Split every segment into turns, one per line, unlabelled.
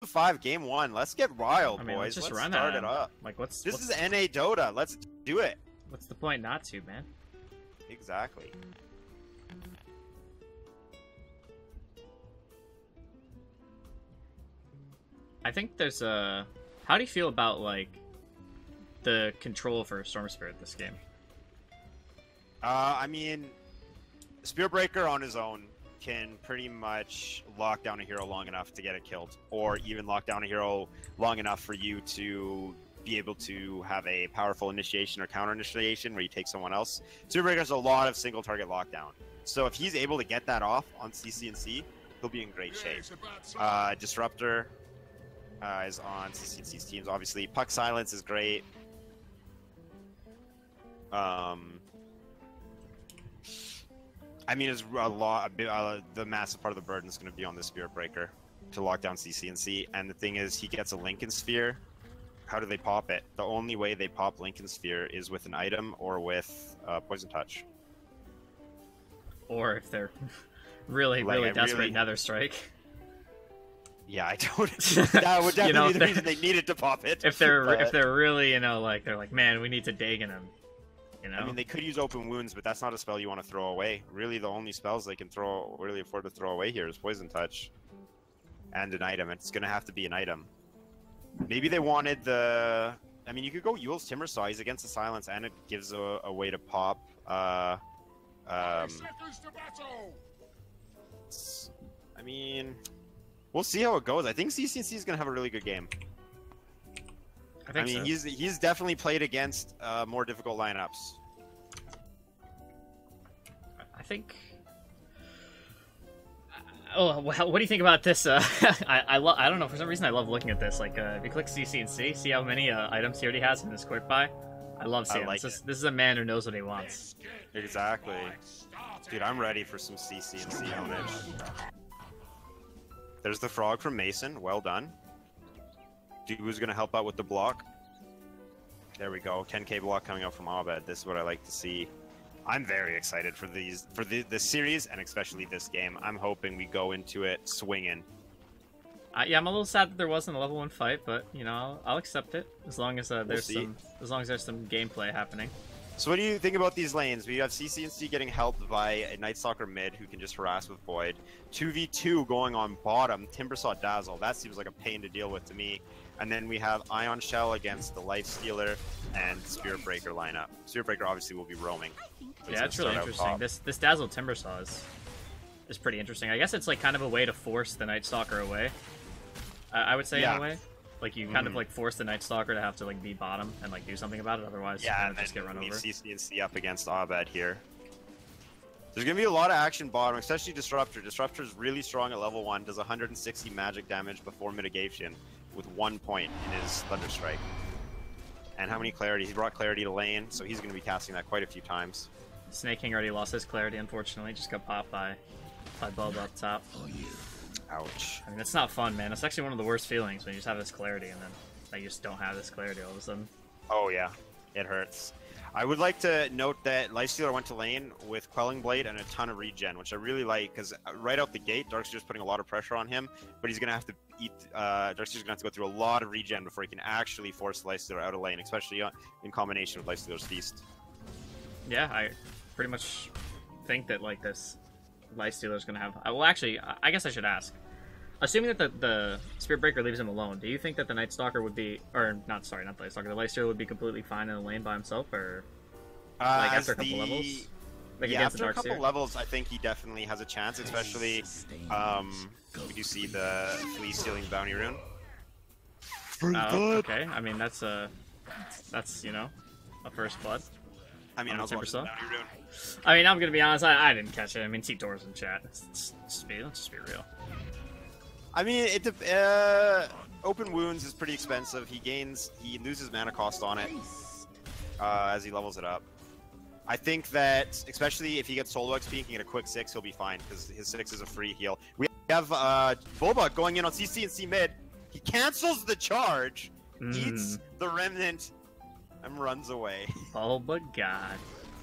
2-5 game 1. Let's get wild,
I mean,
boys.
let's just
let's
run
start
at
it
him.
up.
Like, what's
This is NA Dota. Let's do it.
what's the point not to, man?
Exactly.
I think there's a. How do you feel about like the control for Storm Spirit this game?
I mean, Spearbreaker on his own can pretty much lock down a hero long enough to get it killed, or even lock down a hero long enough for you to be able to have a powerful initiation or counter initiation where you take someone else. Spearbreaker has a lot of single target lockdown, so if he's able to get that off on CCNC, he'll be in great shape. Disruptor is on CCNC's teams, obviously. Puck Silence is great. I mean, it's a lot. The massive part of the burden is going to be on the Spirit Breaker to lock down CCNC. And the thing is, he gets a Lincoln Sphere. How do they pop it? The only way they pop Lincoln Sphere is with an item or with Poison Touch.
Or if they're really desperate, Nether Strike.
Yeah, I don't. That would definitely be the reason they needed to pop it.
If they're really, like they're like, man, we need to Dagon him.
I mean, they could use Open Wounds, but that's not a spell you want to throw away. Really, the only spells they can really afford to throw away here is Poison Touch and an item. It's going to have to be an item. Maybe they wanted the... I mean, you could go Yule's Timbersaw. He's against the Silence, and it gives a way to pop... I mean... We'll see how it goes. I think CCNC is going to have a really good game. I mean, so. He's definitely played against more difficult lineups.
I think. Oh, what do you think about this? I don't know. For some reason, I love looking at this. Like, if you click CCNC, see how many items he already has in his quick buy. I love seeing this. This is a man who knows what he wants.
Exactly, dude. I'm ready for some CCNC ownage. There's the frog from Mason. Well done. Dude who's going to help out with the block. There we go. 10k block coming out from Abed. This is what I like to see. I'm very excited for this series, and especially this game. I'm hoping we go into it swinging.
Yeah, I'm a little sad that there wasn't a level 1 fight, but I'll accept it as long as there's some gameplay happening.
So what do you think about these lanes? We have CCNC getting helped by a Night Stalker mid who can just harass with Void. 2v2 going on bottom, Timbersaw Dazzle. That seems like a pain to deal with to me. And then we have Ion Shell against the Life Stealer and Spirit Breaker lineup. Spirit Breaker obviously will be roaming.
Yeah, it's really interesting. This Dazzle Timbersaw is pretty interesting. I guess it's like kind of a way to force the Night Stalker away. I would say in a way. Like, you kind of, like, force the Night Stalker to have to, like, be bottom and, like, do something about it, otherwise you kind of just get run over.
CCNC up against Abed here. There's going to be a lot of action bottom, especially Disruptor. Disruptor is really strong at level 1, does 160 magic damage before mitigation with 1 point in his Thunder Strike. And how many Clarity? He brought Clarity to lane, so he's going to be casting that quite a few times.
Snake King already lost his Clarity, unfortunately. Just got popped by Bulb up top.
Ouch.
I mean, it's not fun, man. It's actually one of the worst feelings when you just have this Clarity and then you just don't have this Clarity all of a sudden.
Oh, yeah. It hurts. I would like to note that Lifestealer went to lane with Quelling Blade and a ton of regen, which I really like, because right out the gate, Darkseer's putting a lot of pressure on him, but he's going to have to eat... Darkseer's going to have to go through a lot of regen before he can actually force Lifestealer out of lane, especially in combination with Lifestealer's Feast.
Yeah, I pretty much think that, like, this Lifestealer's going to have... Well, actually, I guess I should ask. Assuming that the Spirit Breaker leaves him alone, do you think that the Night Stalker would be... Or, not the Night Stalker, the Lifestealer would be completely fine in the lane by himself, or... Like, after a couple levels? Like,
yeah, after a couple levels, I think he definitely has a chance, especially... we do see the Flea stealing the Bounty Rune.
Okay, I mean, that's, you know, a first blood.
I mean, I was watching the Bounty Rune.
I mean, I'm gonna be honest, I didn't catch it. I mean, T-Door's in chat. Let's just be real.
I mean, Open Wounds is pretty expensive. He loses mana cost on it as he levels it up. I think that, especially if he gets solo XP and can get a quick 6, he'll be fine, because his 6 is a free heal. We have Boba going in on CCNC mid. He cancels the charge, eats the Remnant, and runs away.
Oh, but God.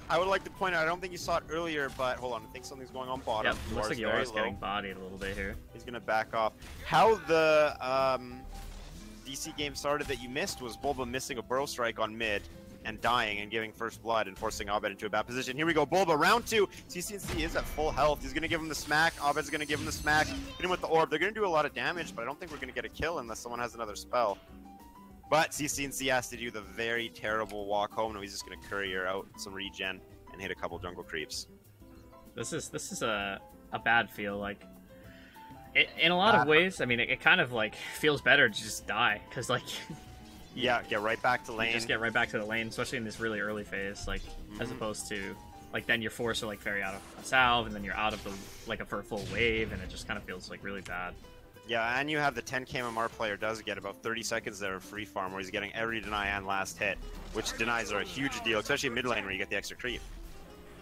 I would like to point out, I don't think you saw it earlier, but hold on, I think something's going on bottom.
Yep, looks like Yora's getting bodied a little bit here.
He's going to back off. How the DC game started that you missed was Bulba missing a burrow strike on mid and dying and giving first blood and forcing Abed into a bad position. Here we go, Bulba, round 2. CCNC is at full health. He's going to give him the smack. Abed's going to give him the smack. Hit him with the orb. They're going to do a lot of damage, but I don't think we're going to get a kill unless someone has another spell. But CCNC has to do the very terrible walk home. No, he's just going to courier out some regen and hit a couple jungle creeps.
This is a bad feel. Like, in a lot of ways, I mean, it kind of like feels better to just die, because like
yeah, get right back to lane.
Just get right back to the lane, especially in this really early phase, like as opposed to like then you're forced to like ferry out of a salve, and then you're out of the like for a full wave, and it just kind of feels like really bad.
Yeah, and you have the 10k MMR player does get about 30 seconds there of free farm where he's getting every deny and last hit, which denies are a huge deal, especially in mid lane where you get the extra creep.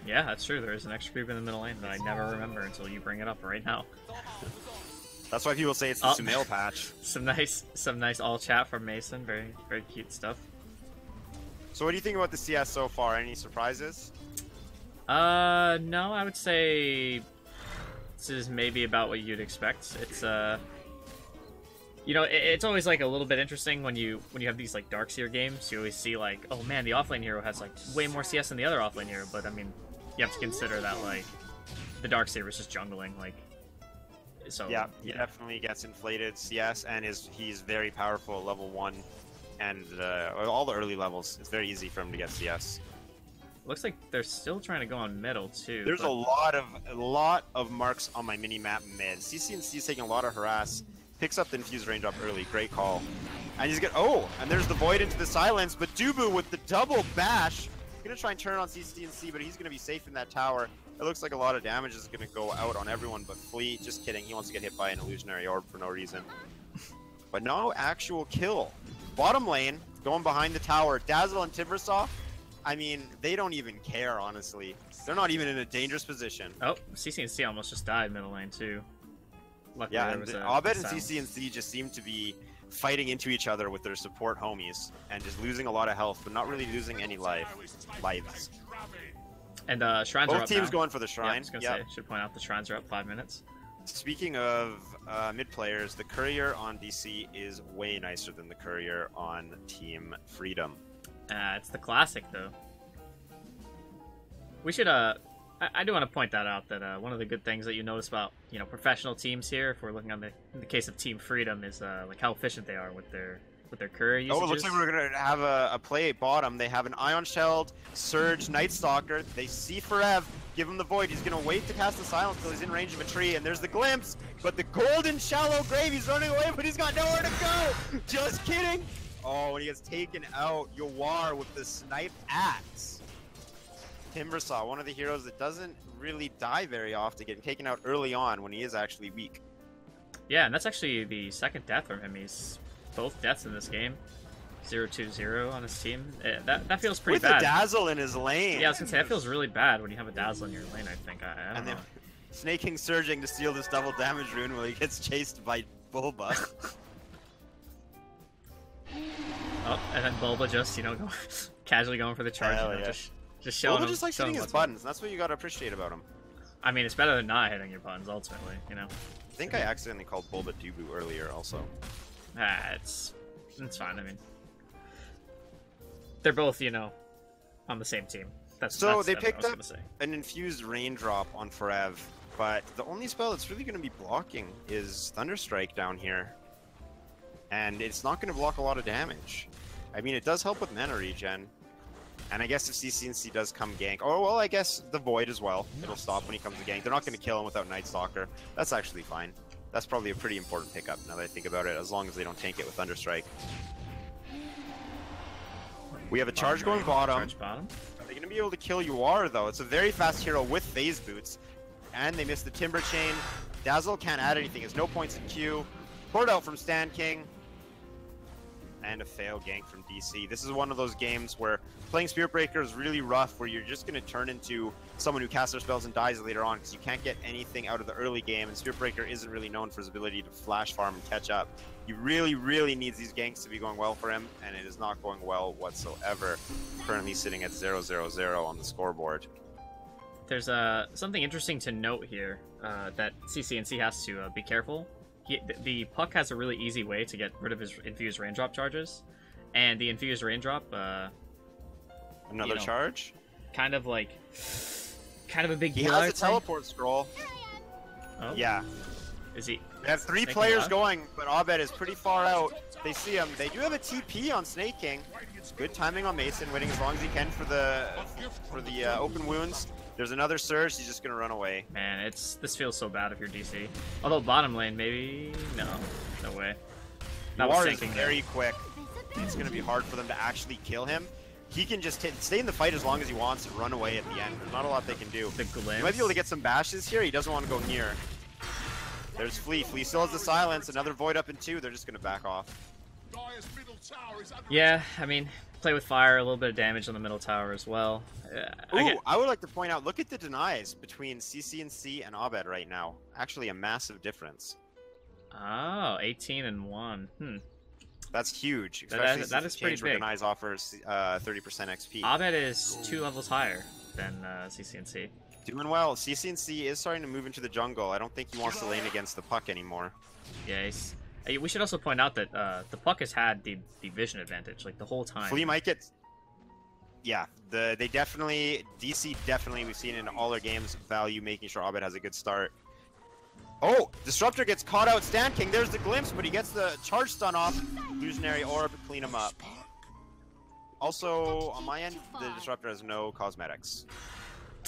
Yeah, that's true. There is an extra creep in the middle lane that I never remember until you bring it up right now.
That's why people say it's the Sumail patch.
Some nice all chat from Mason. Very, very cute stuff.
So what do you think about the CS so far? Any surprises?
No, I would say this is maybe about what you'd expect. It's you know, it's always like a little bit interesting when you have these like Darkseer games. You always see like, oh man, the offlane hero has like way more CS than the other offlane hero. But I mean, you have to consider that like the Darkseer is just jungling, like. So
yeah, he definitely gets inflated CS, and he's very powerful at level 1, and all the early levels. It's very easy for him to get CS.
Looks like they're still trying to go on middle too.
There's a lot of marks on my mini map mid. CCNC is taking a lot of harass. Picks up the infuse range up early. Great call. And he's and there's the void into the silence, but Dubu with the double bash. Gonna try and turn on CCNC, but he's gonna be safe in that tower. It looks like a lot of damage is going to go out on everyone but Fleet. Just kidding. He wants to get hit by an illusionary orb for no reason. But no actual kill. Bottom lane, going behind the tower. Dazzle and Timbersaw, I mean, they don't even care, honestly. They're not even in a dangerous position.
Oh, CCNC almost just died middle lane, too. Luckily,
yeah, and Abed and CCNC just seem to be fighting into each other with their support homies and just losing a lot of health, but not really losing any lives.
And shrines are up.
Both teams
now.
going for the shrine.
Yeah, I was gonna say, should point out the shrines are up 5 minutes.
Speaking of mid players, the courier on DC is way nicer than the courier on Team Freedom.
It's the classic though. We should I do want to point that out, that one of the good things that you notice about professional teams here, if we're looking on in the case of Team Freedom, is like how efficient they are with their courier usages.
Oh, it looks like we're gonna have a play bottom. They have an Ion Shelled, Surge, Night Stalker. They see Forev, give him the Void. He's gonna wait to cast the Silence until he's in range of a tree, and there's the glimpse. But the golden shallow grave, he's running away, but he's got nowhere to go. Just kidding. Oh, and he gets taken out. Yawar with the Snipe Axe. Timbersaw, one of the heroes that doesn't really die very often, getting taken out early on when he is actually weak.
Yeah, and that's actually the second death from him. He's both deaths in this game. 0-2-0 on his team. That feels pretty bad.
With a Dazzle in his lane.
Yeah, I was gonna say, that feels really bad when you have a Dazzle in your lane, I think. I don't know.
Snake King surging to steal this double damage rune while he gets chased by Bulba.
Oh, and then Bulba just, casually going for the charge.
Yeah.
Just showing
Bulba just likes hitting his buttons, and that's what you gotta appreciate about him.
I mean, it's better than not hitting your buttons, ultimately,
I think I accidentally called Bulba Dubu earlier, also.
It's fine, I mean. They're both, on the same team.
They picked up an infused raindrop on Forev, but the only spell that's really going to be blocking is Thunderstrike down here. And it's not going to block a lot of damage. I mean, it does help with mana regen. And I guess if CCNC does come gank, I guess the Void as well. It'll stop when he comes to gank. They're not going to kill him without Night Stalker. That's actually fine. That's probably a pretty important pickup now that I think about it, as long as they don't tank it with Thunderstrike. We have a charge going bottom. Are they going to be able to kill Yawar, though? It's a very fast hero with phase boots. And they missed the Timber Chain. Dazzle can't add anything. There's no points in Q. Poured out from Stan King. and a fail gank from DC. This is one of those games where playing Spirit Breaker is really rough, where you're just going to turn into someone who casts their spells and dies later on because you can't get anything out of the early game, and Spirit Breaker isn't really known for his ability to flash farm and catch up. He really, really needs these ganks to be going well for him, and it is not going well whatsoever. Currently sitting at 0-0-0 on the scoreboard.
There's something interesting to note here that CCNC has to be careful. The Puck has a really easy way to get rid of his infused raindrop charges, and the infused raindrop,
another charge,
kind of a big
he
deal.
has a teleport scroll.
Oh.
Yeah.
Is he?
They have 3 players going, but Abed is pretty far out. They see him. They do have a TP on Snake King. Good timing on Mason, waiting as long as he can for the open wounds. There's another surge. He's just gonna run away.
Man, this feels so bad if you're DC. Although bottom lane, maybe no way. That was
is very quick. It's gonna be hard for them to actually kill him. He can just stay in the fight as long as he wants and run away at the end. There's not a lot they can do.
The glimpse.
He might be able to get some bashes here. He doesn't want to go near. There's Flea. Flea still has the silence. Another void up in 2. They're just gonna back off.
Yeah, I mean, play with fire, a little bit of damage on the middle tower as well.
I would like to point out, look at the denies between CCNC and Abed right now. Actually, a massive difference.
Oh, 18 and 1.
That's huge. Especially
that is pretty big.
Denies offers 30% XP.
Abed is 2 levels higher than CCNC.
Doing well. CCNC is starting to move into the jungle. I don't think he wants to lane against the Puck anymore.
Yeah, we should also point out that the Puck has had the vision advantage like the whole time.
Flea might get. Yeah, DC definitely, we've seen in all their games, value making sure Abed has a good start. Oh, Disruptor gets caught out. Stand King, there's the glimpse, but he gets the charge stun off. Illusionary Orb, clean him up. Also, on my end, the Disruptor has no cosmetics,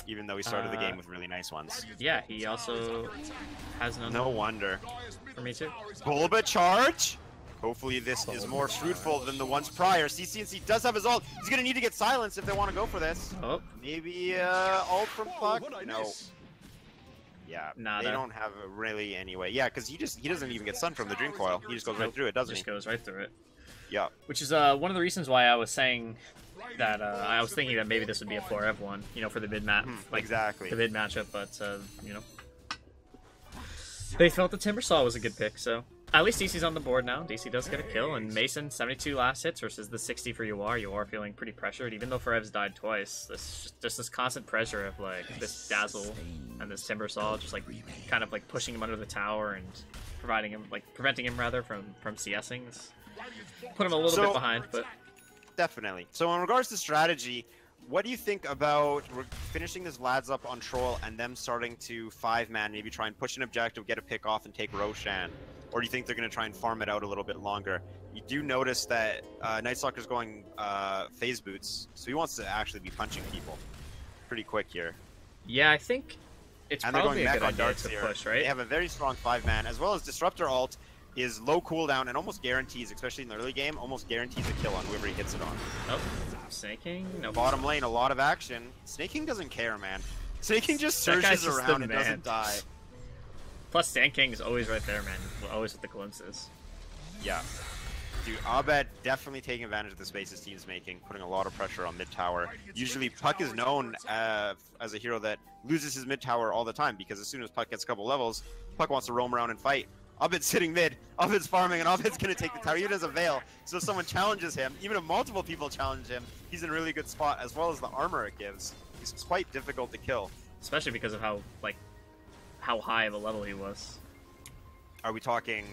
even though he started the game with really nice ones.
Yeah, he also has
no wonder.
For me too.
Bulba charge? Hopefully this is more fruitful than the ones prior. CCNC does have his ult. He's going to need to get silence if they want to go for this.
Oh.
Maybe ult from Puck? No. Yeah,
Nada.
They don't have really any way. Yeah, because he doesn't even get stunned from the Dream Coil. He just goes right through it, doesn't he?
Just goes right through it.
Yeah.
Which is one of the reasons why I was saying that I was thinking that maybe this would be a 4v1, for the mid map,
exactly
the mid matchup. But they felt the Timbersaw was a good pick, so at least DC's on the board now. DC does get a kill, and Mason 72 last hits versus the 60 for UR. UR feeling pretty pressured, even though Forev's died twice. Just this constant pressure of this Dazzle and this Timbersaw, just kind of pushing him under the tower and preventing him rather from CSing. Put him a little bit behind, but
definitely. So in regards to strategy, what do you think about finishing this Lads up on Troll and them starting to 5-man, maybe try and push an objective, get a pick off, and take Roshan? Or do you think they're going to try and farm it out a little bit longer? You do notice that Night Stalker's going phase boots, so he wants to actually be punching people pretty quick here.
Yeah, I think it's probably a good idea to push, right?
They have a very strong 5-man, as well as Disruptor ult is low cooldown and almost guarantees, especially in the early game, almost guarantees a kill on whoever he hits it on.
Oh, Snake King? No.
Bottom lane, a lot of action. Snake King doesn't care, man. Snake King just surges around and doesn't die.
Plus, Sand King is always right there, man. Always with the glimpses.
Yeah. Dude, Abed definitely taking advantage of the space his team's making, putting a lot of pressure on mid tower. Usually, Puck is known as a hero that loses his mid tower all the time, because as soon as Puck gets a couple levels, Puck wants to roam around and fight. Abed's sitting mid, Abed's farming, and Abed's going to take the tower, even as a Veil. So if someone challenges him, even if multiple people challenge him, he's in a really good spot, as well as the armor it gives. He's quite difficult to kill.
Especially because of how high of a level he was.
Are we talking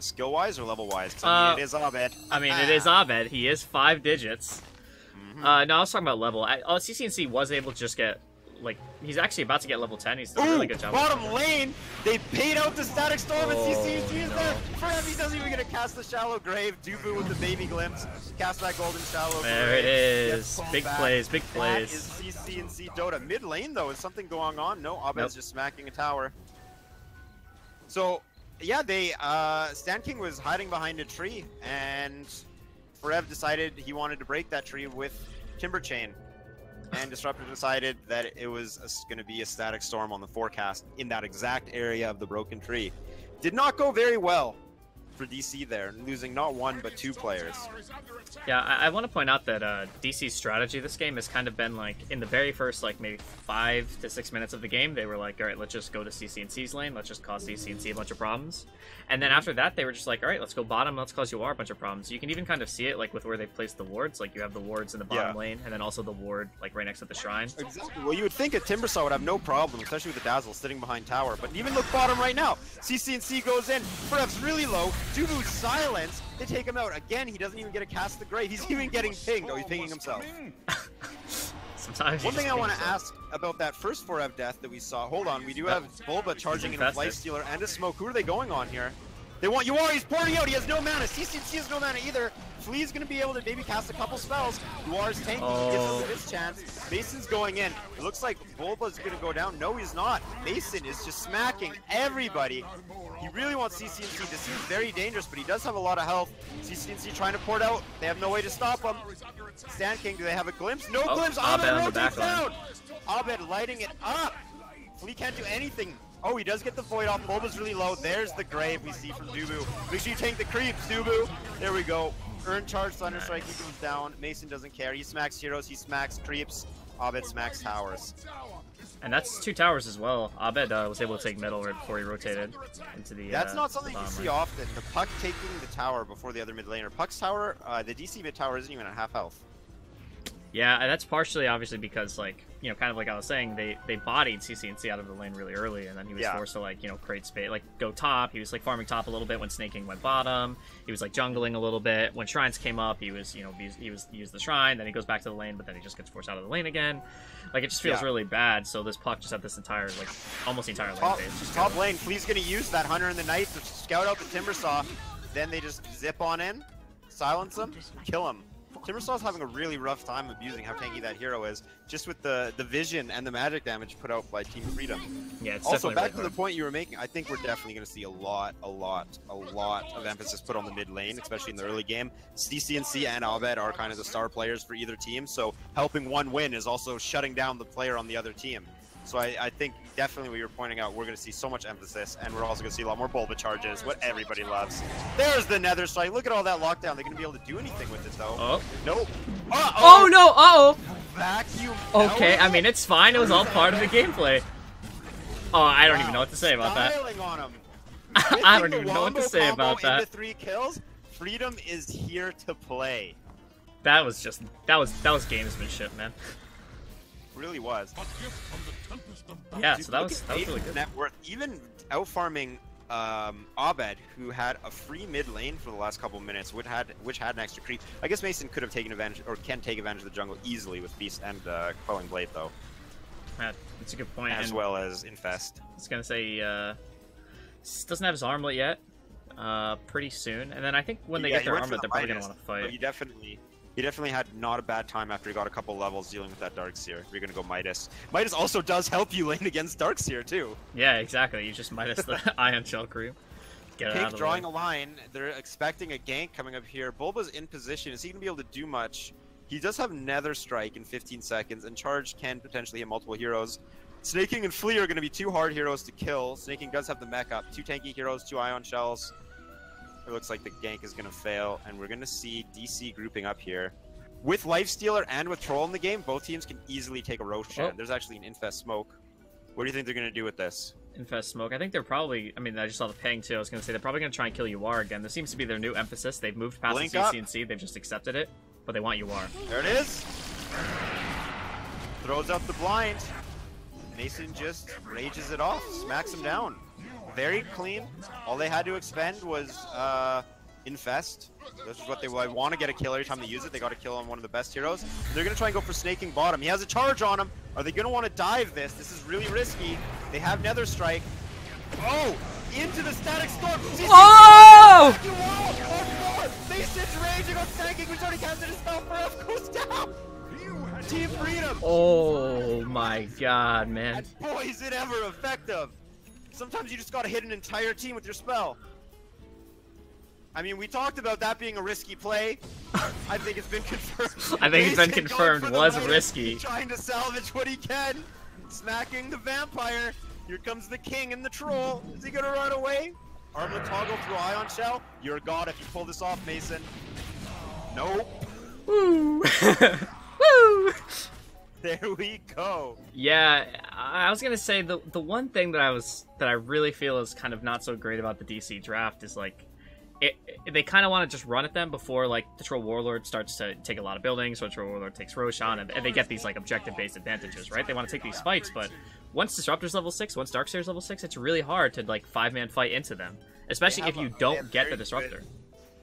skill-wise or level-wise? I mean, it is Abed.
I mean, it is Abed. He is 5 digits. No, I was talking about level. CCNC was able to just get, he's actually about to get level 10. He's doing a really good job.
Bottom lane! They paid out the Static Storm, and CCNC is there! Forev, he doesn't even get to cast the Shallow Grave. Dubu with the baby glimpse. Cast that Golden Shallow Grave.
There it is. Big plays, big plays.
That is CCNC Dota. Mid lane, though, is something going on? No, Abed's just smacking a tower. So, yeah, Sand King was hiding behind a tree, and Forev decided he wanted to break that tree with Timber Chain. And Disruptor decided that it was going to be a Static Storm on the forecast in that exact area of the broken tree. Did not go very well for DC there, losing not one but two players.
Yeah, I want to point out that DC's strategy this game has kind of been like, in the very first like maybe 5 to 6 minutes of the game, they were like, all right, let's just go to CCNC's lane, let's just cause CCNC a bunch of problems. And then after that, they were just like, all right, let's go bottom, let's cause UR a bunch of problems. You can even kind of see it like with where they placed the wards. Like you have the wards in the bottom lane, and then also the ward like right next to the shrine.
Exactly. Well, you would think a Timbersaw would have no problem, especially with the Dazzle sitting behind tower. But even look bottom right now. CCNC goes in. Pref's really low. Dubu's silence. They take him out. Again, he doesn't even get a cast the grave. He's even getting pinged. Oh, he's pinging himself.
Sometimes
one thing I want to ask about that first 4F death that we saw. Hold on. We do have Bulba charging in a Lifestealer and a smoke. Who are they going on here? They want UR, he's pouring out, he has no mana. CCNC has no mana either. Flea's gonna be able to maybe cast a couple spells. UR's tanking, he gives us his chance. Mason's going in. It looks like Bulba's gonna go down. No, he's not. Mason is just smacking everybody. He really wants CCNC. This seems very dangerous, but he does have a lot of health. CCNC trying to port out. They have no way to stop him. Sand King, do they have a glimpse? No glimpse. Abed rotates down. Abed lighting it up. Flea can't do anything. Oh, he does get the Void off. Bulba's really low. There's the grave we see from Dubu. Make sure you tank the creeps, Dubu. There we go. Earn charge, Thunder Strike, he goes down. Mason doesn't care. He smacks heroes, he smacks creeps. Abed smacks towers.
And that's 2 towers as well. Abed was able to take middle right before he rotated into the
That's not something you see often. The Puck taking the tower before the other mid laner. Puck's tower, the DC mid tower isn't even at half health.
Yeah, and that's partially obviously because, like, you know, kind of like I was saying, they bodied CCNC out of the lane really early, and then he was forced to, like, you know, create space, like, go top. He was, like, farming top a little bit when snaking went bottom. He was, like, jungling a little bit. When shrines came up, he was, you know, he used the shrine, then he goes back to the lane, but then he just gets forced out of the lane again. Like, it just feels really bad, so this Puck just had this entire, like, almost the entire lane phase.
Top lane, Flea's gonna use that Hunter and the Knight to scout out the Timbersaw. Then they just zip on in, silence him, kill him. Timbersaw's having a really rough time abusing how tanky that hero is, just with the vision and the magic damage put out by Team Freedom.
Yeah, it's
also, back
really
to the point you were making, I think we're definitely going to see a lot of emphasis put on the mid lane, especially in the early game. CCNC and Abed are kind of the star players for either team, so helping one win is also shutting down the player on the other team. So I think definitely what you're pointing out, we're going to see so much emphasis, and we're also going to see a lot more Bulba charges, what everybody loves. There's the Nether Strike. Look at all that lockdown. They're going to be able to do anything with it, though.
Oh.
Nope.
Oh, no. Uh-oh.
Vacuum.
Okay, I mean, it's fine. It was all part of the gameplay. Oh, I don't even know what to say about that.
On him.
I don't even know what to say about that.
Into 3 kills. Freedom is here to play.
That was gamesmanship, man.
Really was.
Yeah,
dude,
so that was really good.
Net worth, even out farming Abed, who had a free mid lane for the last couple minutes, which had an extra creep. I guess Mason could have taken advantage, or can take advantage of the jungle easily with Beast and Quelling Blade, though.
That's a good point.
As well as Infest.
I was gonna say doesn't have his armlet yet. Pretty soon, and then I think when they get their armlet, they're probably gonna want to fight.
He definitely had not a bad time after he got a couple levels dealing with that Darkseer. You're gonna go Midas. Midas also does help you lane against Darkseer too.
Yeah, exactly. You just Midas the Ion Shell crew. Get
Pink drawing a line. They're expecting a gank coming up here. Bulba's in position. Is he gonna be able to do much? He does have Nether Strike in 15 seconds, and Charge can potentially hit multiple heroes. Snaking and Flea are gonna be 2 hard heroes to kill. Snaking does have the mech up. 2 tanky heroes, 2 Ion Shells. It looks like the gank is going to fail, and we're going to see DC grouping up here. With Lifestealer and with Troll in the game, both teams can easily take a Roshan.
Oh.
There's actually an Infest Smoke. What do you think they're going to do with this?
Infest Smoke. I think they're probably... I mean, I just saw the ping, too. I was going to say they're probably going to try and kill UR again. This seems to be their new emphasis. They've moved past
Blink
the
up.
CCNC. They've just accepted it, but they want UR.
There it is! Throws up the blind. Mason just rages it off, smacks him down. Very clean. All they had to expend was Infest. This is what they want to get a kill every time they use it. They got to kill on one of the best heroes. They're going to try and go for snaking bottom. He has a charge on him. Are they going to want to dive this? This is really risky. They have Nether Strike. Oh! Into the Static Storm!
Oh!
Mason's raging on tanking, which already casted his spell for F goes down! Team Freedom!
Oh my god, man.
And boy, is it ever effective! Sometimes you just gotta hit an entire team with your spell. I mean, we talked about that being a risky play. I think it's been confirmed.
I think it's been confirmed was risky.
Trying to salvage what he can. Smacking the vampire. Here comes the king and the troll. Is he gonna run away? Armlet toggle through Ion Shell. You're a god if you pull this off, Mason. Nope.
Woo! Woo!
There we go.
Yeah, I was gonna say the one thing that I really feel is kind of not so great about the DC draft is like they kind of want to just run at them before like the Troll Warlord starts to take a lot of buildings, so Troll Warlord takes Roshan, and they get these like objective based advantages, right? They want to take these fights, but once Disruptor's level 6, once Darkseer's level 6, it's really hard to like 5-man fight into them, especially if you don't get the Disruptor.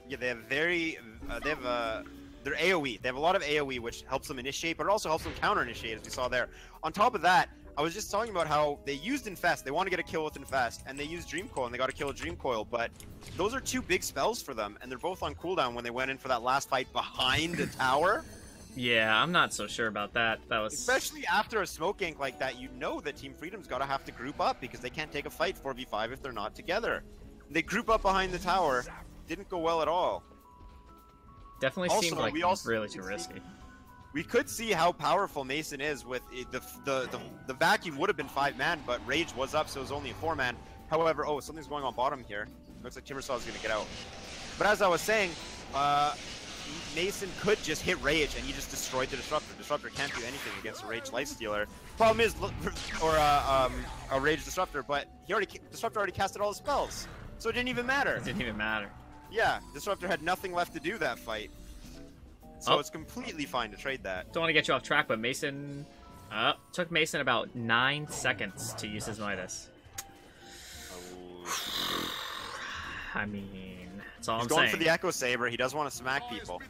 Yeah, they have they're AoE. They have a lot of AoE, which helps them initiate, but it also helps them counter-initiate, as we saw there. On top of that, I was just talking about how they used Infest. They want to get a kill with Infest, and they used Dream Coil, and they got to kill a Dream Coil, but those are two big spells for them, and they're both on cooldown when they went in for that last fight behind the tower.
Yeah, I'm not so sure about that. That was...
Especially after a smoke gank like that, you know that Team Freedom's got to have to group up, because they can't take a fight 4v5 if they're not together. They group up behind the tower. Didn't go well at all.
Definitely
also,
seemed like really too risky.
We could see how powerful Mason is with the vacuum would have been 5-man, but Rage was up, so it was only a 4-man. However, oh, something's going on bottom here. Looks like Timbersaw is going to get out. But as I was saying, Mason could just hit Rage, and he just destroyed the Disruptor. Disruptor can't do anything against a Rage Lifestealer. Problem is, or a Rage Disruptor, but Disruptor already casted all his spells, so it didn't even matter.
It didn't even matter.
Yeah, Disruptor had nothing left to do that fight. So it's completely fine to trade that.
Don't want to get you off track, but Mason took Mason about 9 seconds to use his Midas.
Oh.
I mean, that's all I'm saying.
He's going for the Echo Saber. He does want to smack people.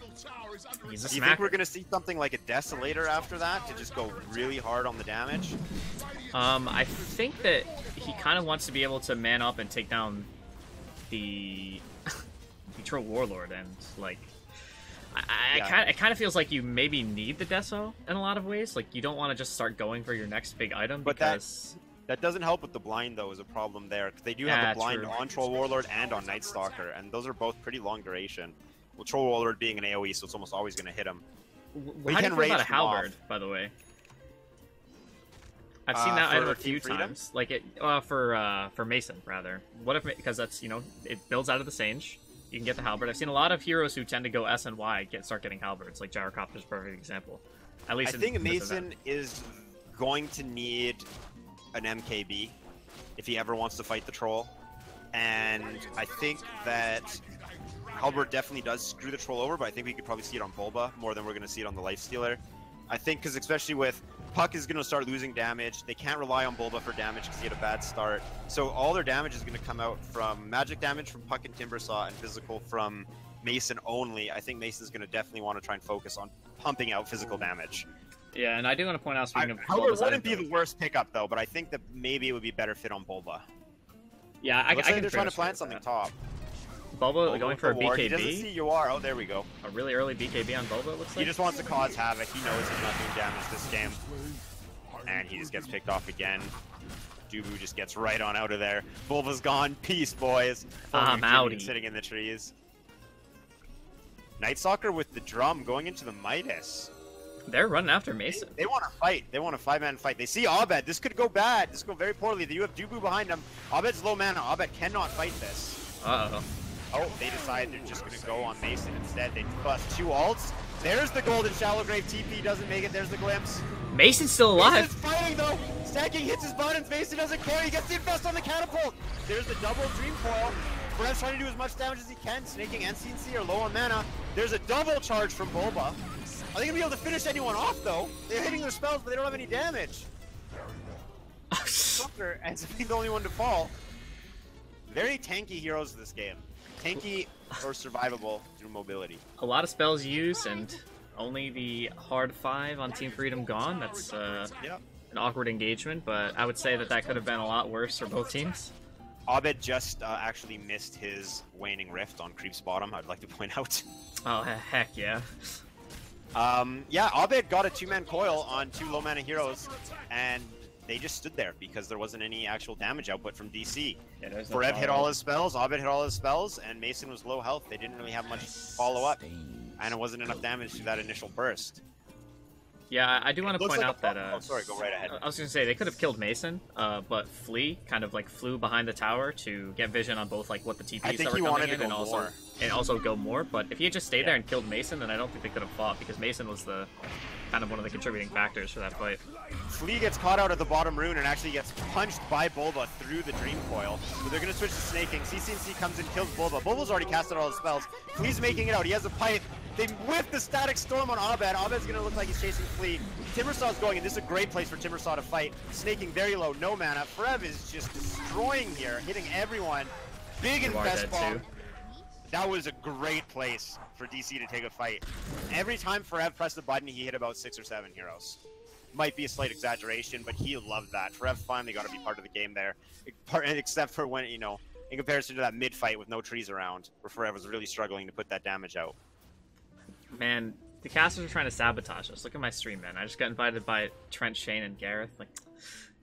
He's a
Do you
smacker.
think we're going to see something like a Desolator after that to just go really hard on the damage?
I think that he kind of wants to be able to man up and take down the Troll Warlord, and like it kind of feels like you maybe need the Deso in a lot of ways. Like you don't want to just start going for your next big item,
but
because
that doesn't help with the blind though. Is a problem there, because they do have the blind on Troll Warlord and on Night Stalker, and those are both pretty long duration. Well, Troll Warlord being an AoE, so it's almost always going to hit him.
How do you feel about a Halberd, by the way? I've seen that item a few times, like it for Mason rather. What if, because that's, you know, it builds out of the Sage. You can get the Halberd. I've seen a lot of heroes who tend to go S and Y start getting Halberds. Like Gyrocopter's a perfect example. At least
I think Mason is going to need an MKB if he ever wants to fight the troll, and I think that Halberd definitely does screw the troll over, but I think we could probably see it on Bulba more than we're going to see it on the Lifestealer. I think because especially with Puck is going to start losing damage. They can't rely on Bulba for damage because he had a bad start. So all their damage is going to come out from magic damage from Puck and Timbersaw, and physical from Mason only. I think Mason's going to definitely want to try and focus on pumping out physical damage.
Yeah, and I do want to point out, speaking of
Halberd wouldn't be the worst pickup though, but I think that maybe it would be better fit on Bulba.
Yeah, I can.
They're trying to plant something top.
Bulba going for a BKB.
He doesn't see you are. Oh, there we go.
A really early BKB on Bulba, it looks like.
He just wants to cause havoc. He knows he's not doing damage this game. And he just gets picked off again. Dubu just gets right on out of there. Bulba's gone. Peace, boys.
I'm outie.
Sitting in the trees. Night Stalker with the drum going into the Midas.
They're running after Mason.
They want to fight. They want a 5-man fight. They see Abed. This could go bad. This could go very poorly. You have Dubu behind him. Abed's low mana. Abed cannot fight this.
Uh-oh.
Oh, they decide they're just going to go on Mason instead. They bust 2 ults. There's the Golden Shallow Grave. TP doesn't make it. There's the glimpse.
Mason's still alive.
Mason's fighting though. Stacking hits his buttons. Mason doesn't care. He gets the infest on the catapult. There's the double Dream Coil. Perez trying to do as much damage as he can. Snaking and CNC are low on mana. There's a double charge from Bulba. Are they going to be able to finish anyone off though? They're hitting their spells, but they don't have any damage. Sucker ends up being the only one to fall. Very tanky heroes in this game. Tanky or survivable through mobility.
A lot of spells used, and only the hard 5 on Team Freedom gone. That's
Yep.
an awkward engagement, but I would say that could have been a lot worse for both teams.
Abed just actually missed his Waning Rift on Creep's bottom, I'd like to point out.
Oh, heck yeah.
Yeah, Abed got a 2-man coil on 2 low mana heroes, and they just stood there because there wasn't any actual damage output from DC.
Yeah,
Forev hit all his spells, Abed hit all his spells, and Mason was low health. They didn't really have much follow-up, and it wasn't enough damage to that initial burst.
Yeah, I do want to
Looks
point
like
out that.
oh, sorry, go right ahead.
I was gonna say they could have killed Mason, but Flea kind of like flew behind the tower to get vision on both like what the TPs
I think
that were
he
coming
wanted to
in,
go
and also go more. But if he had just stayed
Yeah.
there and killed Mason, then I don't think they could have fought because Mason was the kind of one of the contributing factors for that fight.
Flea gets caught out at the bottom rune and actually gets punched by Bulba through the Dream Coil. So they're going to switch to snaking. CCNC comes and kills Bulba. Bulba's already casted all his spells. Flea's making it out. He has a pipe. They whip the Static Storm on Abed. Abed's going to look like he's chasing Flea. Timbersaw's going, and this is a great place for Timbersaw to fight. Snaking very low, no mana. Forev is just destroying here, hitting everyone. Big Infest Bomb. That was a great place for DC to take a fight. Every time Forev pressed the button, he hit about 6 or 7 heroes. Might be a slight exaggeration, but he loved that. Forev finally got to be part of the game there. Except for when, you know, in comparison to that mid-fight with no trees around, where Forev was really struggling to put that damage out.
Man, the casters are trying to sabotage us. Look at my stream, man. I just got invited by Trent, Shane, and Gareth. Like,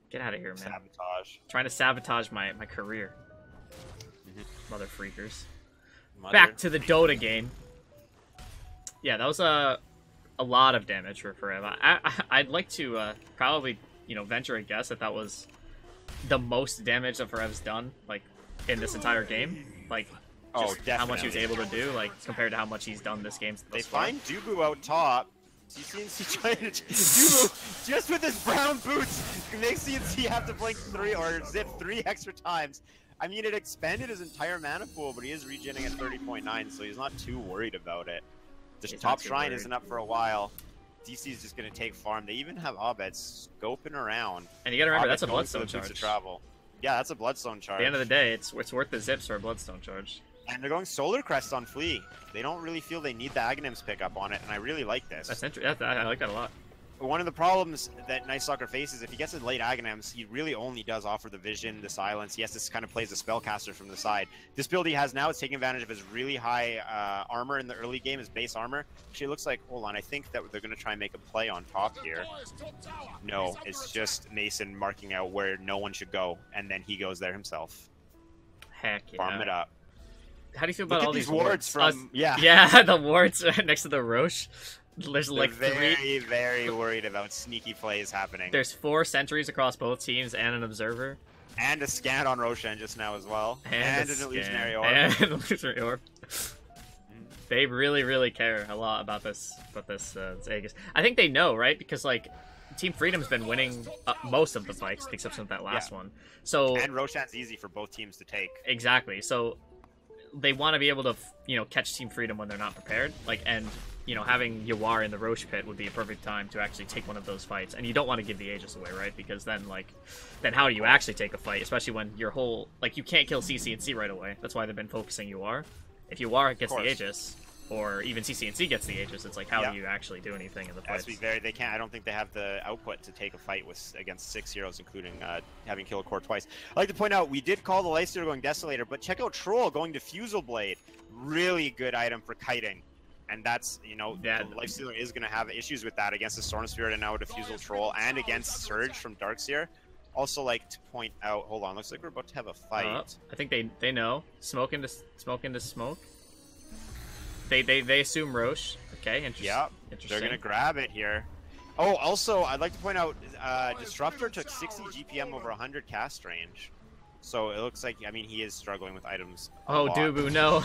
get out of here, man.
Sabotage.
Trying to sabotage my career. Mother freakers.
Mother
Back to the Dota game. Yeah, that was a lot of damage for Forever. I'd like to probably, you know, venture a guess that was the most damage that Forev's done, like, in this entire game. Like, just how much he was able to do, like, compared to how much he's done this game.
They find Dubu out top. CNC trying to Dubu just with his brown boots makes CNC have to blink 3 or zip 3 extra times. I mean, it expanded his entire mana pool, but he is regenerating at 30.9, so he's not too worried about it. The top shrine isn't up for a while. DC's just going to take farm. They even have Abed scoping around.
And you got to remember,
Abed
that's a Bloodstone charge.
To travel. Yeah, that's a Bloodstone charge.
At the end of the day, it's worth the zips for a Bloodstone charge.
And they're going Solar Crest on Flea. They don't really feel they need the Aghanims pickup on it, and I really like this.
That's interesting. I like that a lot.
One of the problems that Night Stalker faces, if he gets a late Aghanims, he really only does offer the vision, the silence. Yes, this kind of plays a spellcaster from the side. This build he has now is taking advantage of his really high armor in the early game, his base armor. Actually, it looks like, hold on, I think that they're going to try and make a play on top here. No, it's just Mason marking out where no one should go, and then he goes there himself.
Heck yeah.
Farm it up.
How do you feel about all these wards
from...
yeah, the wards next to the Roche. There's like
very worried about sneaky plays happening.
There's 4 sentries across both teams and an observer.
And a scan on Roshan just now as well.
And
an illusionary orb.
And an illusionary orb. They really care a lot about this Aegis. I think they know, right? Because like Team Freedom's been winning most of the fights, with the exception of that last one. So
and Roshan's easy for both teams to take.
Exactly. So they want to be able to, you know, catch Team Freedom when they're not prepared. Like, and you know, having Yawar in the Roche pit would be a perfect time to actually take one of those fights. And you don't want to give the Aegis away, right? Because then, like, then how do you actually take a fight? Especially when your whole, like, you can't kill CCNC right away. That's why they've been focusing Yawar. If Yawar gets the Aegis, or even CCNC gets the Aegis, it's like, how do you actually do anything in the fight?
They can't. I don't think they have the output to take a fight with against 6 heroes, including having killed Core twice. I'd like to point out, we did call the Lifestealer going Desolator, but check out Troll going Diffusal Blade. Really good item for kiting. And that's, you know, the Lifestealer is going to have issues with that against the Storm Spirit and now a Diffusal Troll, and against Surge from Darkseer. Also like to point out, hold on, looks like we're about to have a fight.
I think they know. Smoke into smoke. They assume Roche. Okay, interesting.
Yeah, they're going to grab it here. Oh, also, I'd like to point out, Disruptor took 60 GPM over 100 cast range. So it looks like, I mean, he is struggling with items.
Oh, Dubu, no.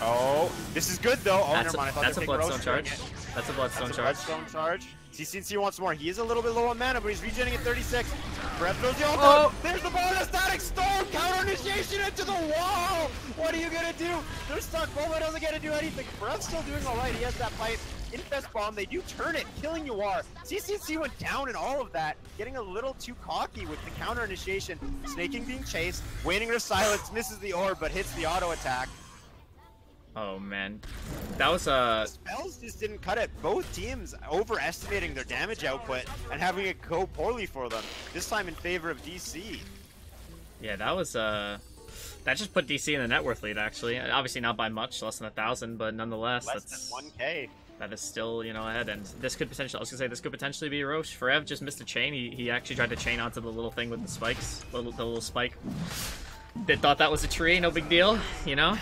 Oh, this this is good though. Oh, never mind. I thought
that's a Bloodstone charge. That's a Bloodstone charge.
Bloodstone charge. CCNC wants more. He is a little bit low on mana, but he's regenerating at 36. Breath throws the ult.
Oh,
there's the bonus Static Storm. Counter initiation into the wall. What are you gonna do? They're stuck. Bulba doesn't get to do anything. Breath's still doing all right. He has that pipe. Infest Bomb. They do turn it, killing Yawar. CCNC went down in all of that, getting a little too cocky with the counter initiation. Snaking being chased, waiting her silence, misses the orb, but hits the auto attack.
Oh man, that was
spells just didn't cut it. Both teams overestimating their damage output and having it go poorly for them. This time in favor of DC.
Yeah, that was that just put DC in the net worth lead actually. Obviously not by much, less than 1,000, but nonetheless,
less than 1K.
That is still, you know, ahead, and this could potentially. I was gonna say this could potentially be Roche. Forev just missed a chain. He actually tried to chain onto the little thing with the spikes, the little spike. They thought that was a tree, no big deal, you know.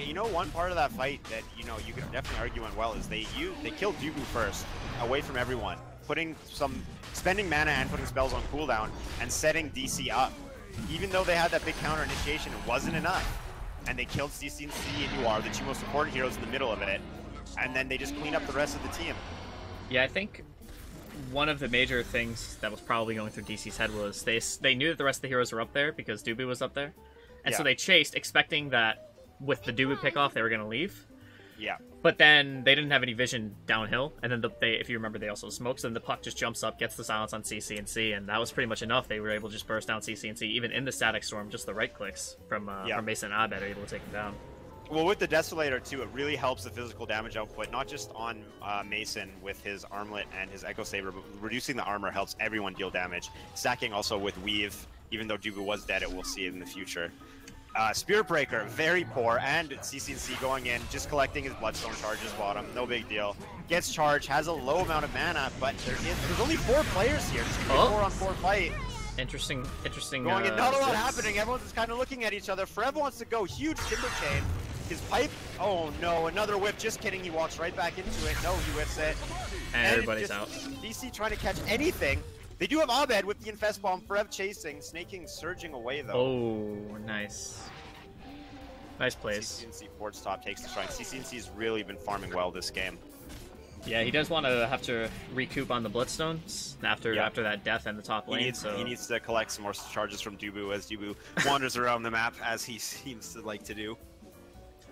You know, one part of that fight that you could definitely argue went well is they killed Dubu first, away from everyone, spending mana and putting spells on cooldown and setting DC up. Even though they had that big counter initiation, it wasn't enough, and they killed CCC and UR, the two most important heroes in the middle of it, and then they just cleaned up the rest of the team.
Yeah, I think one of the major things that was probably going through DC's head was they knew that the rest of the heroes were up there because Dubu was up there. And so they chased, expecting that with the Dubu pickoff, they were going to leave.
Yeah.
But then they didn't have any vision downhill. And then, if you remember, they also smoked. So then the puck just jumps up, gets the silence on CC&C, and that was pretty much enough. They were able to just burst down CC&C, even in the static storm, just the right clicks from Mason and Abed are able to take him down.
Well, with the Desolator, too, it really helps the physical damage output, not just on Mason with his Armlet and his Echo Saber, but reducing the armor helps everyone deal damage. Stacking also with Weave, even though Dubu was dead, we'll see it in the future. Spirit Breaker, very poor, and CC&C going in, just collecting his Bloodstone charges bottom, no big deal. Gets charged, has a low amount of mana, but there's only 4 players here. Just gonna be a 4-on-4 fight.
Interesting.
Going in, not a lot happening. Everyone's just kind of looking at each other. Forever wants to go, huge Timber Chain. His pipe, oh no, another whip, just kidding, he walks right back into it. No, he whiffs it.
And everybody's out.
DC trying to catch anything. They do have Abed with the Infest Bomb, Forever chasing, Snaking surging away though.
Oh, nice. Nice plays.
CC&C Fort's top takes the shrine. CC&C's really been farming well this game.
Yeah, he does want to have to recoup on the Bloodstones after that death in the top lane.
He needs to collect some more charges from Dubu as Dubu wanders around the map as he seems to like to do.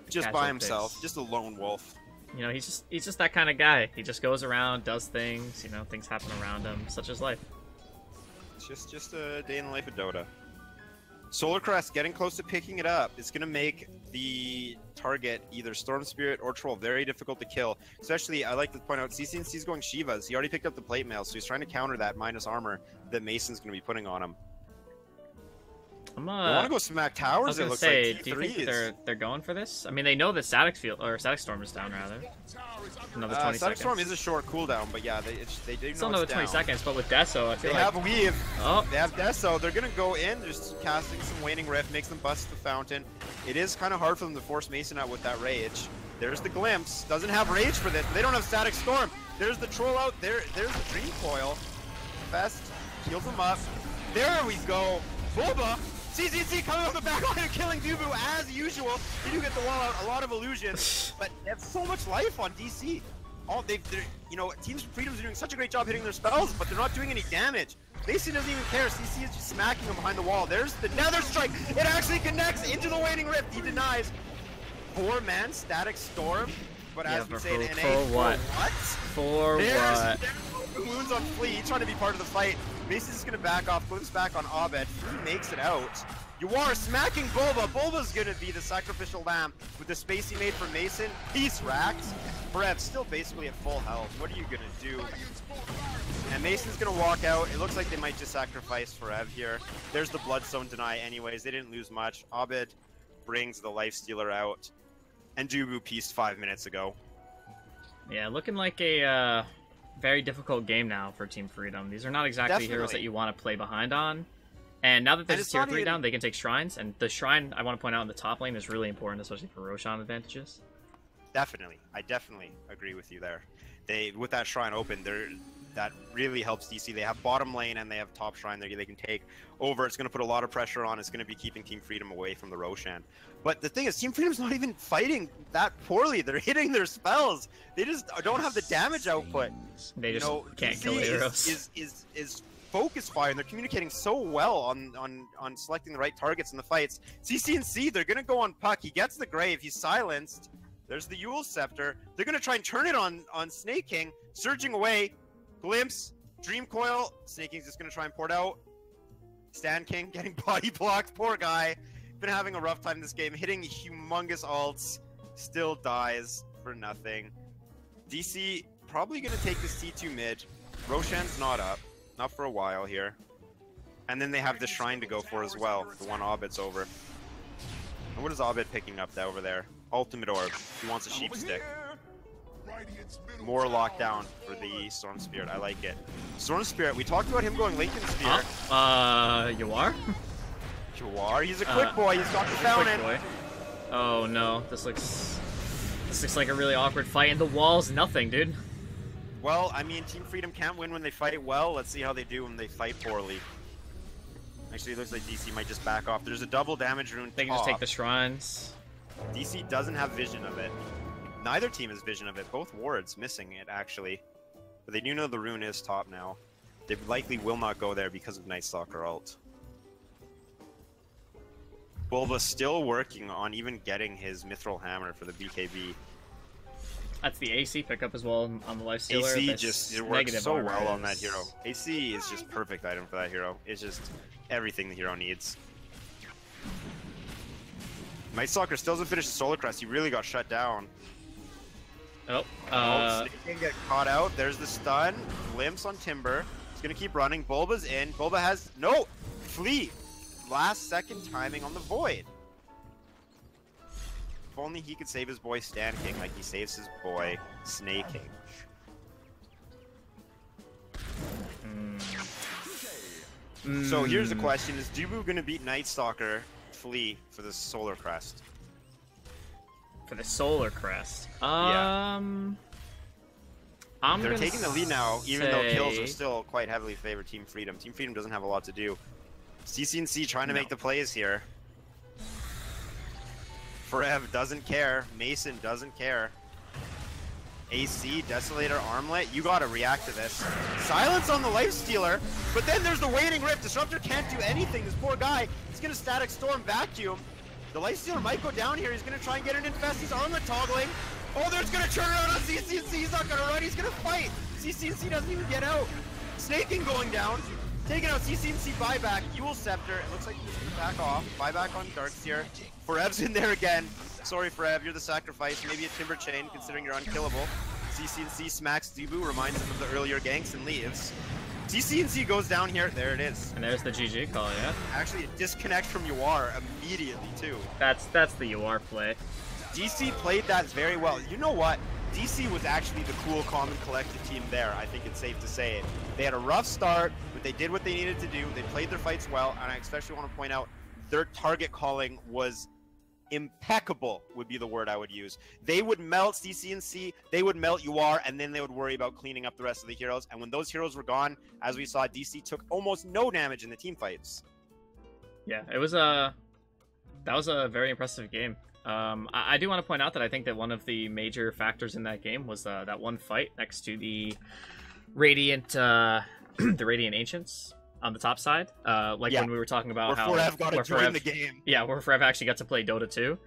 Just by himself, just a lone wolf.
You know, he's just that kind of guy. He just goes around, does things. You know, things happen around him. Such as life.
It's just a day in the life of Dota. Solar Crest getting close to picking it up. It's gonna make the target either Storm Spirit or Troll very difficult to kill. Especially, I like to point out, CC&C's going Shivas. He already picked up the plate mail, so he's trying to counter that minus armor that Mason's gonna be putting on him. I want to go smack towers.
I was gonna say, do you think they're going for this? I mean, they know the Static Storm is down rather. Another 20
Static
seconds.
Storm is a short cooldown, but yeah, they do know
still another 20 seconds. But with Deso, I feel
they
like
have Weave.
Oh,
they have Deso. They're gonna go in. They're just casting some Waning Rift, makes them bust the fountain. It is kind of hard for them to force Mason out with that rage. There's the glimpse. Doesn't have rage for this. But they don't have Static Storm. There's the troll out. There's the Dream Coil. Fest heals him up. There we go. Boba. CCC coming off the back line and killing Dubu as usual. They do get the wall out, a lot of illusions, but they have so much life on DC. Teams Freedom's doing such a great job hitting their spells, but they're not doing any damage. Mason doesn't even care. CC is just smacking him behind the wall. There's the Nether Strike. It actually connects into the Waning Rift. He denies. 4-man Static Storm, but as we say in NA,
for what? For what?
Wounds on Flea. He's trying to be part of the fight. Mason's just gonna back off, flips back on Abed. Flea makes it out. You are smacking Bulba. Bulba's gonna be the sacrificial lamb with the space he made for Mason. Peace racked. Brev still basically at full health. What are you gonna do? And Mason's gonna walk out. It looks like they might just sacrifice Forev here. There's the Bloodstone deny anyways. They didn't lose much. Abed brings the Lifestealer out. And Dubu pieced 5 minutes ago.
Yeah, looking like a very difficult game now for Team Freedom. These are not exactly heroes that you want to play behind on. And now that there's a tier 3 down, they can take shrines. And the shrine, I want to point out, in the top lane is really important, especially for Roshan advantages.
Definitely. I definitely agree with you there. With that shrine open, that really helps DC. They have bottom lane and they have top shrine there they can take over. It's going to put a lot of pressure on. It's going to be keeping Team Freedom away from the Roshan. But the thing is, Team Freedom's not even fighting that poorly. They're hitting their spells. They just don't have the damage output.
They just can't kill heroes.
Is focus fire, and they're communicating so well on selecting the right targets in the fights. CC&C, they're going to go on Puck. He gets the Grave. He's silenced. There's the Yule Scepter. They're going to try and turn it on Snake King. Surging away. Glimpse. Dream Coil. Snake King's just going to try and port out. Stan King getting body blocked. Poor guy. Been having a rough time this game. Hitting humongous ults. Still dies for nothing. DC probably going to take this T2 mid. Roshan's not up. Not for a while here. And then they have the Shrine to go for as well. The one Abed's over. And what is Abed picking up over there? Ultimate Orb. He wants a Sheep Stick. More lockdown for the Storm Spirit. I like it. Storm Spirit, we talked about him going Lincoln Spear.
You are?
You are? He's a quick boy. He's got the fountain.
Oh no, this looks like a really awkward fight, and the wall's nothing, dude.
Well, I mean, Team Freedom can't win when they fight well. Let's see how they do when they fight poorly. Actually, it looks like DC might just back off. There's a double damage rune.
They can just take the shrines.
DC doesn't have vision of it. Neither team has vision of it. Both wards missing it, actually. But they do know the rune is top now. They likely will not go there because of Night Stalker ult. Bulba's still working on even getting his Mithril Hammer for the BKB.
That's the AC pickup as well on the Lifestealer.
AC just, it works so well on that hero. AC is just perfect item for that hero. It's just everything the hero needs. Night Stalker still doesn't finish the Solar Crest. He really got shut down.
Oh,
Snake can get caught out. There's the stun. Glimpse on Timber. He's gonna keep running. Bulba's in. Bulba has no flee. Last second timing on the Void. If only he could save his boy Stan King like he saves his boy Snake King. So here's the question: is Dubu gonna beat Night Stalker Flea for the Solar Crest?
For the Solar Crest.
Yeah. They're taking the lead now, even though kills are still quite heavily favored Team Freedom. Team Freedom doesn't have a lot to do. CCNC trying to make the plays here. Forev doesn't care. Mason doesn't care. AC, Desolator, Armlet, you gotta react to this. Silence on the Lifestealer, but then there's the Waiting Rift. Disruptor can't do anything. This poor guy, he's gonna Static Storm Vacuum. The Lifestealer might go down here. He's gonna try and get an Infest. He's Armlet toggling. Oh, there's gonna turn around on CCNC. He's not gonna run. He's gonna fight. CCNC doesn't even get out. Snaking going down. Taking out CCNC buyback. Ewell Scepter. It looks like he's gonna back off. Buyback on Darkseer. Forev's in there again. Sorry, Forev. You're the sacrifice. Maybe a Timber Chain, considering you're unkillable. CCNC smacks Debu, reminds him of the earlier ganks, and leaves. CCNC goes down here. There it is.
And there's the GG call, yeah?
Actually, a disconnect from UR immediately, too.
That's the UR play.
DC played that very well. You know what? DC was actually the cool, calm, and collected team there. I think it's safe to say it. They had a rough start, but they did what they needed to do. They played their fights well, and I especially want to point out their target calling was impeccable, would be the word I would use. They would melt CCNC, they would melt UR, and then they would worry about cleaning up the rest of the heroes. And when those heroes were gone, as we saw, DC took almost no damage in the team fights.
Yeah, it was that was a very impressive game. I do want to point out that I think that one of the major factors in that game was that one fight next to the Radiant, the Radiant Ancients on the top side. When we were talking about how
Forev got to join the game.
Yeah, where Forev actually got to play Dota 2.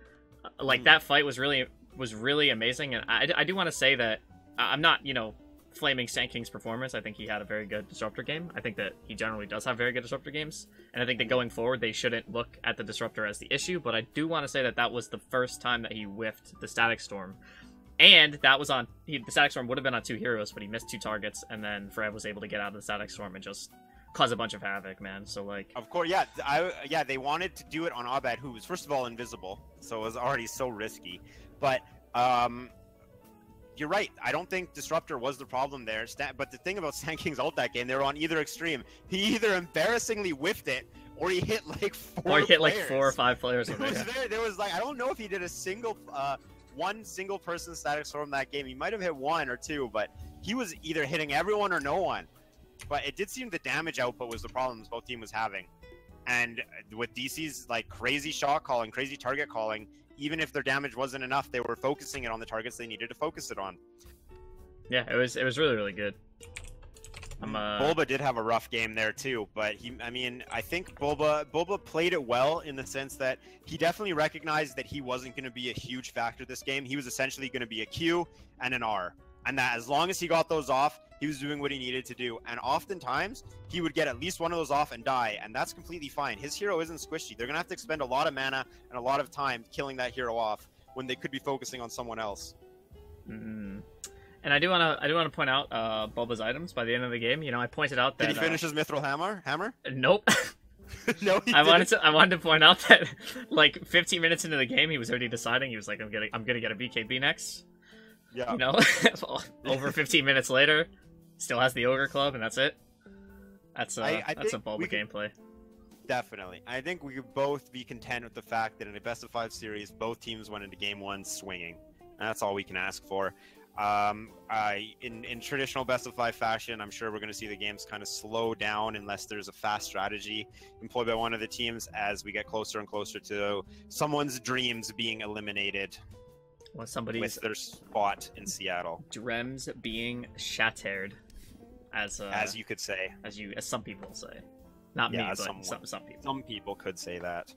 That fight was really amazing, and I do want to say that I'm not, flaming Sand King's performance. I think he had a very good Disruptor game. I think that he generally does have very good Disruptor games, and I think that going forward they shouldn't look at the Disruptor as the issue, but I do want to say that was the first time that he whiffed the Static Storm. And that was on... the Static Storm would have been on 2 heroes, but he missed 2 targets, and then Forev was able to get out of the Static Storm and just cause a bunch of havoc, man. So,
Of course, yeah, they wanted to do it on Abad, who was, first of all, invisible, so it was already so risky. But, you're right. I don't think Disruptor was the problem there. But the thing about Sand King's ult that game, they were on either extreme. He either embarrassingly whiffed it, or he hit like 4
Or he hit
players.
like 4 or 5 players.
There was I don't know if he did a single, one single person Static Storm that game. He might have hit 1 or 2, but he was either hitting everyone or no one. But it did seem the damage output was the problems both team was having. And with DC's crazy shot calling, crazy target calling, even if their damage wasn't enough, they were focusing it on the targets they needed to focus it on.
Yeah, it was really, really good.
Bulba did have a rough game there too, but I think Bulba played it well in the sense that he definitely recognized that he wasn't going to be a huge factor this game. He was essentially going to be a Q and an R, and that as long as he got those off, he was doing what he needed to do. And oftentimes, he would get at least one of those off and die, and that's completely fine. His hero isn't squishy. They're going to have to expend a lot of mana and a lot of time killing that hero off when they could be focusing on someone else.
Mm-hmm. And I do want to point out Bulba's items by the end of the game. I pointed out that...
Did he finish his Mithril Hammer?
Nope.
No,
I wanted to point out that 15 minutes into the game, he was already deciding. He was like, I'm gonna get a BKB next.
Yeah.
Over 15 minutes later, still has the Ogre Club, and that's it. That's a Bulba gameplay.
Definitely. I think we could both be content with the fact that in a best-of-5 series, both teams went into Game 1 swinging. And that's all we can ask for. In traditional best-of-5 fashion, I'm sure we're going to see the games kind of slow down unless there's a fast strategy employed by one of the teams as we get closer and closer to someone's dreams being eliminated.
Well, somebody's
with their spot in Seattle.
Dreams being shattered, as
you could say,
as some people say. Not me, but some people.
Some people could say that.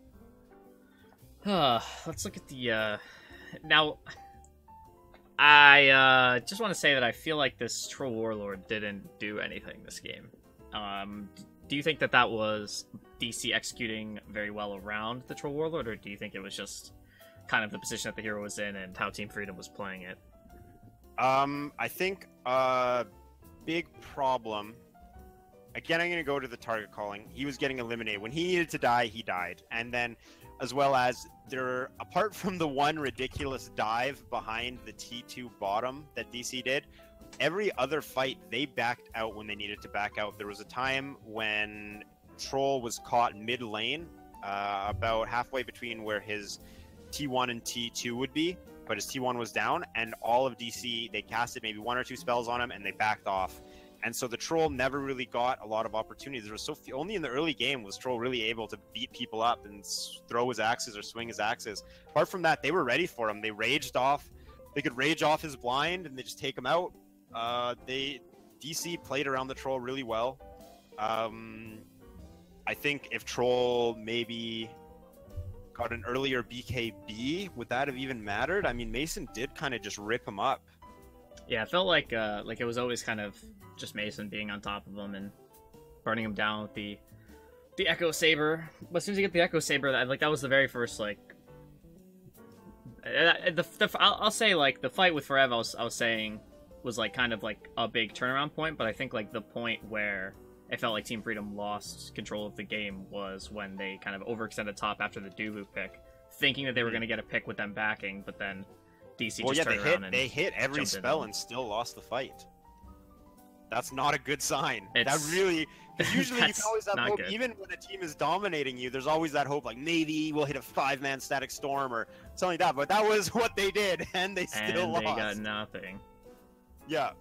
Let's look at the now. I just want to say that I feel like this Troll Warlord didn't do anything this game. Do you think that was DC executing very well around the Troll Warlord, or do you think it was just kind of the position that the hero was in and how Team Freedom was playing it?
I think a big problem. Again, I'm going to go to the target calling. He was getting eliminated. When he needed to die, he died. And then, as well as, apart from the one ridiculous dive behind the T2 bottom that DC did, every other fight, they backed out when they needed to back out. There was a time when Troll was caught mid-lane, about halfway between where his T1 and T2 would be, but his T1 was down, and all of DC, they casted maybe 1 or 2 spells on him, and they backed off. And so the Troll never really got a lot of opportunities. There was so few, only in the early game was Troll really able to beat people up and throw his axes or swing his axes. Apart from that, they were ready for him. They raged off. They could rage off his blind and they just take him out. DC played around the Troll really well. I think if Troll maybe got an earlier BKB, would that have even mattered? I mean, Mason did kind of just rip him up.
Yeah, it felt like it was always kind of just Mason being on top of him and burning him down with the Echo Saber. But as soon as you get the Echo Saber, that was the very first I'll say the fight with Forever. I was saying was kind of a big turnaround point, but I think the point where it felt like Team Freedom lost control of the game was when they kind of overextended top after the Duvu pick, thinking that they were going to get a pick with them backing, but then DC just turned around and
they hit every spell and still lost the fight. That's not a good sign. Usually you can always have hope, good. Even when a team is dominating you, there's always that hope, maybe we'll hit a 5-man static storm or something like that, but that was what they did, and they still lost.
They got nothing.
Yeah.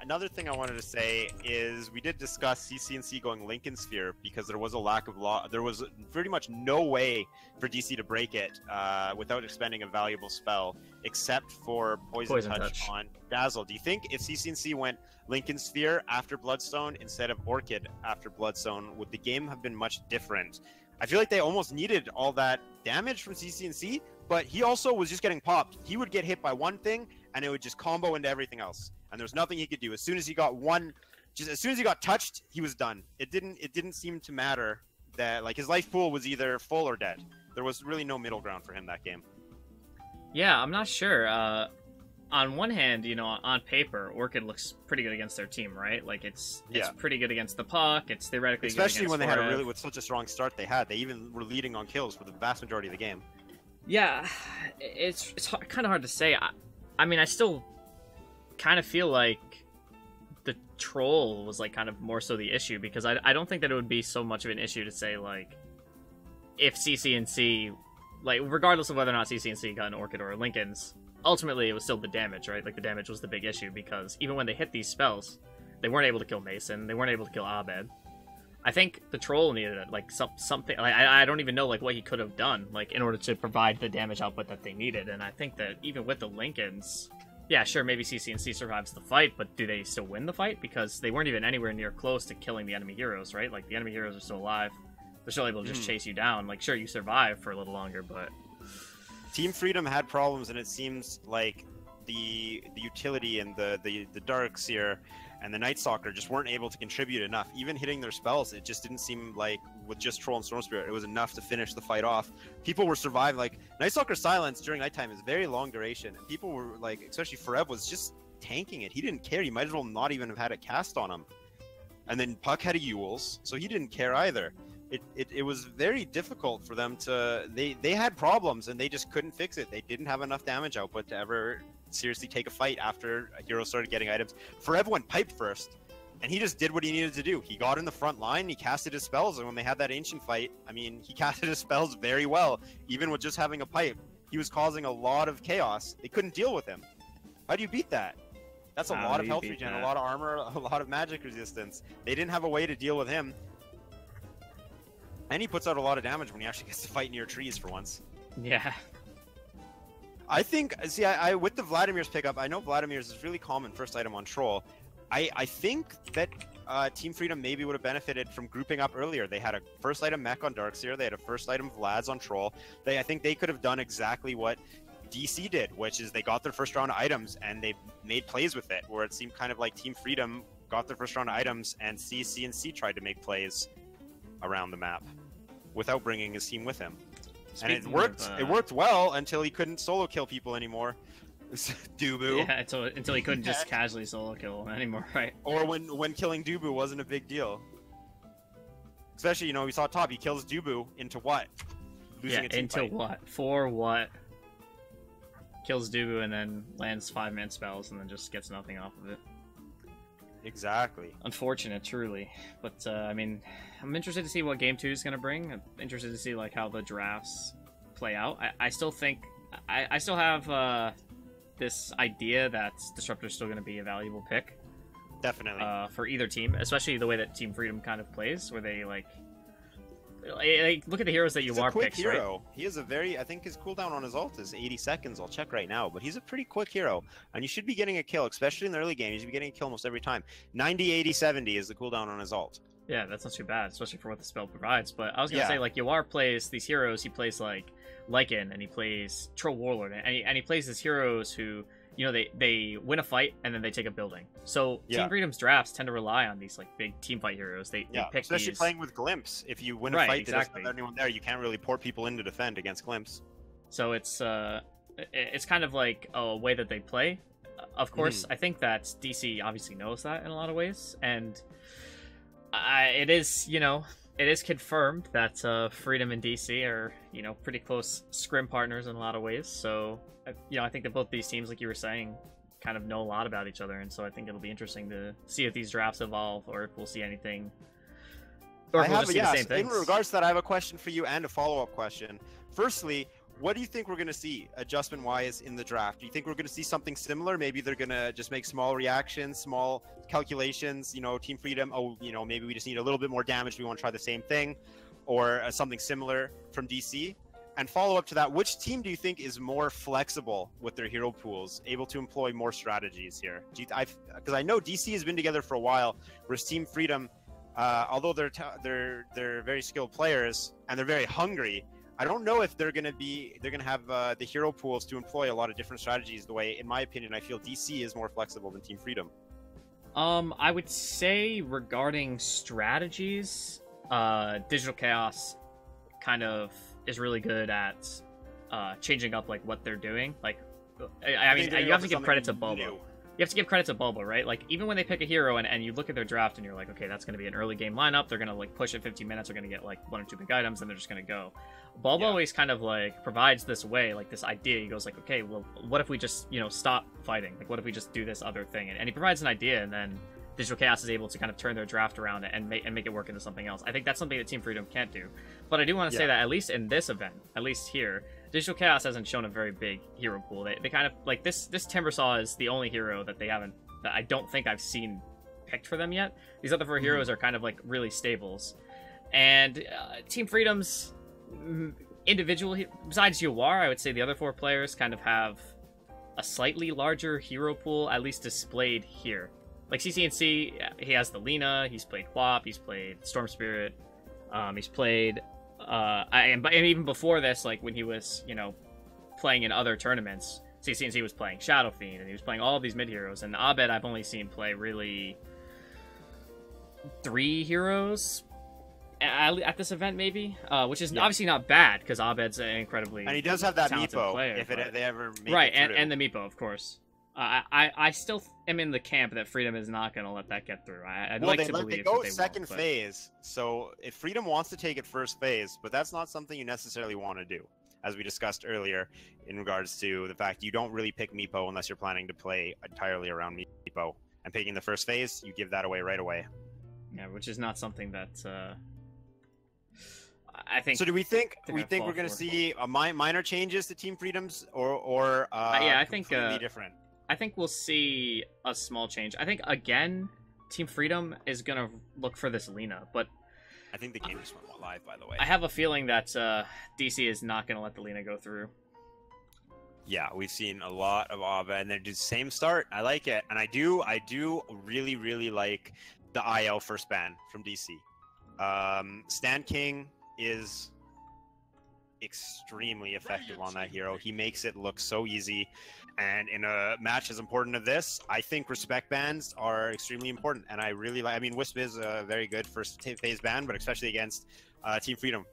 Another thing I wanted to say is we did discuss CCNC going Lincoln Sphere because there was a lack of there was pretty much no way for DC to break it without expending a valuable spell, except for Poison Touch on Dazzle. Do you think if CCNC went Lincoln Sphere after Bloodstone instead of Orchid after Bloodstone, would the game have been much different? I feel like they almost needed all that damage from CCNC, but he also was just getting popped. He would get hit by one thing, and it would just combo into everything else. And there's nothing he could do. As soon as he got as soon as he got touched, he was done. It didn't seem to matter that his life pool was either full or dead. There was really no middle ground for him that game.
Yeah, I'm not sure. On one hand, on paper, Orchid looks pretty good against their team, right? It's pretty good against the puck. It's theoretically
especially
good
when they had with such a strong start they had. They even were leading on kills for the vast majority of the game.
Yeah, it's kind of hard to say. I mean, I still kind of feel like the Troll was kind of more so the issue, because I don't think that it would be so much of an issue to say if CCNC regardless of whether or not CCNC got an Orchid or a Lincoln's, ultimately it was still the damage, right? The damage was the big issue, because even when they hit these spells, they weren't able to kill Mason, they weren't able to kill Abed. I think the Troll needed something. I don't even know what he could have done in order to provide the damage output that they needed. And I think that even with the Lincolns, yeah, sure, maybe CCNC survives the fight, but do they still win the fight? Because they weren't even anywhere near close to killing the enemy heroes, right? The enemy heroes are still alive. They're still able to just chase you down. Sure, you survive for a little longer, but
Team Freedom had problems, and it seems like the utility and the Dark Seer and the Night Stalker just weren't able to contribute enough. Even hitting their spells, it just didn't seem like with just Troll and Storm Spirit, it was enough to finish the fight off. People were surviving. Night Stalker silence during nighttime is very long duration, and people were especially Forev was just tanking it. He didn't care. He might as well not even have had it cast on him. And then Puck had a Yules, so he didn't care either. It was very difficult for them to... They had problems, and they just couldn't fix it. They didn't have enough damage output to ever seriously take a fight after a hero started getting items. Forever went pipe first, And he just did what he needed to do. He got in the front line, he casted his spells, and when they had that ancient fight, I mean, he casted his spells very well, even with just having a pipe. He was causing a lot of chaos. They couldn't deal with him. How do you beat that? That's a lot of health regen, a lot of armor, a lot of magic resistance. They didn't have a way to deal with him. And he puts out a lot of damage when he actually gets to fight near trees for once.
Yeah.
I think, see, I with the Vladimir's pickup, I know Vladimir's is really common first item on Troll. I think that Team Freedom maybe would have benefited from grouping up earlier. They had a first item mech on Darkseer, they had a first item Vlad's on Troll. I think they could have done exactly what DC did, which is they got their first round items and they made plays with it, where it seemed kind of like Team Freedom got their first round items and C tried to make plays around the map without bringing his team with him. Speaking and it worked. It worked well until he couldn't solo kill people anymore. Dubu.
Yeah, until he couldn't just casually solo kill anymore, right?
Or when killing Dubu wasn't a big deal. Especially, you know, we saw top. He kills Dubu into what?
Losing a team into fight. What? For what? Kills Dubu and then lands 5-man spells and then just gets nothing off of it.
Exactly.
Unfortunate, truly. But I mean, I'm interested to see what Game 2 is going to bring. I'm interested to see like how the drafts play out. I still think I still have this idea that Disruptor is still going to be a valuable pick.
Definitely.
For either team, especially the way that Team Freedom kind of plays, where they like look at the heroes that you are picks,
hero.
Right?
He is a very, I think his cooldown on his ult is 80 seconds. I'll check right now, but he's a pretty quick hero, and you should be getting a kill, especially in the early game. You should be getting a kill almost every time. 90, 80, 70 is the cooldown on his ult.
Yeah, that's not too bad, especially for what the spell provides. But I was gonna say, like, Yawar plays these heroes. He plays like Lycan, and he plays Troll Warlord, and he plays these heroes who, you know, they win a fight and then they take a building. So Team Freedom's drafts tend to rely on these like big team fight heroes. They pick
especially
these...
playing with Glimpse. If you win a fight, there's not anyone there. You can't really port people in to defend against Glimpse.
So it's kind of like a way that they play. Of course, I think that DC obviously knows that in a lot of ways, and it is, you know, it is confirmed that Freedom and DC are, you know, pretty close scrim partners in a lot of ways. So, you know, I think that both these teams, like you were saying, kind of know a lot about each other, and so I think it'll be interesting to see if these drafts evolve or if we'll see anything. Or if we'll just see the same things.
In regards to that, I have a question for you and a follow-up question. Firstly, what do you think we're going to see adjustment-wise in the draft? Do you think we're going to see something similar? Maybe they're going to just make small reactions, small calculations, you know, Team Freedom, oh, you know, maybe we just need a little bit more damage, we want to try the same thing, or something similar from DC? And follow up to that, which team do you think is more flexible with their hero pools, able to employ more strategies here? Because I know DC has been together for a while, whereas Team Freedom, although they're very skilled players and they're very hungry, I don't know if they're gonna have the hero pools to employ a lot of different strategies. The way, in my opinion, I feel DC is more flexible than Team Freedom.
I would say regarding strategies, Digital Chaos kind of is really good at changing up like what they're doing. Like, I mean, you have to give credit to Bulbo. You have to give credit to Bulbo, right? Like, even when they pick a hero and you look at their draft and you're like, okay, that's going to be an early game lineup. They're going to like push it 15 minutes. They're going to get like 1 or 2 big items and they're just going to go. Bulbo always kind of like provides this way, like this idea. He goes like, okay, well, what if we just, you know, stop fighting? Like, what if we just do this other thing? And he provides an idea, and then Digital Chaos is able to kind of turn their draft around and make it work into something else. I think that's something that Team Freedom can't do. But I do want to say that at least in this event, at least here, Digital Chaos hasn't shown a very big hero pool. They kind of like this Timbersaw is the only hero that they haven't, that I don't think I've seen picked for them yet. These other 4 heroes are kind of like really stables. And Team Freedom's individual, besides Yawar, I would say the other 4 players kind of have a slightly larger hero pool, at least displayed here. Like CCNC, he has the Lina, he's played Quap, he's played Storm Spirit, he's played, and even before this, like when he was, you know, playing in other tournaments, CCNC was playing Shadow Fiend, and he was playing all of these mid heroes. And Abed, I've only seen play really 3 heroes at this event, maybe, which is obviously not bad because Abed's an incredibly
and he does have that Meepo
player,
if they ever make
right,
it through.
and the Meepo, of course. I still am in the camp that Freedom is not going to let that get through. I'd like to believe
they go
that they
second
will,
phase, so if Freedom wants to take it first phase, but that's not something you necessarily want to do, as we discussed earlier in regards to the fact you don't really pick Meepo unless you're planning to play entirely around Meepo. and picking the first phase, you give that away right away.
Yeah, which is not something that I think.
So do we think we're going to
for.
see minor changes to Team Freedoms, or
yeah, I think
completely different?
I think we'll see a small change. I think again, Team Freedom is gonna look for this Lina, but
I think the game just went live, by the way.
I have a feeling that DC is not gonna let the Lina go through.
Yeah, we've seen a lot of Ava, and they do the same start. I like it, and I do really, really like the IL first ban from DC. Stan King is extremely effective on that hero. He makes it look so easy, and in a match as important as this, I think respect bans are extremely important, and I really like. I mean, Wisp is a very good first phase ban, but especially against Team Freedom,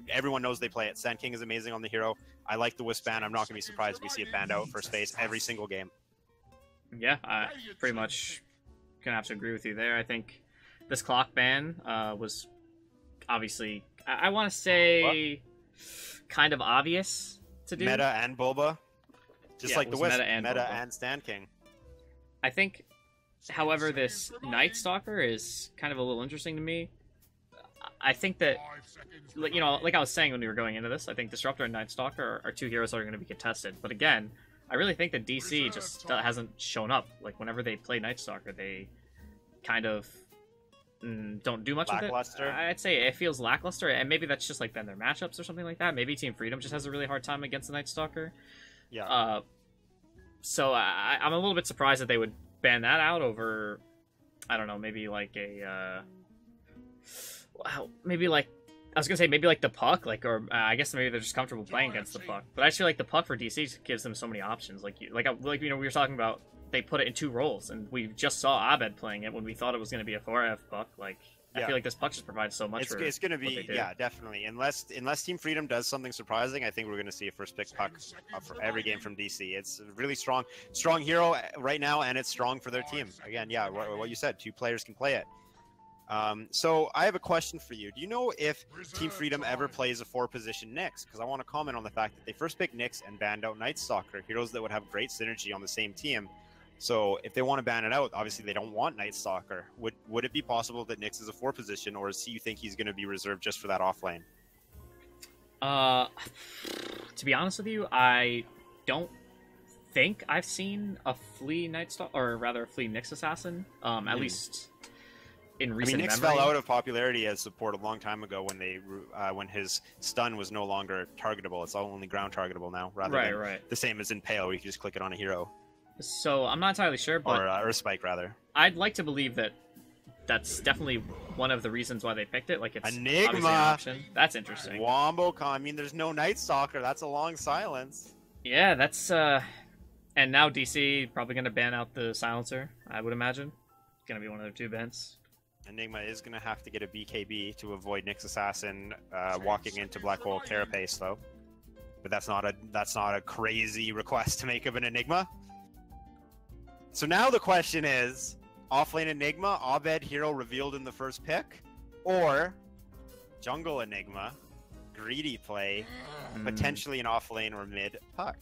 everyone knows they play it. Stan King is amazing on the hero. I like the Wisp ban. I'm not going to be surprised if we see it banned out first phase every single game.
Yeah, I pretty much gonna have to agree with you there. I think this clock ban was obviously, I want to say, kind of obvious to do.
Meta and Bulba, just
Yeah,
like
it
the
was
Wisp,
Meta and Bulba.
and Stan King.
I think, however, this Night Stalker is kind of a little interesting to me. I think that, you know, like I was saying when we were going into this, I think Disruptor and Night Stalker are two heroes that are going to be contested. But again, I really think that DC just hasn't shown up. Like, whenever they play Night Stalker, they kind of don't do much with it. I'd say it feels lackluster, and maybe that's just like then their matchups or something like that. Maybe Team Freedom just has a really hard time against the Night Stalker.
Yeah.
So I'm a little bit surprised that they would ban that out over, I don't know, maybe like a, maybe like, I was gonna say maybe like the Puck, like, or I guess maybe they're just comfortable playing against the Puck. But I feel like the Puck for DC gives them so many options. Like you know, we were talking about, they put it in two roles, and we just saw Abed playing it when we thought it was going to be a 4F Puck. Like, I feel like this Puck just provides so much.
It's going to be, yeah, definitely. Unless Team Freedom does something surprising, I think we're going to see a first pick Puck for every game from DC. It's a really strong hero right now, and it's strong for their team. Again, yeah, what you said, two players can play it. So I have a question for you. Do you know if Team Freedom ever plays a 4-position Nyx? Because I want to comment on the fact that they first picked Nyx and banned out Night Stalker, heroes that would have great synergy on the same team. So if they want to ban it out, obviously they don't want Night Stalker. Would it be possible that Nyx is a 4-position, or do you think he's going to be reserved just for that off lane?
To be honest with you, I don't think I've seen a Flea Night Stalker, or rather a Flea Nyx Assassin. At least in recent memory.
Nyx fell out of popularity as support a long time ago when his stun was no longer targetable. It's only ground targetable now, rather than the same as in Pale, where you can just click it on a hero.
So I'm not entirely sure, but
or a Spike rather.
I'd like to believe that that's definitely one of the reasons why they picked it. Like, it's
Enigma.
Obviously an option. That's interesting.
WomboCon. I mean, there's no Night Stalker. That's a long silence.
Yeah, that's and now DC probably gonna ban out the silencer. I would imagine it's gonna be one of their two bans.
Enigma is gonna have to get a BKB to avoid Nyx Assassin walking into Black Hole Carapace, though. But that's not a crazy request to make of an Enigma. So now the question is, offlane Enigma, Abed hero revealed in the first pick, or jungle Enigma, greedy play, potentially an offlane or mid Puck.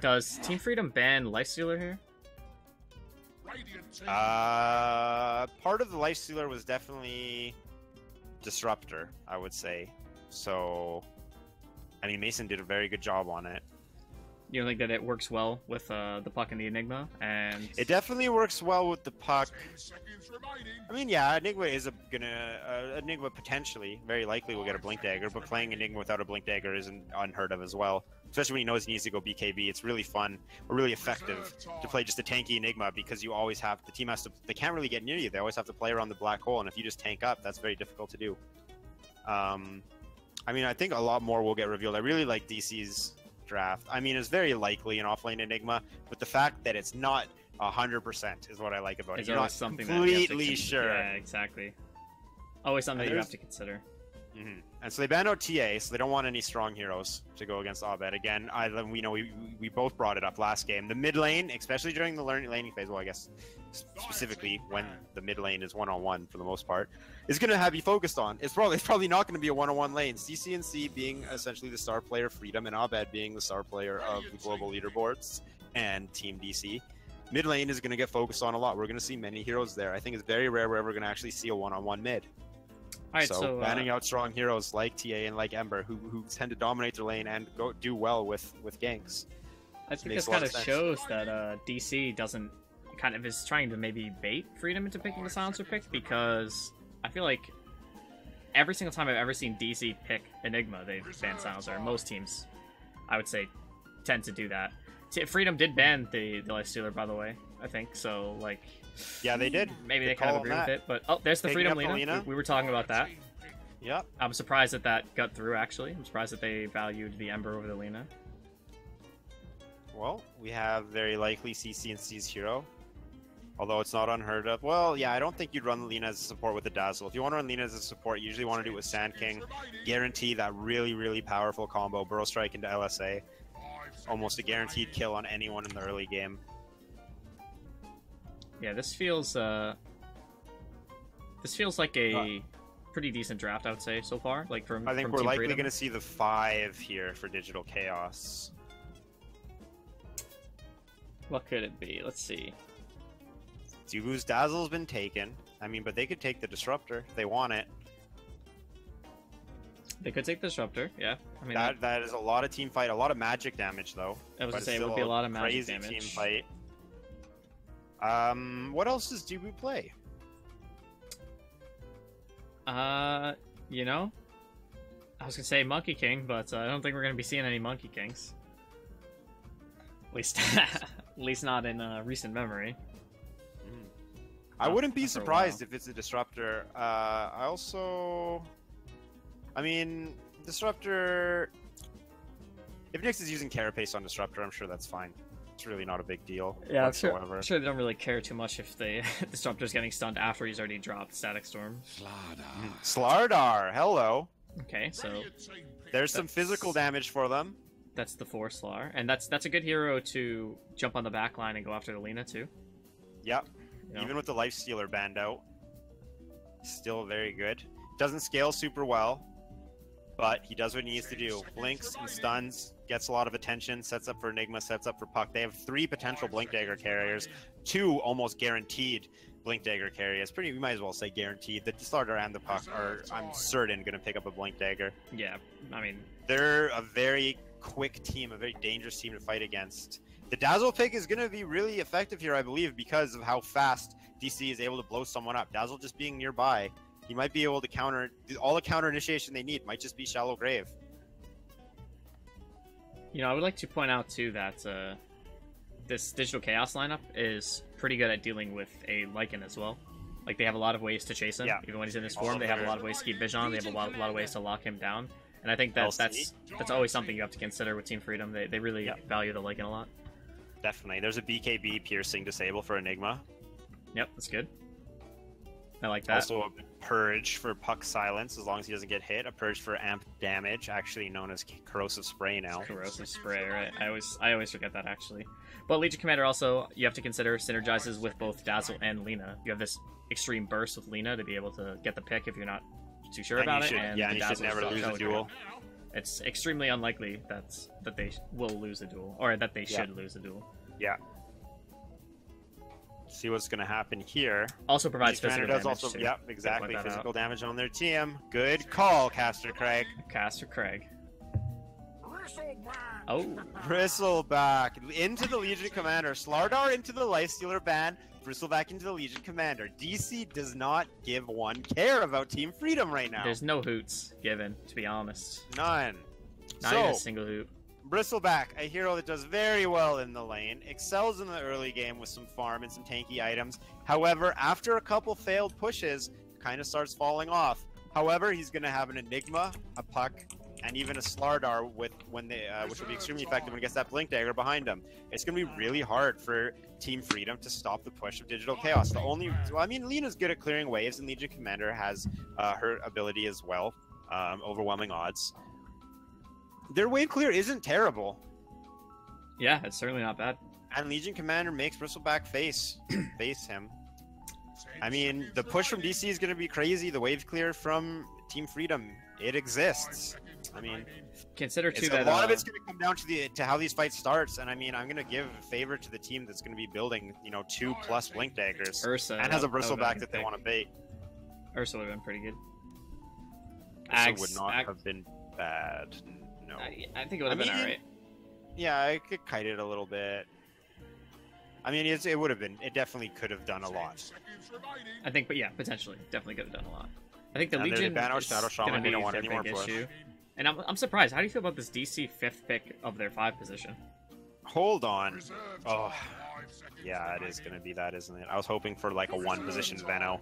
Does Team Freedom ban Lifestealer here?
Part of the Lifestealer was definitely Disruptor, I would say. So, I mean, Mason did a very good job on it.
You don't think that it works well with the Puck and the Enigma? And
it definitely works well with the Puck. I mean, yeah, Enigma is Enigma potentially, very likely will get a Blink Dagger, but playing Enigma without a Blink Dagger isn't unheard of as well. Especially when he knows he needs to go BKB, it's really fun or really effective to play just a tanky Enigma, because you always have, the team has to, they can't really get near you, they always have to play around the black hole, and if you just tank up, that's very difficult to do. I mean, I think a lot more will get revealed. I really like DC's draft. I mean, it's very likely an offlane Enigma, but the fact that it's not 100% is what I like about it. You're not completely sure.
Yeah, exactly. Always something that you have to consider.
Mm-hmm. And so they banned out TA, so they don't want any strong heroes to go against Abed. Again, we both brought it up last game. The mid lane, especially during the laning phase, well, I guess specifically when the mid lane is one-on-one for the most part, is going to have you focused on. It's probably not going to be a one-on-one lane. CCNC being essentially the star player Freedom, and Abed being the star player of the global leaderboards and Team DC. Mid lane is going to get focused on a lot. We're going to see many heroes there. I think it's very rare we're ever going to actually see a one-on-one mid.
All right,
so banning out strong heroes like TA and like Ember, who tend to dominate their lane and do well with ganks.
I think this kind of shows that DC doesn't is trying to maybe bait Freedom into picking the silencer pick, because I feel like every single time I've ever seen DC pick Enigma, they've banned silencer. Most teams, I would say, tend to do that. Freedom did ban the Lifestealer, by the way, I think, so, like...
Yeah, they did.
Maybe they kind of agree with it, but... Oh, there's the Freedom Lina. We were talking about that.
Yep.
I'm surprised that that got through, actually. I'm surprised that they valued the Ember over the Lina.
Well, we have very likely CC and C's hero. Although it's not unheard of. Well, yeah, I don't think you'd run Lina as a support with the Dazzle. If you want to run Lina as a support, you usually want to do it with Sand King. Guarantee that really, really powerful combo. Burrow Strike into LSA. Almost a guaranteed kill on anyone in the early game.
Yeah, this feels like a pretty decent draft, I would say, so far. Like
I think
from
we're
Team
likely
Freedom.
going to see the 5 here for Digital Chaos.
What could it be? Let's see.
Doobu's Dazzle's been taken. I mean, but they could take the Disruptor if they want it.
They could take the Disruptor, yeah. I mean,
that is a lot of team fight, a lot of magic damage, though.
I was going to say, it would be a lot of magic damage.
Crazy team fight. What else does Doobu play?
You know, I was gonna say Monkey King, but I don't think we're gonna be seeing any Monkey Kings. At least, at least not in recent memory.
I wouldn't be surprised if it's a Disruptor. I mean, Disruptor... If Nyx is using Carapace on Disruptor, I'm sure that's fine. It's really not a big deal whatsoever.
I'm sure they don't really care too much if the Disruptor's getting stunned after he's already dropped Static Storm.
Slardar, hello.
Okay, so...
There's some physical damage for them.
That's the 4 Slar. And that's a good hero to jump on the back line and go after the Lina, too.
Yep.
You know?
Even with the Lifestealer banned out. Still very good. Doesn't scale super well, but he does what he needs to do. Blinks and stuns, gets a lot of attention, sets up for Enigma, sets up for Puck. They have 3 potential Blink Dagger carriers, 2 almost guaranteed Blink Dagger carriers. We might as well say guaranteed. The Starter and the Puck are, I'm certain, going to pick up a Blink Dagger.
Yeah, I mean...
They're a very quick team, a very dangerous team to fight against. The Dazzle pick is going to be really effective here, I believe, because of how fast DC is able to blow someone up. Dazzle just being nearby, he might be able to counter... All the counter initiation they need might just be Shallow Grave.
You know, I would like to point out, too, that this Digital Chaos lineup is pretty good at dealing with a Lycan as well. Like, they have a lot of ways to chase him. Yeah. Even when he's in this form, they have a lot of ways to keep vision on. They have a lot of ways to lock him down. And I think that's always something you have to consider with Team Freedom. They really value the Lycan a lot.
Definitely. There's a BKB piercing disable for Enigma.
Yep, that's good. I like that.
Also a purge for Puck Silence, as long as he doesn't get hit. A purge for amp damage, actually known as Corrosive Spray now.
Corrosive Spray, right. I always forget that, actually. But Legion Commander also, you have to consider, synergizes with both Dazzle and Lina. You have this extreme burst with Lina to be able to get the pick if you're not too sure about it.
And you should never lose a duel.
It's extremely unlikely that they will lose a duel, or that they should lose a duel.
Yeah. See what's going to happen here.
Also provides physical damage.
Also, yep, exactly. Physical damage on their team. Good call, Caster Craig.
Caster Craig. Oh.
Bristleback. Into the Legion Commander. Slardar into the Lifestealer ban. Bristleback into the Legion Commander. DC does not give one care about Team Freedom right now.
There's no hoots given, to be honest.
None.
Not even a single hoot.
Bristleback, a hero that does very well in the lane, excels in the early game with some farm and some tanky items. However, after a couple failed pushes, kind of starts falling off. However, he's going to have an Enigma, a Puck, and even a Slardar which will be extremely effective when he gets that Blink Dagger behind him. It's going to be really hard for Team Freedom to stop the push of Digital Chaos. Lina's good at clearing waves, and Legion Commander has her ability as well, overwhelming odds. Their wave clear isn't terrible.
Yeah, it's certainly not bad.
And Legion Commander makes Bristleback face him. I mean, the push from DC is going to be crazy. The wave clear from Team Freedom, it exists. I mean,
consider too
a
that
lot of it's going to come down to how these fights starts, and I mean, I'm going to give a favor to the team that's going to be building, 2+ blink daggers,
Ursa
and has a bristleback that they want to bait.
Ursa would have been pretty good.
Ursa would not have been bad. No,
I think it would have been alright.
Yeah, I could kite it a little bit. I mean, it would have been. It definitely could have done a lot.
I think, but yeah, potentially, definitely could have done a lot. I think the
and
Legion
is going to be
their big issue. And I'm surprised. How do you feel about this DC 5th pick of their 5 position?
Hold on. Oh, yeah, it is going to be that, isn't it? I was hoping for like a 1 position Venno.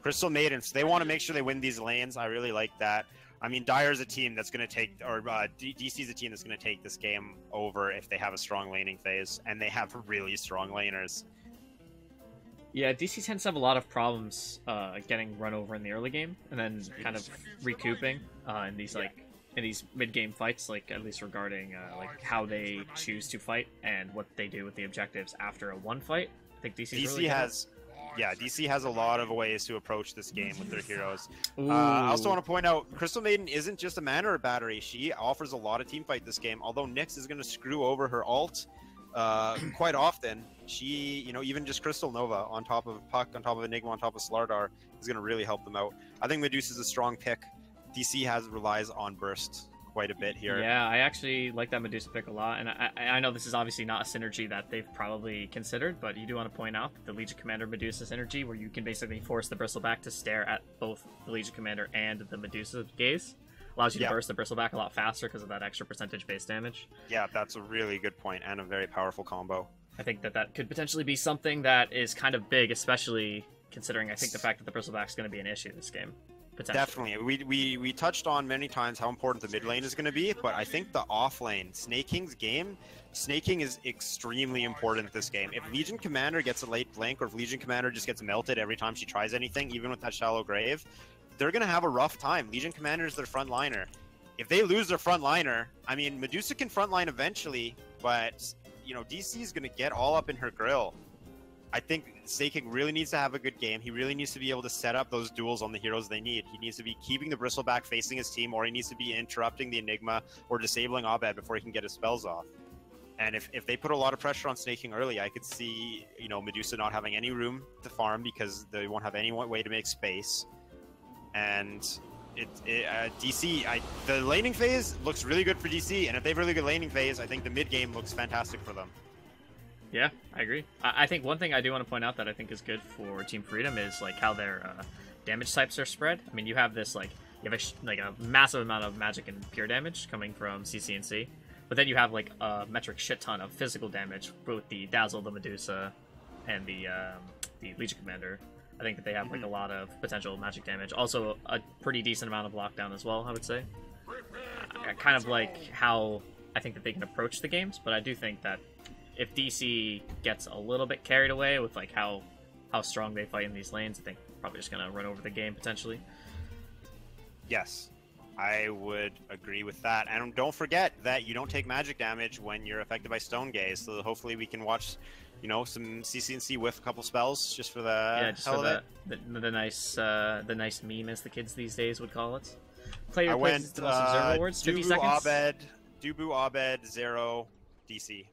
Crystal Maidens. They want to make sure they win these lanes. I really like that. I mean, Dire's a team that's going to take, or DC's a team that's going to take this game over if they have a strong laning phase, and they have really strong laners.
Yeah, DC tends to have a lot of problems getting run over in the early game, and then kind of recouping in these in these mid-game fights, like at least regarding like how they choose to fight and what they do with the objectives after a 1 fight. I think DC
has. Yeah, DC has a lot of ways to approach this game with their heroes. I also want to point out, Crystal Maiden isn't just a mana or battery. She offers a lot of teamfight this game, although Nyx is going to screw over her ult quite often. She, even just Crystal Nova on top of Puck, on top of Enigma, on top of Slardar is going to really help them out. I think Medusa's a strong pick. DC relies on Burst quite a bit here.
Yeah, I actually like that Medusa pick a lot, and I know this is obviously not a synergy that they've probably considered, but you do want to point out the Legion Commander Medusa synergy, where you can basically force the Bristleback to stare at both the Legion Commander and the Medusa gaze. Allows you to burst the Bristleback a lot faster because of that extra percentage base damage.
Yeah, that's a really good point, and a very powerful combo.
I think that could potentially be something that is kind of big, especially considering I think the fact that the Bristleback is going to be an issue this game.
Definitely. We touched on many times how important the mid lane is going to be, but I think the off lane, Snaking's game, snaking is extremely important this game. If Legion Commander gets a late blink, or if Legion Commander just gets melted every time she tries anything, even with that shallow grave, they're going to have a rough time. Legion Commander is their front liner. If they lose their front liner, I mean, Medusa can front line eventually, but, DC is going to get all up in her grill. I think Snaking really needs to have a good game. He really needs to be able to set up those duels on the heroes they need. He needs to be keeping the Bristleback facing his team, or he needs to be interrupting the Enigma or disabling Abed before he can get his spells off. And if they put a lot of pressure on Snaking early, I could see, Medusa not having any room to farm because they won't have any way to make space. And DC, the laning phase looks really good for DC, and if they have a really good laning phase, I think the mid game looks fantastic for them.
Yeah, I agree. I think one thing I do want to point out that I think is good for Team Freedom is like how their damage types are spread. I mean, you have this a massive amount of magic and pure damage coming from CCNC, but then you have like a metric shit ton of physical damage with the Dazzle, the Medusa, and the Legion Commander. I think that they have like a lot of potential magic damage. Also, a pretty decent amount of lockdown as well, I would say. Kind of like how I think that they can approach the games, but I do think that if DC gets a little bit carried away with like how strong they fight in these lanes, I think probably just gonna run over the game potentially.
Yes, I would agree with that. And don't forget that you don't take magic damage when you're affected by Stone Gaze. So hopefully we can watch, some CCNC whiff a couple spells just for the
the nice meme, as the kids these days would call it. Player
I
places the most observer awards. 50 seconds.
Dubu, Abed, Zero, DC.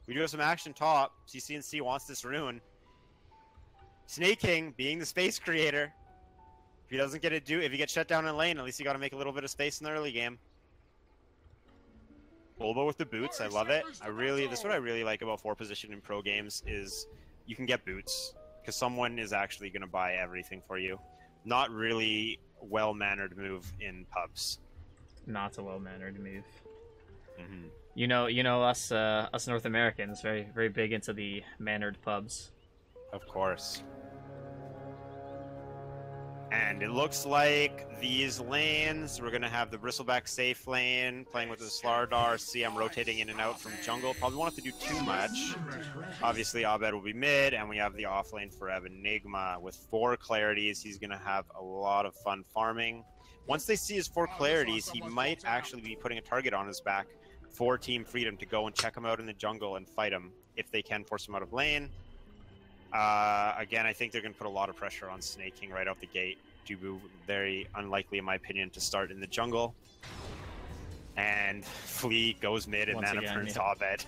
We do have some action top. CCNC wants this rune. Snaking, being the space creator, if he doesn't get it if he gets shut down in lane, at least you got to make a little bit of space in the early game. Bulbo with the boots, I love it. This is what I really like about 4 position in pro games is you can get boots because someone is actually going to buy everything for you. Not really well-mannered move in pubs.
Not a well-mannered move. Mm-hmm. You know us North Americans, very, very big into the mannered pubs.
Of course. And it looks like these lanes, we're going to have the Bristleback safe lane, playing with the Slardar. See, I'm rotating in and out from jungle. Probably won't have to do too much. Obviously, Abed will be mid, and we have the off lane for Enigma. With 4 clarities, he's going to have a lot of fun farming. Once they see his 4 clarities, he might actually be putting a target on his back for Team Freedom to go and check him out in the jungle and fight him if they can force him out of lane. Again, I think they're going to put a lot of pressure on Snaking right out the gate. Jubu, very unlikely, in my opinion, to start in the jungle. And Flea goes mid, and Mana turns Abed.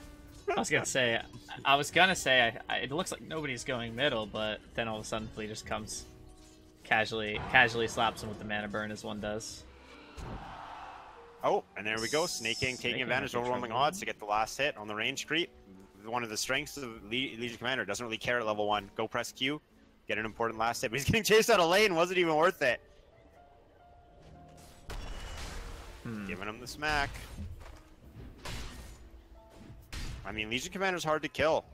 I was gonna say, it looks like nobody's going middle, but then all of a sudden Flea just comes, casually slaps him with the mana burn as one does.
Oh, and there we go. Snake King taking advantage of overwhelming odds to get the last hit on the range creep. One of the strengths of Legion Commander, doesn't really care at level 1. Go press Q, get an important last hit. But he's getting chased out of lane, wasn't even worth it. Giving him the smack. I mean, Legion Commander's hard to kill.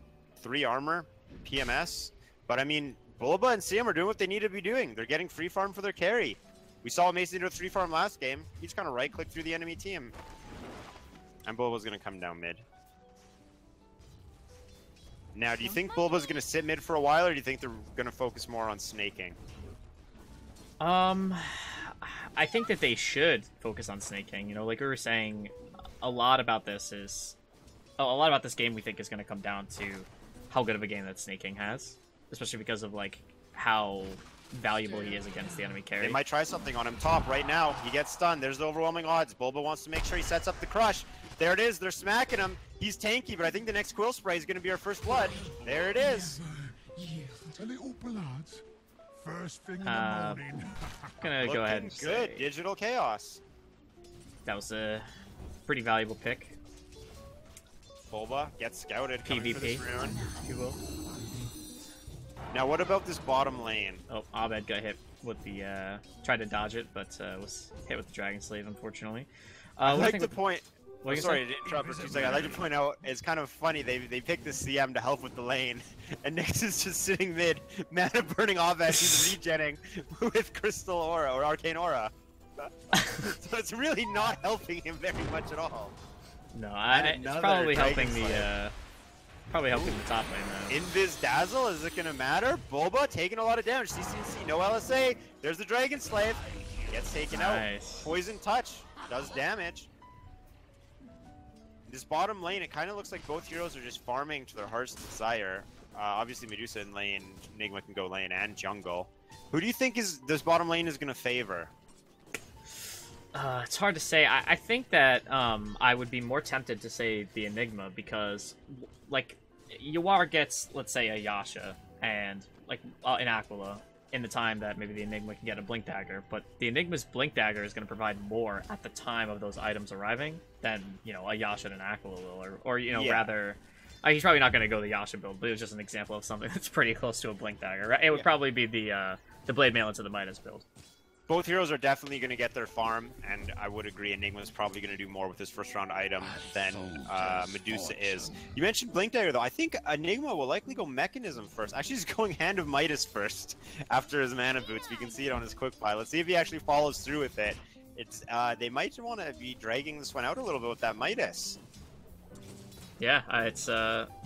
3 armor, PMS. But I mean, Bulba and Siam are doing what they need to be doing. They're getting free farm for their carry. We saw Mason do a 3 farm last game. He just kind of right click through the enemy team. And Bulba's going to come down mid. Now, do you think Bulba's going to sit mid for a while, or do you think they're going to focus more on snaking?
I think that they should focus on snaking. You know, like we were saying, a lot about this game we think is going to come down to how good of a game that Snake King has, especially because of like how valuable he is against the enemy carry.
They might try something on him top right now. He gets stunned. There's the overwhelming odds. Bulba wants to make sure he sets up the crush. There it is. They're smacking him. He's tanky, but I think the next Quill Spray is going to be our first blood. There it is.
First thing in the morning.
Gonna go ahead and
good. Digital Chaos.
That was a pretty valuable pick.
Bulba gets scouted.
PvP.
You will. Now, what about this bottom lane?
Oh, Abed got hit with the, tried to dodge it, but was hit with the Dragon Slave, unfortunately.
I'd like to point... sorry to interrupt for 2 seconds. I'd like to point out, it's kind of funny, they picked the CM to help with the lane, and Nyx is just sitting mid, mana burning Abed, he's regenning with Crystal Aura, or Arcane Aura. So it's really not helping him very much at all.
No, it's probably helping the top lane though.
Invis Dazzle, is it gonna matter? Bulba taking a lot of damage. CCNC, no LSA. There's the Dragon Slave. Gets taken out. Poison Touch does damage. This bottom lane, it kind of looks like both heroes are just farming to their heart's desire. Obviously, Medusa in lane, Enigma can go lane, and jungle. Who do you think this bottom lane is gonna favor?
It's hard to say. I think that I would be more tempted to say the Enigma because, like, Yawar gets, let's say, a Yasha and, like, an Aquila in the time that maybe the Enigma can get a Blink Dagger, but the Enigma's Blink Dagger is going to provide more at the time of those items arriving than, you know, a Yasha and an Aquila will, or you know, rather... he's probably not going to go the Yasha build, but it was just an example of something that's pretty close to a Blink Dagger, right? It would probably be the Blade Mail into the Midas build.
Both heroes are definitely going to get their farm, and I would agree Enigma's probably going to do more with his first round item than Medusa is. You mentioned Blink Dagger, though. I think Enigma will likely go Mechanism first. Actually, he's going Hand of Midas first after his Mana Boots. We can see it on his quick buy. Let's see if he actually follows through with it. It's they might want to be dragging this one out a little bit with that Midas.
Yeah, it's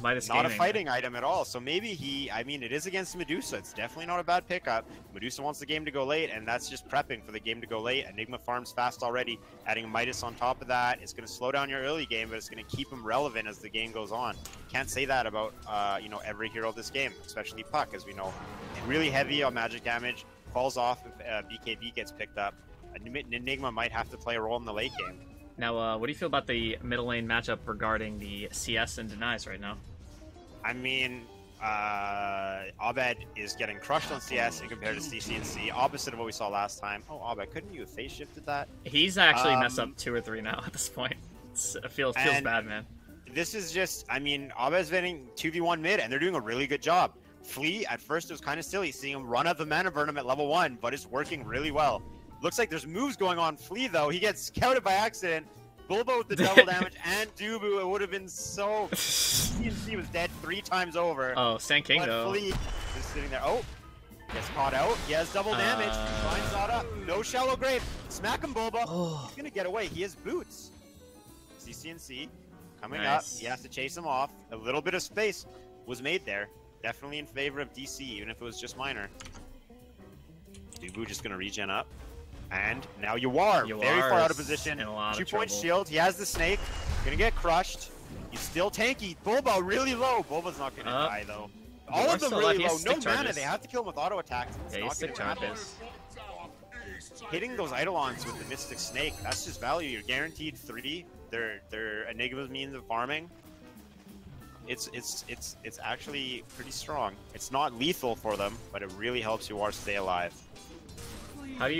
Midas
Not
gaming.
a fighting item at all, so maybe I mean, it is against Medusa. It's definitely not a bad pickup. Medusa wants the game to go late, and that's just prepping for the game to go late. Enigma farms fast already. Adding Midas on top of that, it's going to slow down your early game, but it's going to keep him relevant as the game goes on. Can't say that about, you know, every hero of this game, especially Puck, as we know. Really heavy on magic damage, falls off if BKB gets picked up. Enigma might have to play a role in the late game.
Now, what do you feel about the middle lane matchup regarding the CS and denies right now?
I mean, Abed is getting crushed on CS in compared to CCNC, opposite of what we saw last time. Oh, Abed, couldn't you have phase shifted that?
He's actually messed up 2 or 3 now at this point. It feels bad, man.
This is just, I mean, Abed's winning 2v1 mid, and they're doing a really good job. Flea, at first, it was kind of silly seeing him run up the mana burn him at level 1, but it's working really well. Looks like there's moves going on Flea, though. He gets scouted by accident. Bulba with the double damage and Dubu. It would have been so... CNC was dead 3 times over.
Oh, Sand King, though.
Flea is sitting there. Oh, gets caught out. He has double damage. Finds that up. No shallow grave. Smack him, Bulba. He's going to get away. He has boots. CNC coming up. He has to chase him off. A little bit of space was made there. Definitely in favor of DC, even if it was just minor. Dubu just going to regen up. And now Yawar very far out of position. 2-point shield. He has the snake. Gonna get crushed. He's still tanky. Bulba really low. Bulba's not gonna die though. All of them really low. No mana. They have to kill him with auto attacks.
Yeah, he's sick charges.
hitting those Eidolons with the Mystic Snake, that's just value. You're guaranteed 3. They're Enigma's means of farming. It's actually pretty strong. It's not lethal for them, but it really helps you stay alive.
How do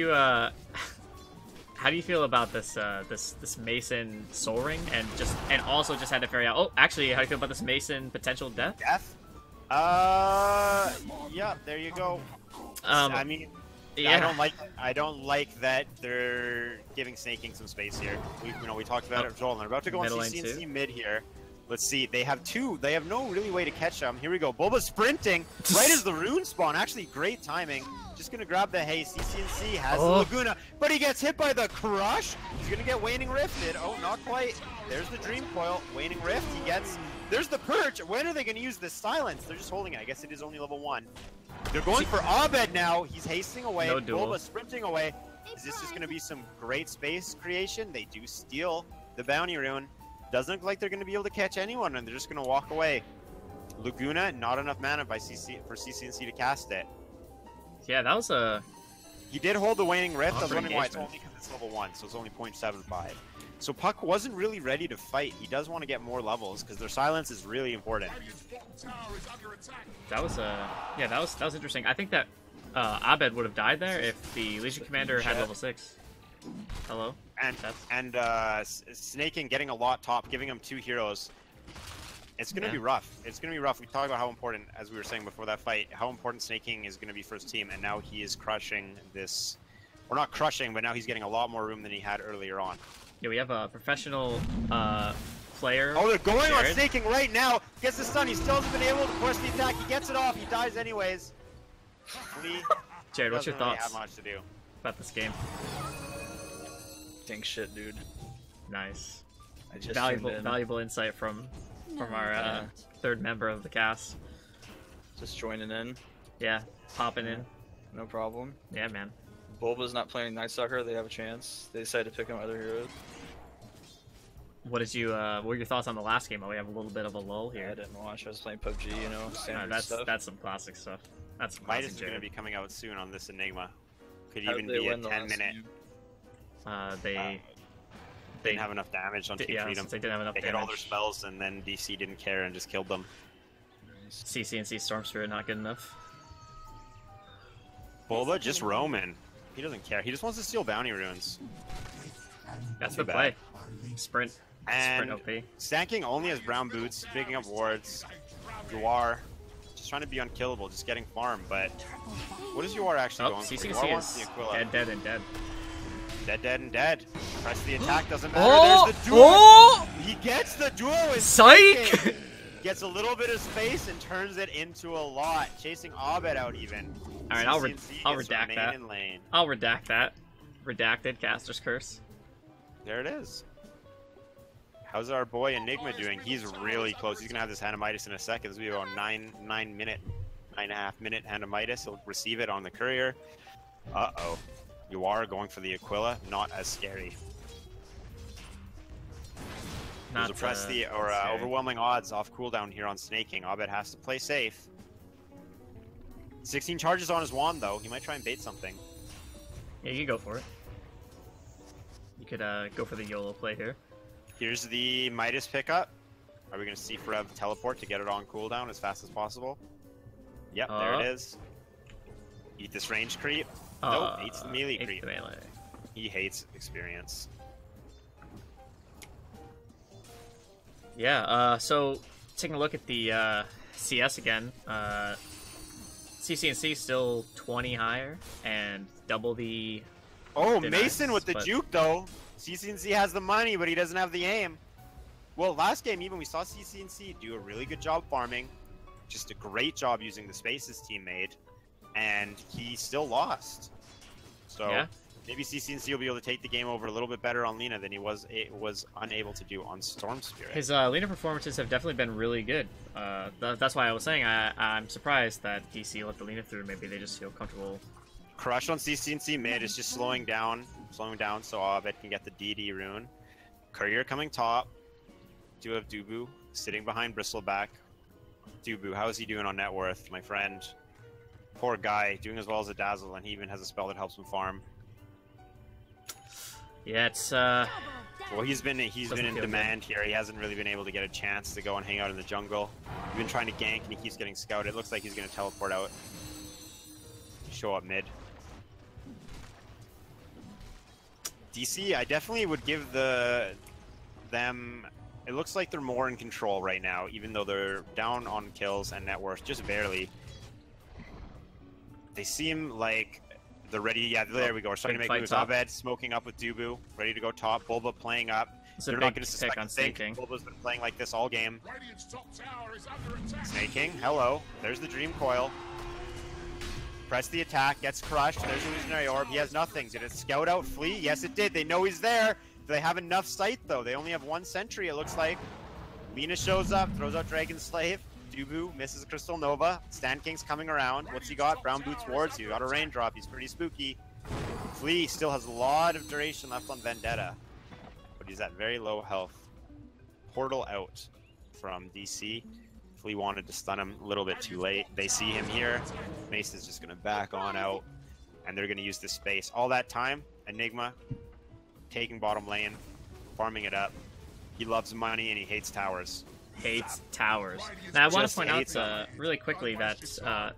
you feel about this this Mason Soul Ring and also just had to figure out? Oh, actually, how do you feel about this Mason potential death?
Death? Yeah, there you go. I mean,
yeah.
I don't like that they're giving Snake King some space here. We talked about it, Joel, and they're about to go on CC&C mid here. Let's see, they have 2. They have no really way to catch them. Here we go. Boba sprinting right as the rune spawn. Actually, great timing. Just gonna grab the haste. CC&C has the Laguna, but he gets hit by the crush. He's gonna get Waning Rifted. Oh, not quite. There's the Dream Coil. Waning Rift. He gets. There's the Perch. When are they gonna use this silence? They're just holding it. I guess it is only level 1. They're going for Abed now. He's hasting away.
No duel.
Boba sprinting away. Is this just gonna be some great space creation? They do steal the bounty rune. Doesn't look like they're going to be able to catch anyone, and they're just going to walk away. Laguna, not enough mana for CC&C to cast it.
Yeah, that was a...
He did hold the Waning Rift. I was
Awkward
wondering why it's
engagement.
only because it's level 1, so it's only 0.75. So Puck wasn't really ready to fight. He does want to get more levels, because their silence is really important.
That was yeah, that was interesting. I think that Abed would have died there if the Legion Commander had level 6. Hello?
And Snake King getting a lot top, giving him 2 heroes. It's going to be rough. It's going to be rough. We talked about how important, as we were saying before that fight, how important Snake King is going to be for his team, and now he is crushing this... Or not crushing, but now he's getting a lot more room than he had earlier on.
Yeah, we have a professional player.
Oh, they're going
Jared.
on Snake King right now! Gets the stun, he still hasn't been able to force the attack, he gets it off, he dies anyways. Lee
Jared, what's your
doesn't really
thoughts
have much to do.
about this game?
Think shit, dude.
Nice.
I just
Valuable insight from our third member of the cast.
just joining in,
Yeah, popping in.
no problem.
Yeah, man.
Bulba's not playing Night Stalker, they have a chance. They decided to pick on other heroes.
What were your thoughts on the last game? Oh, we have a little bit of a lull
Yeah, I
here.
didn't watch, I was playing PUBG, you know, standard stuff.
That's some classic stuff. That's some
Midas
classic
is going to
Jared.
be coming out soon on this Enigma. Could
How
even
did they
be a
win the last
10-minute.
game?
They
Didn't have enough damage on Team
yeah,
Freedom.
since they didn't have enough
They hit all their
damage.
spells, and then DC didn't care and just killed them.
CC&C Storm Spirit not good enough.
Bulba just roaming. He doesn't care. He just wants to steal bounty runes.
That's
Too
the
bad.
play. Sprint.
And
Sprint OP.
Stanking only has brown boots, picking up wards. Yuar, just trying to be unkillable, just getting farm. But what is Yuar actually
Oh,
going for?
CC&C
Yuar wants
is
the Aquila.
dead, dead, and dead.
Dead, dead, and dead. Press the attack, doesn't matter.
Oh!
There's the duel.
Oh!
He gets the duel with
Psych!
Stanking. Gets a little bit of space and turns it into a lot, chasing Abed out even.
Alright, I'll
CC&C
I'll
gets
redact
remain
that.
in lane.
I'll redact that. Redacted, Caster's Curse.
There it is. How's our boy Enigma doing? He's really close. He's gonna have this Hanamitis in a second. This will be about 9.5 minute Hanamitis. He'll receive it on the courier. Uh-oh. You are going for the Aquila. Not as scary.
Not
Those press the
scary.
overwhelming odds off cooldown here on Snake King. Abed has to play safe. 16 charges on his wand though. He might try and bait something.
Yeah, you can go for it. You could go for the YOLO play here.
Here's the Midas pickup. Are we gonna see Forev teleport to get it on cooldown as fast as possible? Yep, there it is. Eat this range creep. Nope, eats the melee
Eats
creep.
the melee.
He hates experience.
Yeah, so taking a look at the CS again, CC&C still 20 higher and double the...
Oh,
the
Mason
nice,
with the
but-
juke though. CC&C has the money, but he doesn't have the aim. Well, last game even we saw CC&C do a really good job farming. Just a great job using the space his team made. And he still lost. So
Yeah.
maybe CC&C will be able to take the game over a little bit better on Lina than he was unable to do on Storm Spirit.
His Lina performances have definitely been really good. That's why I was saying I'm surprised that DC let the Lina through. Maybe they just feel comfortable.
Crush on CC&C mid is just slowing down so Abed can get the DD rune. Courier coming top. Do have Dubu sitting behind Bristleback. Dubu, how is he doing on net worth, my friend? Poor guy, doing as well as a Dazzle, and he even has a spell that helps him farm.
Yeah, it's
Well, he's been in
feel
demand here. He hasn't really been able to get a chance to go and hang out in the jungle. He's been trying to gank and he keeps getting scouted. It looks like he's going to teleport out. Show up mid. DC, I definitely would give them. It looks like they're more in control right now, even though they're down on kills and net worth, just barely. They seem like they're ready. Yeah, there we go. We're starting to make moves. Abed smoking up with Dubu, ready to go top. Bulba playing up.
They're not going to suspect on Snaking.
Bulba's been playing like this all game. Snaking, hello. There's the Dream Coil. Press the attack, gets crushed. There's Illusionary Orb. He has nothing. Did it scout out Flea? Yes, it did. They know he's there. Do they have enough sight, though? They only have one sentry, it looks like. Lina shows up, throws out Dragon Slave. Dubu misses Crystal Nova. Stan King's coming around. What's he got? Brown Boots wards you. Got a raindrop. He's pretty spooky. Flea still has a lot of duration left on Vendetta, but he's at very low health. Portal out from DC. Flea wanted to stun him a little bit too late. They see him here. Mace is just going to back on out, and they're going to use this space. All that time, Enigma taking bottom lane, farming it up. He loves money and he hates towers.
Hates towers. Now I want to point out really quickly that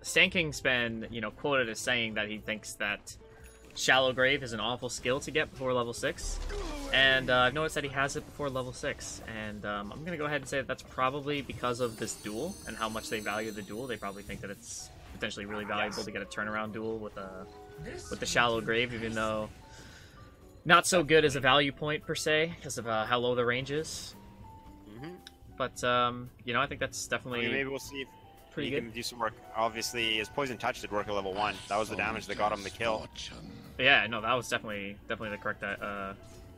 Stan King's been, quoted as saying that he thinks that Shallow Grave is an awful skill to get before level 6, and I've noticed that he has it before level 6, and I'm going to go ahead and say that that's probably because of this duel and how much they value the duel. They probably think that it's potentially really valuable to get a turnaround duel with the Shallow Grave, even though not so good as a value point per se because of how low the range is. But I think that's definitely
maybe we'll see if
pretty
he
good.
can do some work. Obviously, his Poison Touch did work at level 1. That was the damage that got him the kill.
Yeah, no, that was definitely the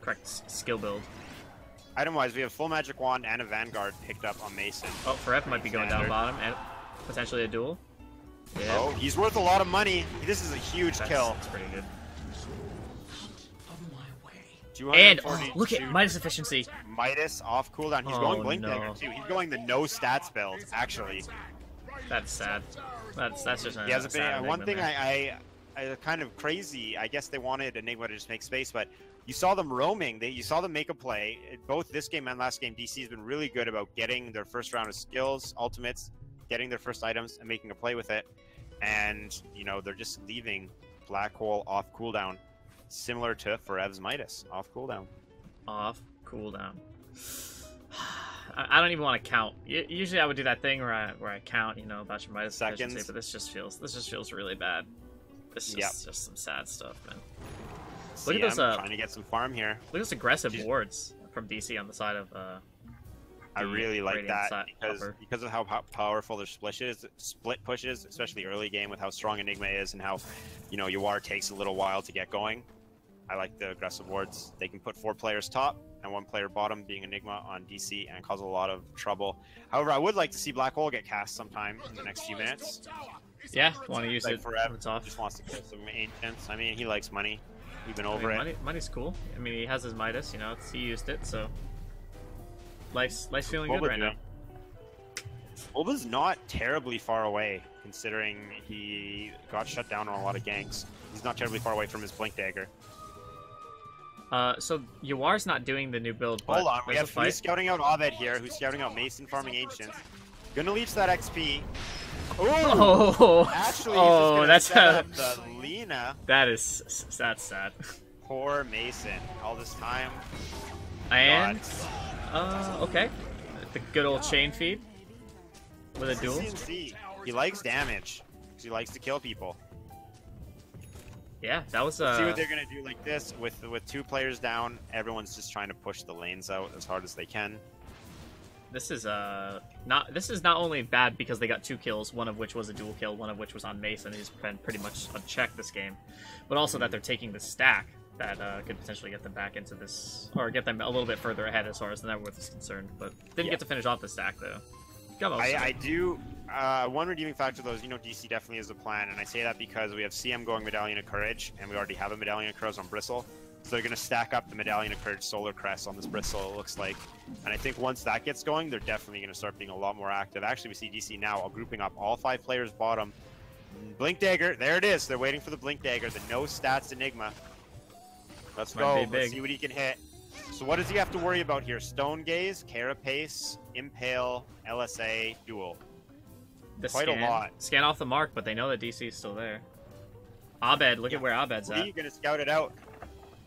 correct skill build.
Item-wise, we have Full Magic Wand and a Vanguard picked up on Mason.
Oh, Faref might be going down bottom and potentially a duel. Yeah.
Oh, he's worth a lot of money. This is a huge kill.
That's pretty good. And look at Midas efficiency.
Midas off cooldown. He's going Blink Dagger too. He's going the no stats build, actually.
That's sad. That's just
he has a one thing I kind of crazy. I guess they wanted Enigma to just make space, but you saw them roaming. You saw them make a play. Both this game and last game, DC has been really good about getting their first round of skills, ultimates, getting their first items, and making a play with it. And they're just leaving Black Hole off cooldown. Similar to Farev's Midas, off cooldown.
Off cooldown. I don't even want to count. Usually I would do that thing where I count, about your Midas efficiency, but this just feels really bad. This is just some sad stuff, man. Look at those
trying to get some farm here.
Look at those aggressive wards from DC on the side of
I really like that because of how powerful their split pushes, especially early game with how strong Enigma is and how Yawar takes a little while to get going. I like the aggressive wards. They can put 4 players top and 1 player bottom, being Enigma on DC, and cause a lot of trouble. However, I would like to see Black Hole get cast sometime in the next few minutes.
Yeah, want to use it
forever.
It's off.
Just wants to kill some ancients. I mean, he likes money. We've been over it.
Money's cool. I mean, he has his Midas. He used it, so life's feeling good right now.
Bulba's not terribly far away, considering he got shut down on a lot of ganks. He's not terribly far away from his Blink Dagger.
So Yawar's not doing the new build, but
hold on, we have Flea scouting out Abed here, who's scouting out Mason farming Ancients. Gonna leech that XP.
Oh!
Actually,
that's
set up the Lina.
That's sad.
Poor Mason. All this time.
And okay, the good old chain feed with a duel.
CMC. He likes damage because he likes to kill people.
Yeah, that was
see what they're gonna do like this with 2 players down. Everyone's just trying to push the lanes out as hard as they can.
This is not only bad because they got 2 kills, one of which was a dual kill, one of which was on Mason, who's been pretty much unchecked this game, but also that they're taking the stack that could potentially get them back into this, or get them a little bit further ahead as far as the net worth is concerned. But didn't get to finish off the stack though.
I do. One redeeming factor though is DC definitely is a plan, and I say that because we have CM going Medallion of Courage, and we already have a Medallion of Courage on Bristle. So they're going to stack up the Medallion of Courage Solar Crest on this Bristle, it looks like. And I think once that gets going, they're definitely going to start being a lot more active. Actually, we see DC now grouping up all 5 players bottom. Blink Dagger, there it is. They're waiting for the Blink Dagger, the no stats Enigma. Let's
Might
go.
be
Let's
big.
see what he can hit. So what does he have to worry about here? Stone Gaze, Carapace, Impale, LSA, Duel.
The
Quite
scan,
a lot.
Scan off the mark, but they know that DC is still there. Abed, look at where Abed's
Flea
at.
gonna scout it out.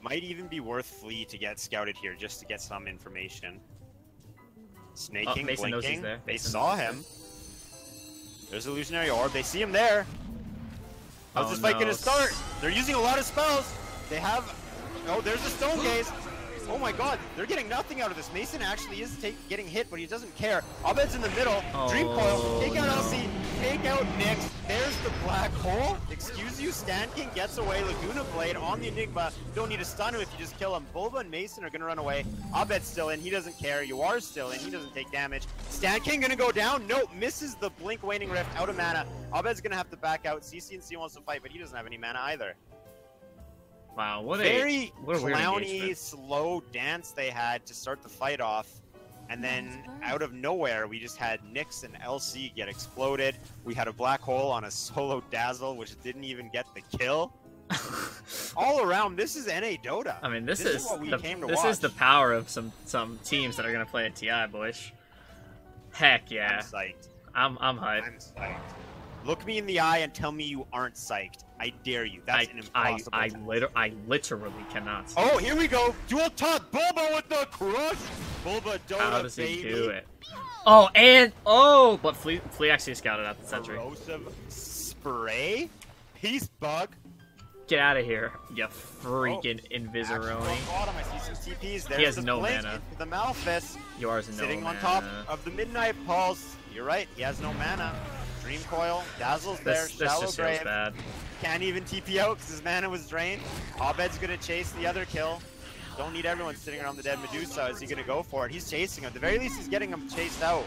Might even be worth Flea to get scouted here just to get some information. Snaking,
Mason knows he's
blinking.
there.
They
Mason
saw
knows he's
him. There's Illusionary Orb. They see him there. How's
Oh,
this fight
no.
gonna start? They're using a lot of spells. They have. Oh, there's the Stone Gaze. Oh my God, they're getting nothing out of this. Mason actually is getting hit, but he doesn't care. Abed's in the middle. Dream Coil. Take out LC. Take out Nyx. There's the Black Hole. Excuse you. Stand King gets away. Laguna Blade on the Enigma. Don't need to stun him if you just kill him. Bulba and Mason are gonna run away. Abed's still in. He doesn't care. Yuar's still in. He doesn't take damage. Stand King gonna go down. Nope. Misses the Blink Waning Rift. Out of mana. Abed's gonna have to back out. CC&C wants to fight, but he doesn't have any mana either.
Wow, what
Very
a weird
clowny,
engagement.
slow dance they had to start the fight off. And then out of nowhere, we just had Nyx and LC get exploded. We had a Black Hole on a solo Dazzle, which didn't even get the kill. All around, this is NA Dota.
I mean, this
is
is
what we
the,
came to
this
watch.
is the power of some teams that are gonna play at TI, boys. Heck
I'm
yeah,
psyched.
I'm hyped.
I'm psyched. Look me in the eye and tell me you aren't psyched. I dare you. That's an impossible task.
I literally cannot.
Oh, here we go. Dual top. Bulba with the crush. Bulba Dota,
How does he
baby.
do it? Oh, but Flea actually scouted out the sentry.
Corrosive spray. Peace bug.
Get out of here, you freaking
Actual
Invisironi.
bottom. I see some TPs. There's
He has
the
no
blink
mana.
into the Malphus.
Yours no
Sitting
mana.
on top of the Midnight Pulse. You're right. He has no mana. Dream Coil. Dazzle's there.
This
Shallow
just feels
Grave.
bad.
Can't even TP out because his mana was drained. Abed's gonna chase the other kill. Don't need everyone sitting around the dead Medusa. Is he gonna go for it? He's chasing him. At the very least, he's getting him chased out.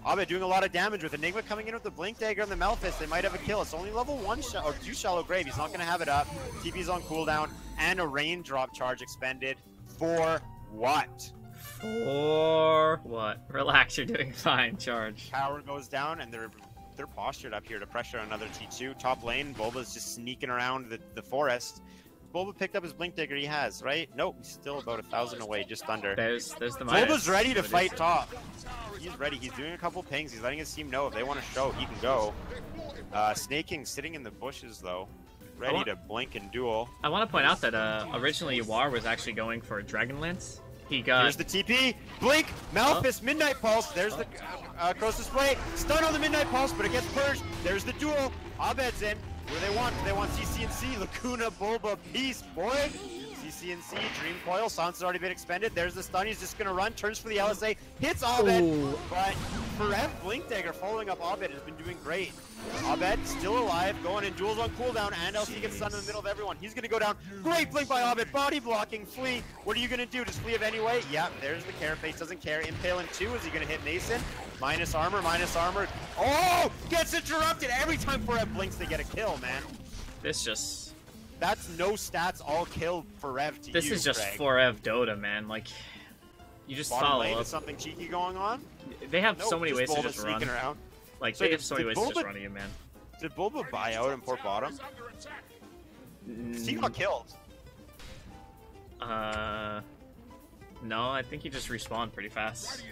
Abed doing a lot of damage with Enigma coming in with the Blink Dagger and the Malphus. They might have a kill. It's only level 1 or 2 Shallow Grave. He's not gonna have it up. TP's on cooldown and a Raindrop charge expended. For what?
For what? Relax, you're doing fine. Charge.
Power goes down and they're postured up here to pressure another T2. Top lane, Bulba's just sneaking around the forest. Bulba picked up his Blink Dagger he has, right? Nope, he's still about 1,000 away, just under.
There's the
Bulba's
minus.
ready to
But
fight top. He's ready. He's doing a couple pings. He's letting his team know if they want to show, he can go. Snaking sitting in the bushes, though. Ready to blink and duel.
I want to point out that originally Yuar was actually going for a Dragonlance. He got.
Here's the TP. Blink. Malphus. Midnight Pulse. There's the Cross Display. Stun on the Midnight Pulse, but it gets purged. There's the duel. Abed's in. What do they want? Do they want CC&C? Lacuna, Bulba, Peace, boy. CC&C, Dream Coil. Silence has already been expended. There's the stun. He's just going to run. Turns for the LSA. Hits Abed.
Ooh.
But Forev Blink Dagger following up Abed has been doing great. Abed still alive. Going in. Duels on cooldown. And LC gets stunned in the middle of everyone. He's going to go down. Great blink by Abed. Body blocking. Flea. What are you going to do? Just flee of anyway? Yeah, there's the Carapace. Doesn't care. Impale in 2. Is he going to hit Mason? Minus armor. Minus armor. Oh! Gets interrupted. Every time Forev blinks, they get a kill, man.
This just.
That's no stats, all kill Forev to
This
you,
is just
Craig.
Forev Dota, man. Like, you just
Bottom
follow
lane,
up.
is something cheeky going on?
They have
Nope,
so many ways to
Bulba
just run.
sneaking around.
Like,
So
they
did-
have so many
did
ways to just
Bulba-
run at you, man.
Did Bulba buy out and port bottom? He got killed.
No, I think he just respawned pretty fast.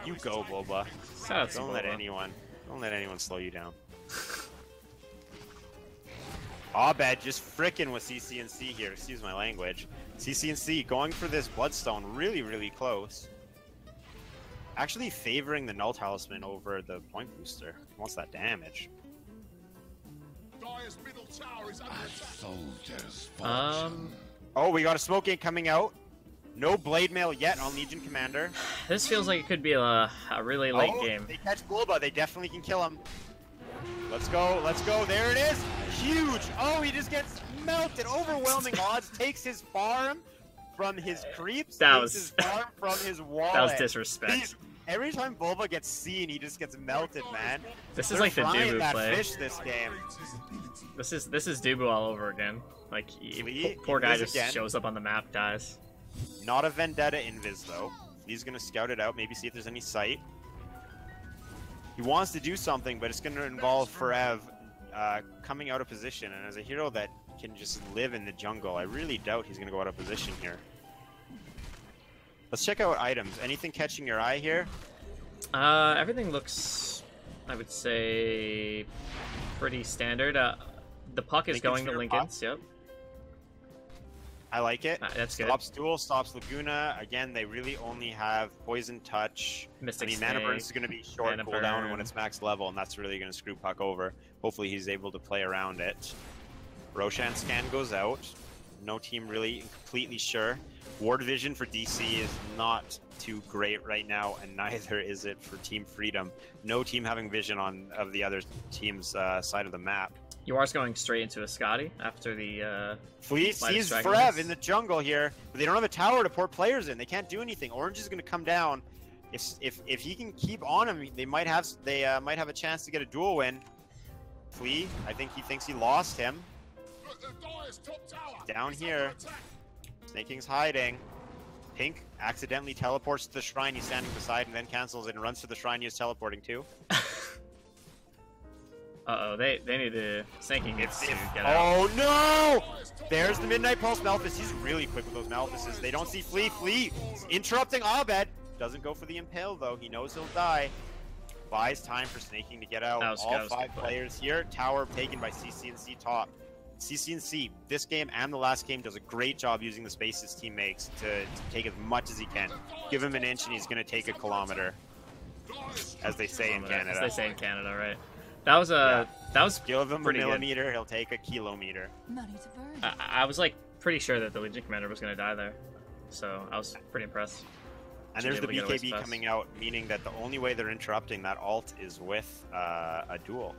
You go, Bulba.
Shout out to
Don't let
Bulba.
anyone slow you down. Abed just frickin' with CC&C here. Excuse my language. CC&C going for this Bloodstone really, really close. Actually favoring the Null Talisman over the Point Booster. He wants that damage.
Dire's middle tower is under attack.
Oh, we got a Smoke Gate coming out. No Blade Mail yet on Legion Commander.
This feels like it could be a really late
Oh,
game.
They catch Bulba. They definitely can kill him. Let's go. Let's go. There it is. Huge. Oh, he just gets melted. Overwhelming odds. Takes his farm from his creeps.
That
takes
was-
his farm from his wallet.
That was disrespect.
Every time Bulba gets seen, he just gets melted, man.
This is
They're
like the
frying
Dubu
that
play.
fish this game.
This is Dubu all over again. Like,
Flea,
poor guy
Invis
just
again.
shows up on the map, dies.
Not a Vendetta Invis, though. He's going to scout it out, maybe see if there's any sight. He wants to do something, but it's going to involve Forev coming out of position. And as a hero that can just live in the jungle. I really doubt he's going to go out of position here. Let's check out items. Anything catching your eye here?
Everything looks, I would say, pretty standard. The puck is
Lincoln's
going to
your
Lincoln's, yep.
I like it.
That's good.
Stops Duel, stops Laguna. Again, they really only have Poison Touch.
Mystic
Mana Burn
Snake,
is going to be short
Mana
cooldown
Burn.
when it's max level, and that's really going to screw puck over. Hopefully he's able to play around it. Roshan scan goes out. No team really completely sure. Ward vision for DC is not too great right now, and neither is it for Team Freedom. No team having vision of the other team's side of the map.
Yours going straight into a Scotty after the
Fleet sees Forev in the jungle here, but they don't have a tower to port players in. They can't do anything. Orange is going to come down. If he can keep on him, they might have a chance to get a duel win. Flea, I think he thinks he lost him. Down here, Snake King's hiding. Pink accidentally teleports to the shrine he's standing beside and then cancels it and runs to the shrine he is teleporting to.
Uh-oh, they need to... Snake needs to get out.
Oh no! There's the Midnight Pulse Malphus. He's really quick with those Malphuses. They don't see Flea. Flea interrupting Abed. Doesn't go for the Impale though. He knows he'll die. Buys time for Snake King to get out. All 5 players here. Tower taken by CC&C top. CC&C, this game and the last game, does a great job using the space his team makes to take as much as he can. Give him an inch and he's going to take a kilometer, as they say in Canada.
As they say in Canada, right? That was
give him a
pretty
millimeter,
good.
he'll take a kilometer.
I was like pretty sure that the Legion Commander was going to die there, so I was pretty impressed.
And there's the BKB coming out, meaning that the only way they're interrupting that ult is with a duel.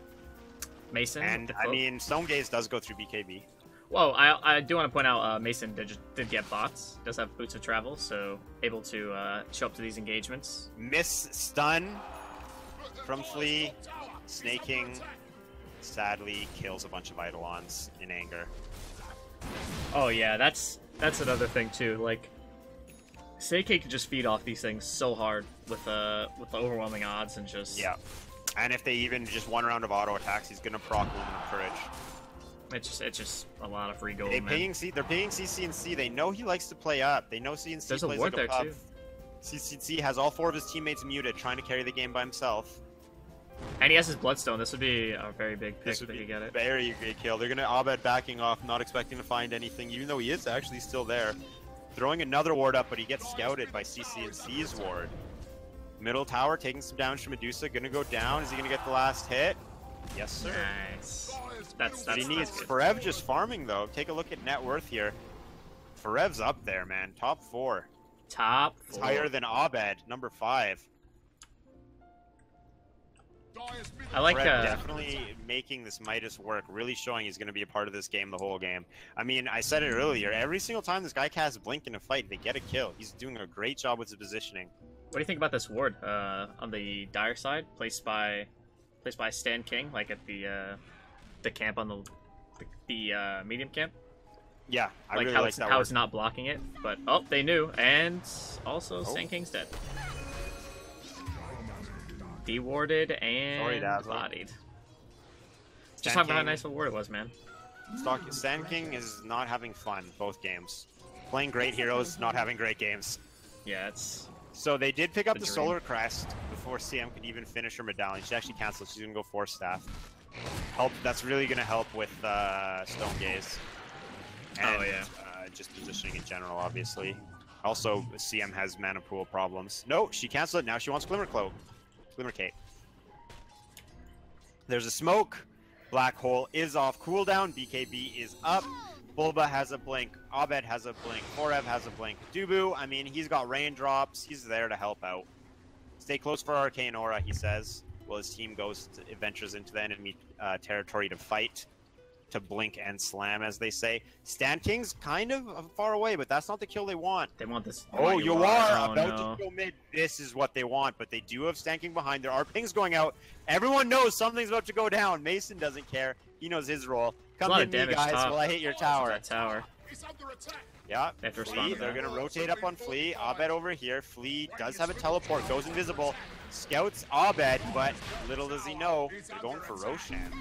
Mason,
and I mean, Stonegaze does go through BKB.
Whoa, I do want to point out Mason did get bots. Does have boots of travel, so able to show up to these engagements.
Miss stun from Flea. Snake King sadly kills a bunch of Eidolons in anger.
Oh yeah, that's another thing too. Like, Snake King can just feed off these things so hard with the overwhelming odds and just
And if they even just one round of auto attacks, he's gonna proc Luminous Courage.
It's just a lot of free gold.
They're paying CC&C. They know he likes to play up. They know CNC
There's
plays
a ward
like a
there
pub.
too.
CC&C has all 4 of his teammates muted, trying to carry the game by himself.
And he has his Bloodstone. This would be a very big pick if you get it.
Very great kill. They're gonna Abed backing off, not expecting to find anything, even though he is actually still there. Throwing another ward up, but he gets scouted by CC&C's ward. Middle tower taking some damage from Medusa. Gonna go down. Is he gonna get the last hit? Yes, sir.
Nice. That's
he needs
good.
Forev just farming though. Take a look at net worth here. Forev's up there, man. Top 4.
Top 4.
It's higher than Abed, number 5.
I like
definitely making this Midas work, really showing he's going to be a part of this game the whole game. I mean, I said it earlier, every single time this guy casts Blink in a fight, they get a kill. He's doing a great job with his positioning.
What do you think about this ward on the Dire side, placed by Stan King, like at the camp on the medium camp?
Yeah, I
like
really
how
like
it's,
that
how
word.
it's not blocking it, but oh, they knew, and also Stan King's dead. Dewarded and bodied. Just talking about how nice a ward it was, man.
Stan King is not having fun both games. Playing great heroes, not having great games.
Yeah, it's...
So they did pick up the Solar Crest before CM could even finish her medallion. She actually canceled. She's going to go Force Staff. That's really going to help with Stonegaze. And, just positioning in general, obviously. Also, CM has mana pool problems. No, she canceled it. Now she wants Glimmer Cloak. Glimmer Cape. There's a smoke. Black Hole is off cooldown. BKB is up. Bulba has a blink. Abed has a blink. Forev has a blink. Dubu, I mean, he's got raindrops. He's there to help out. Stay close for Arcane Aura, he says. Well, his team ventures into the enemy territory to fight. To blink and slam, as they say. Stan King's kind of far away, but that's not the kill they want.
They want this.
Oh, you are about to go mid. This is what they want, but they do have Stan King behind. There are pings going out. Everyone knows something's about to go down. Mason doesn't care. He knows his role. Come to me, guys, while I hit your tower.
That tower.
Yeah,
They have to respond
Flea,
to
they're
that.
going to rotate up on Flea. Abed over here. Flea does have a teleport, goes invisible. Scouts Abed, but little does he know, they're going for Roshan.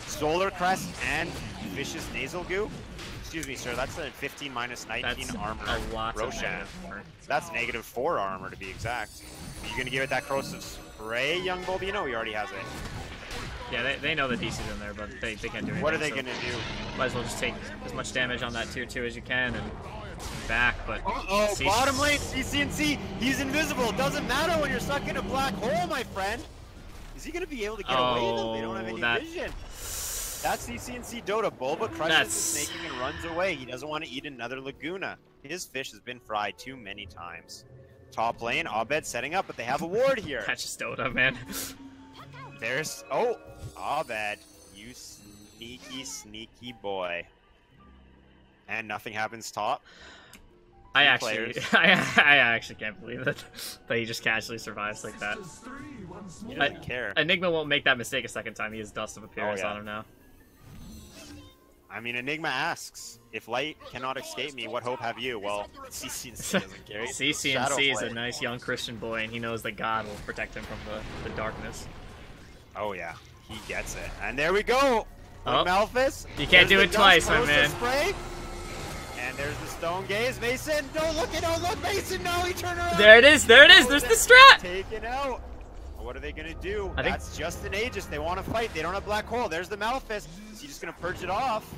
Solar Crest and Vicious Nasal Goo. Excuse me, sir, that's a 15 minus 19
That's
armor.
a lot
Roshan.
of armor.
That's negative 4 armor to be exact. Are you going to give it that corrosive spray, young Bulbino? He already has it.
Yeah, they know the DC's in there, but they can't do anything.
What are they
so
going to do?
Might as well just take as much damage on that tier 2 as you can and back, but...
Uh-oh, bottom lane, CCNC, he's invisible. Doesn't matter when you're stuck in a black hole, my friend. Is he going to be able to get away though? They don't have any vision. That's CCNC Dota. Bulba crushes the snaking and runs away. He doesn't want to eat another Laguna. His fish has been fried too many times. Top lane, Abed setting up, but they have a ward here.
That's just Dota, man.
There's... Oh, Abed, you sneaky, sneaky boy. And nothing happens top.
I actually can't believe that he just casually survives like that.
He doesn't care.
Enigma won't make that mistake a second time. He has Dust of Appearance on him now.
I mean, Enigma asks, if light cannot escape me, what hope have you? Well, CCNC doesn't care.
CCNC is a nice young Christian boy, and he knows that God will protect him from the darkness.
Oh yeah, he gets it. And there we go!
Oh.
Malphus.
You can't do it twice, my man.
Spray. And there's the Stone Gaze. Mason, don't look, Mason, no, he turned around.
There it is, there's the strat!
Taken out. What are they gonna do?
I think...
That's just an Aegis. They want to fight. They don't have Black Hole. There's the Malphus. Is he just gonna purge it off?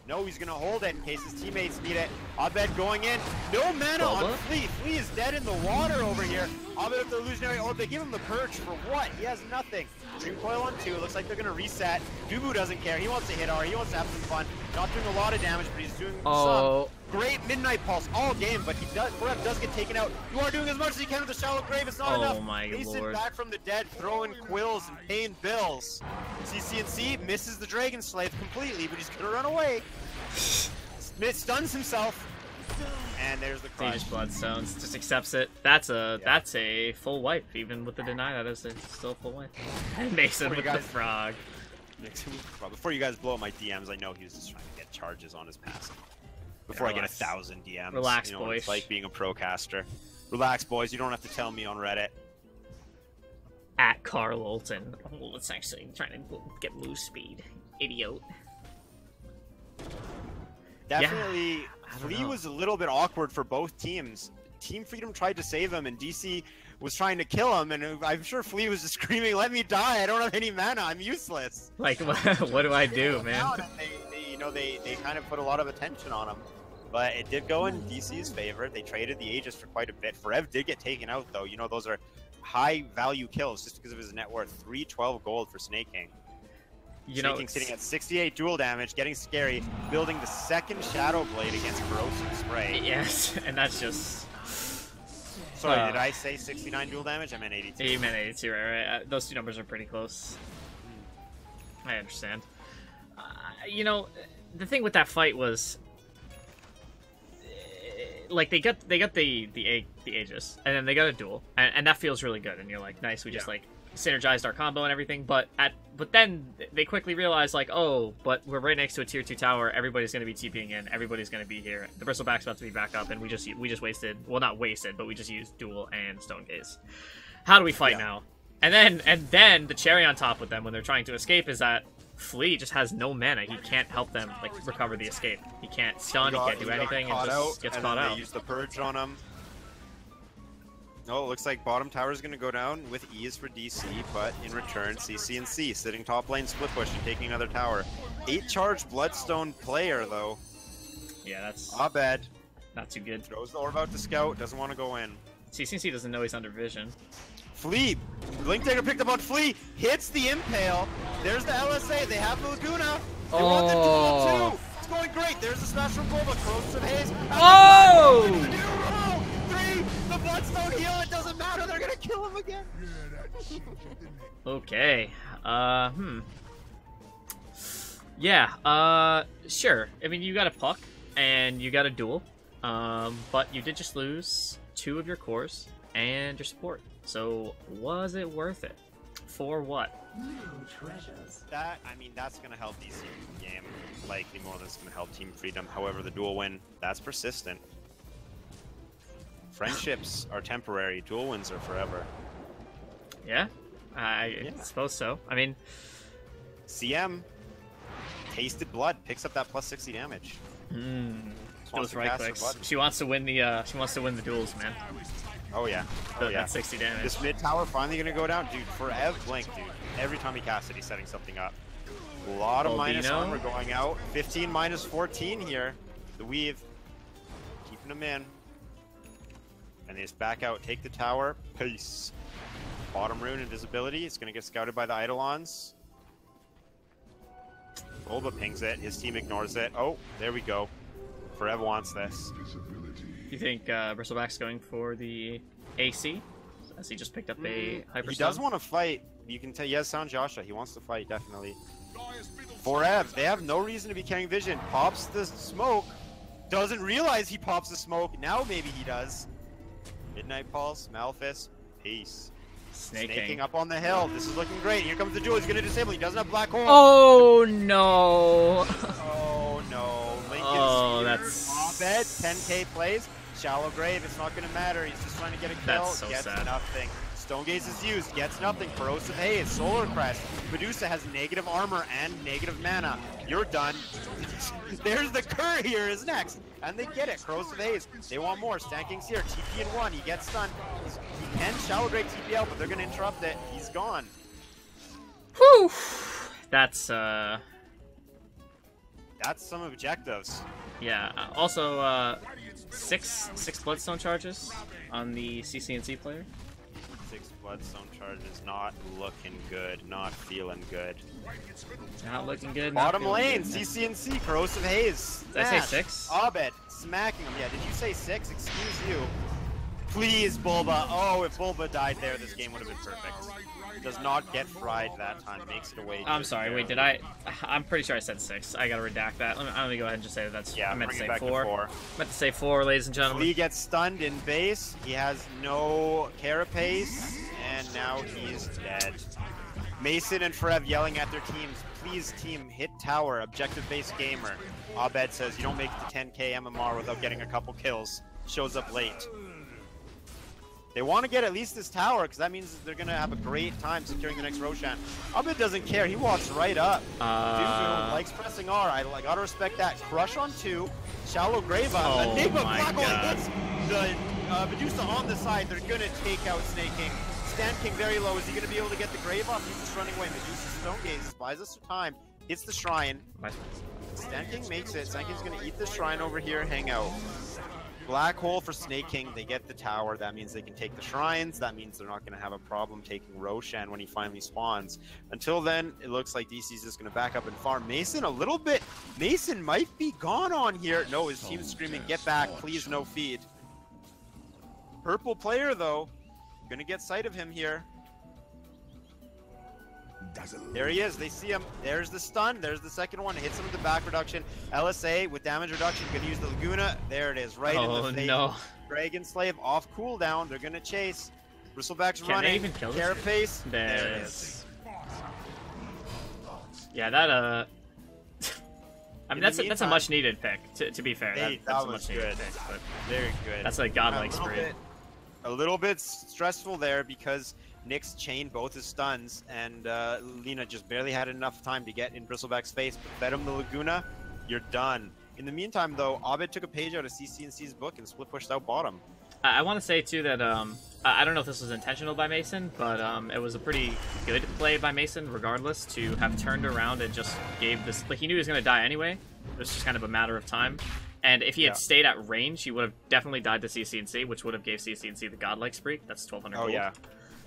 No, he's gonna hold it in case his teammates need it. Abed going in. No mana on Flea. Flea is dead in the water over here. Abed with the illusionary orb. They give him the purge for what? He has nothing. Dream Coil on 2. Looks like they're gonna reset. Dubu doesn't care. He wants to hit R. He wants to have some fun. Not doing a lot of damage, but he's doing some. Great Midnight Pulse all game, but he does. Forever does get taken out. You are doing as much as you can with the Shallow Grave. It's not enough.
Oh my
Mason
lord.
back from the dead, throwing quills and paying bills. CCNC misses the Dragon Slave completely, but he's gonna run away. Smith stuns himself, and there's the crush.
He just Bloodstones, just accepts it. That's a full wipe, even with the deny. That is still a full wipe. And Mason with the frog.
Before you guys blow up my DMs, I know he was just trying to get charges on his passive. Before I get 1,000 DMs.
Relax,
you know,
boys.
It's like being a pro caster. Relax, boys. You don't have to tell me on Reddit.
At Carlo. Oh, it's actually trying to get move speed. Idiot.
Definitely, Flea was a little bit awkward for both teams. Team Freedom tried to save him, and DC was trying to kill him, and I'm sure Flea was just screaming, "Let me die! I don't have any mana. I'm useless."
Like, what do I do, man?
They kind of put a lot of attention on him, but it did go in DC's favor. They traded the Aegis for quite a bit. Forev did get taken out, though. You know, those are high value kills just because of his net worth. 312 gold for Snake King. Snake King sitting at 68 dual damage, getting scary, building the second Shadow Blade against Corrosive Spray.
Yes, and that's just...
Sorry, did I say 69 dual damage? I meant 82.
You meant 82, right? Those two numbers are pretty close. I understand. You know, the thing with that fight was... Like, they got the Aegis, and then they got a duel, and that feels really good, and you're like, nice, we just, like, synergized our combo and everything, but then they quickly realized, like, oh, but we're right next to a tier 2 tower, everybody's going to be TPing in, everybody's going to be here, the Bristleback's about to be back up, and we just wasted, well, not wasted, but we just used Duel and Stone Gaze. How do we fight now? And then the cherry on top with them when they're trying to escape is that Flea just has no mana. He can't help them, like, recover the escape. He can't stun, he can't do anything, and just gets caught out.
They use the purge on him. Oh, it looks like bottom tower is going to go down with ease for DC, but in return, CCNC sitting top lane split push and taking another tower. 8 charge Bloodstone player, though.
Yeah, that's...
Abed.
Not too good.
Throws the orb out to scout, doesn't want to go in.
CCNC doesn't know he's under vision.
Flea! Blink Dagger picked up on Flea, hits the Impale. There's the LSA, they have the Laguna. They want the duel too! It's going great, there's the smash from Bulba, Corrosive Haze.
Oh!
3! The Bloodstone heal, it doesn't matter, they're gonna kill him again!
Okay, Yeah, sure. I mean, you got a puck, and you got a duel, but you did just lose 2 of your cores and your support. So, was it worth it? for what?
That, I mean, that's going to help DC in the game, likely more than it's going to help Team Freedom. However, the dual win, that's persistent. Friendships are temporary, dual wins are forever.
Yeah, I suppose so. I mean,
CM, tasted blood, picks up that plus 60 damage.
those right clicks. She wants to win the duels, man.
Oh yeah, oh yeah.
That 60 damage.
This mid tower finally gonna go down, dude. Forever blink, dude. Every time he casts it, he's setting something up. A lot of minus armor going out. 15 minus 14 here. The weave, keeping him in. And they just back out, take the tower. Peace. Bottom rune invisibility. It's gonna get scouted by the Eidolons. Bulba pings it. His team ignores it. Oh, there we go. Forever wants this.
You think Bristleback's going for the AC? As he just picked up a hyper.
He does want to fight. You can tell. He has Sound Joshua. He wants to fight, definitely. Forever. They have no reason to be carrying vision. Pops the smoke. Doesn't realize he pops the smoke. Now maybe he does. Midnight Pulse. Malefice. Peace. Snaking up on the hill. This is looking great. Here comes the duel. He's going to disable. He doesn't have Black Hole.
Oh no.
Oh no.
Oh, that's...
Abed, 10k plays. Shallow Grave, it's not going to matter. He's just trying to get a kill.
That's so
gets
sad.
nothing. Stone Gaze is used. Gets nothing. Corrosive Haze. Solar Crest. Medusa has negative armor and negative mana. You're done. There's the Courier is next. And they get it. Corrosive Haze. They want more. Stanking's here. TP in 1. He gets stunned. He can Shallow Grave TP out, but they're going to interrupt it. He's gone.
Whew. That's
some objectives.
Yeah. Also, six Bloodstone charges on the CCNC player.
6 Bloodstone charges. Not looking good. Not feeling good.
Not looking good.
Bottom lane. CCNC. Corrosive Haze.
Did I say 6?
Abed. Smacking him. Yeah, did you say 6? Excuse you. Please, Bulba. Oh, if Bulba died there, this game would have been perfect. Does not get fried that time. Makes it away.
I'm sorry. Wait, did I? I'm pretty sure I said 6. I gotta redact that. Let me go ahead and just say that that's.
Yeah,
I meant to say
bring it back
4.
to 4.
I meant to say 4, ladies and gentlemen.
Lee gets stunned in base. He has no carapace, and now he's dead. Mason and Frev yelling at their teams. Please, team, hit tower. Objective-based gamer. Abed says you don't make it to 10k MMR without getting a couple kills. Shows up late. They want to get at least this tower, because that means they're going to have a great time securing the next Roshan. Abed doesn't care. He walks right up. Dudu likes pressing R. I gotta respect that. Crush on 2. Shallow Grave up.
Oh
Enigma
my
Black Hole
God.
hits the Medusa on the side. They're going to take out Snake King. Stand King very low. Is he going to be able to get the Grave off? He's just running away. Medusa Stone Gaze buys us some time. Hits the Shrine. Stand King makes it. Stand King's going to eat the Shrine over here. Hang out. Black Hole for Snake King. They get the tower. That means they can take the shrines. That means they're not going to have a problem taking Roshan when he finally spawns. Until then, it looks like DC's just going to back up and farm. Mason a little bit. Mason might be gone on here. No, his team's screaming, get back. Please, no feed. Purple player, though. Going to get sight of him here. There he is. They see him. There's the stun. There's the second one. Hits him with the back reduction. LSA with damage reduction. Going to use the Laguna. There it is. Right in the face.
Oh, no.
Dragon Slave off cooldown. They're going to chase. Bristleback's
Can
running.
they even kill this
Carapace.
There it is. Yeah, that, I mean, that's a much needed pick, to be fair. That's a much needed pick. But
very good.
that's a godlike spree.
A little bit stressful there because Nyx chained both his stuns, and Lina just barely had enough time to get in Bristleback's face, but fed him the Laguna. You're done. In the meantime, though, Abed took a page out of CCNC's book and split pushed out bottom.
I want to say, too, that I don't know if this was intentional by Mason, but it was a pretty good play by Mason, regardless, to have turned around and just gave this... Like, he knew he was going to die anyway. It was just kind of a matter of time. And if he had stayed at range, he would have definitely died to CCNC, which would have gave CCNC the godlike streak. That's 1,200 gold.
Yeah.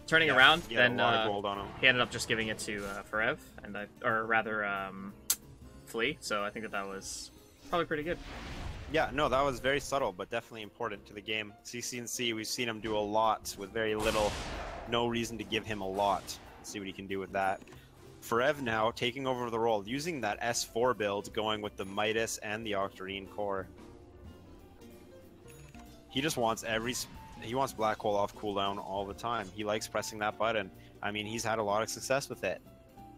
Turning around, then
gold on him.
he ended up just giving it to Farev, or rather Flea. So I think that was probably pretty good.
Yeah, no, that was very subtle, but definitely important to the game. CCNC, we've seen him do a lot with very little. No reason to give him a lot. Let's see what he can do with that. Farev now taking over the role, using that S4 build, going with the Midas and the Octarine core. He just wants he wants Black Hole off cooldown all the time. He likes pressing that button. I mean, he's had a lot of success with it.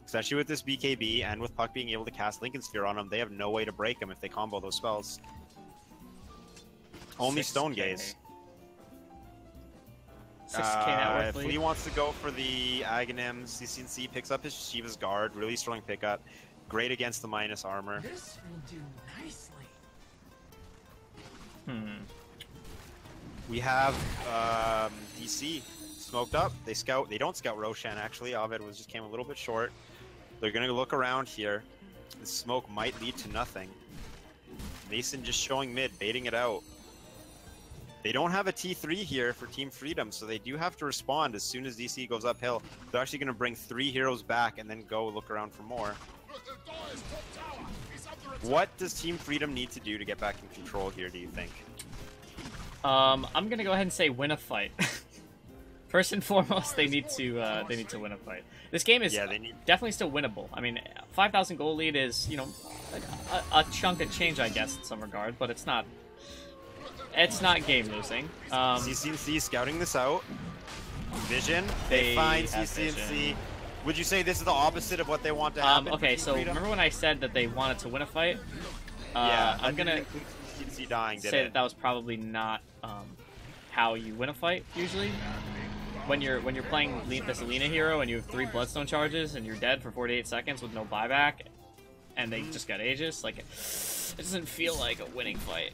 Especially with this BKB and with Puck being able to cast Lincoln Sphere on him, they have no way to break him if they combo those spells. Only
6K.
Stone Gaze.
6K net worth
Flea
lead.
wants to go for the Aghanim. CCNC picks up his Shiva's Guard. Really strong pickup. Great against the minus armor.
This will do nicely.
We have DC smoked up. They scout. They don't scout Roshan, actually. Ovid just came a little bit short. They're going to look around here. The smoke might lead to nothing. Mason just showing mid, baiting it out. They don't have a T3 here for Team Freedom, so they do have to respond as soon as DC goes uphill. They're actually going to bring 3 heroes back and then go look around for more. What does Team Freedom need to do to get back in control here, do you think?
I'm gonna go ahead and say win a fight. First and foremost, they need to win a fight. This game is definitely still winnable. I mean, 5,000 goal lead is, you know, a chunk of change, I guess, in some regard, but it's not game losing.
CCNC scouting this out. Vision. They find CCNC. Would you say this is the opposite of what they want to happen?
Okay, so remember when I said that they wanted to win a fight?
Yeah,
I'm gonna
CCNC dying,
say that was probably not how you win a fight usually. When you're playing this Alina hero and you have 3 Bloodstone charges and you're dead for 48 seconds with no buyback, and they just got Aegis, like it doesn't feel like a winning fight.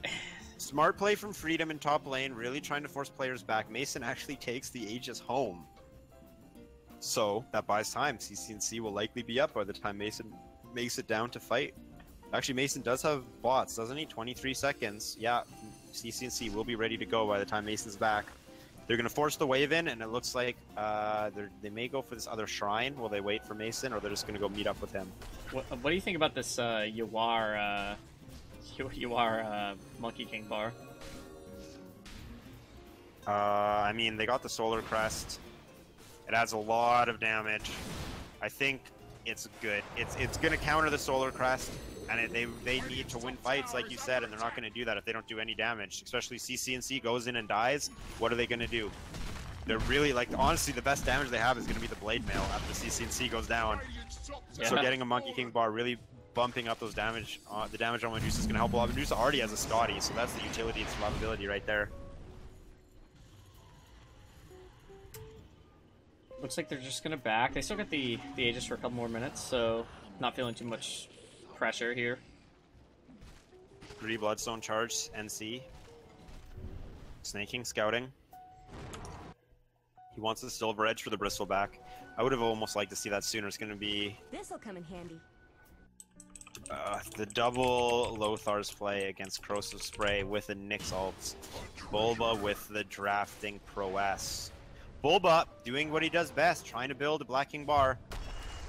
Smart play from Freedom in top lane, really trying to force players back. Mason actually takes the Aegis home. So, that buys time. CCNC will likely be up by the time Mason makes it down to fight. Actually, Mason does have bots, doesn't he? 23 seconds. Yeah, CCNC will be ready to go by the time Mason's back. They're going to force the wave in, and it looks like they may go for this other shrine. Will they wait for Mason, or they're just going to go meet up with him?
What do you think about this Yawar Monkey King bar?
I mean, they got the Solar Crest. It adds a lot of damage. I think it's good. It's going to counter the Solar Crest, and they need to win fights, like you said, and they're not going to do that if they don't do any damage. Especially CCNC goes in and dies. What are they going to do? They're really, like, honestly, the best damage they have is going to be the Blade Mail after CCNC goes down.
Yeah.
So getting a Monkey King bar really bumping up those damage. The damage on Medusa is going to help a lot. Medusa already has a Scotty, so that's the utility and survivability right there.
Looks like they're just gonna back. They still got the Aegis for a couple more minutes, so not feeling too much pressure here.
3 Bloodstone charge, NC. Snaking, scouting. He wants the Silver Edge for the Bristleback. I would have almost liked to see that sooner. It's going to be
This'll come in handy.
the double Lothar's play against Corrosive Spray with a Nyx ult. Bulba with the drafting prowess. Bulba doing what he does best, trying to build a Black King bar.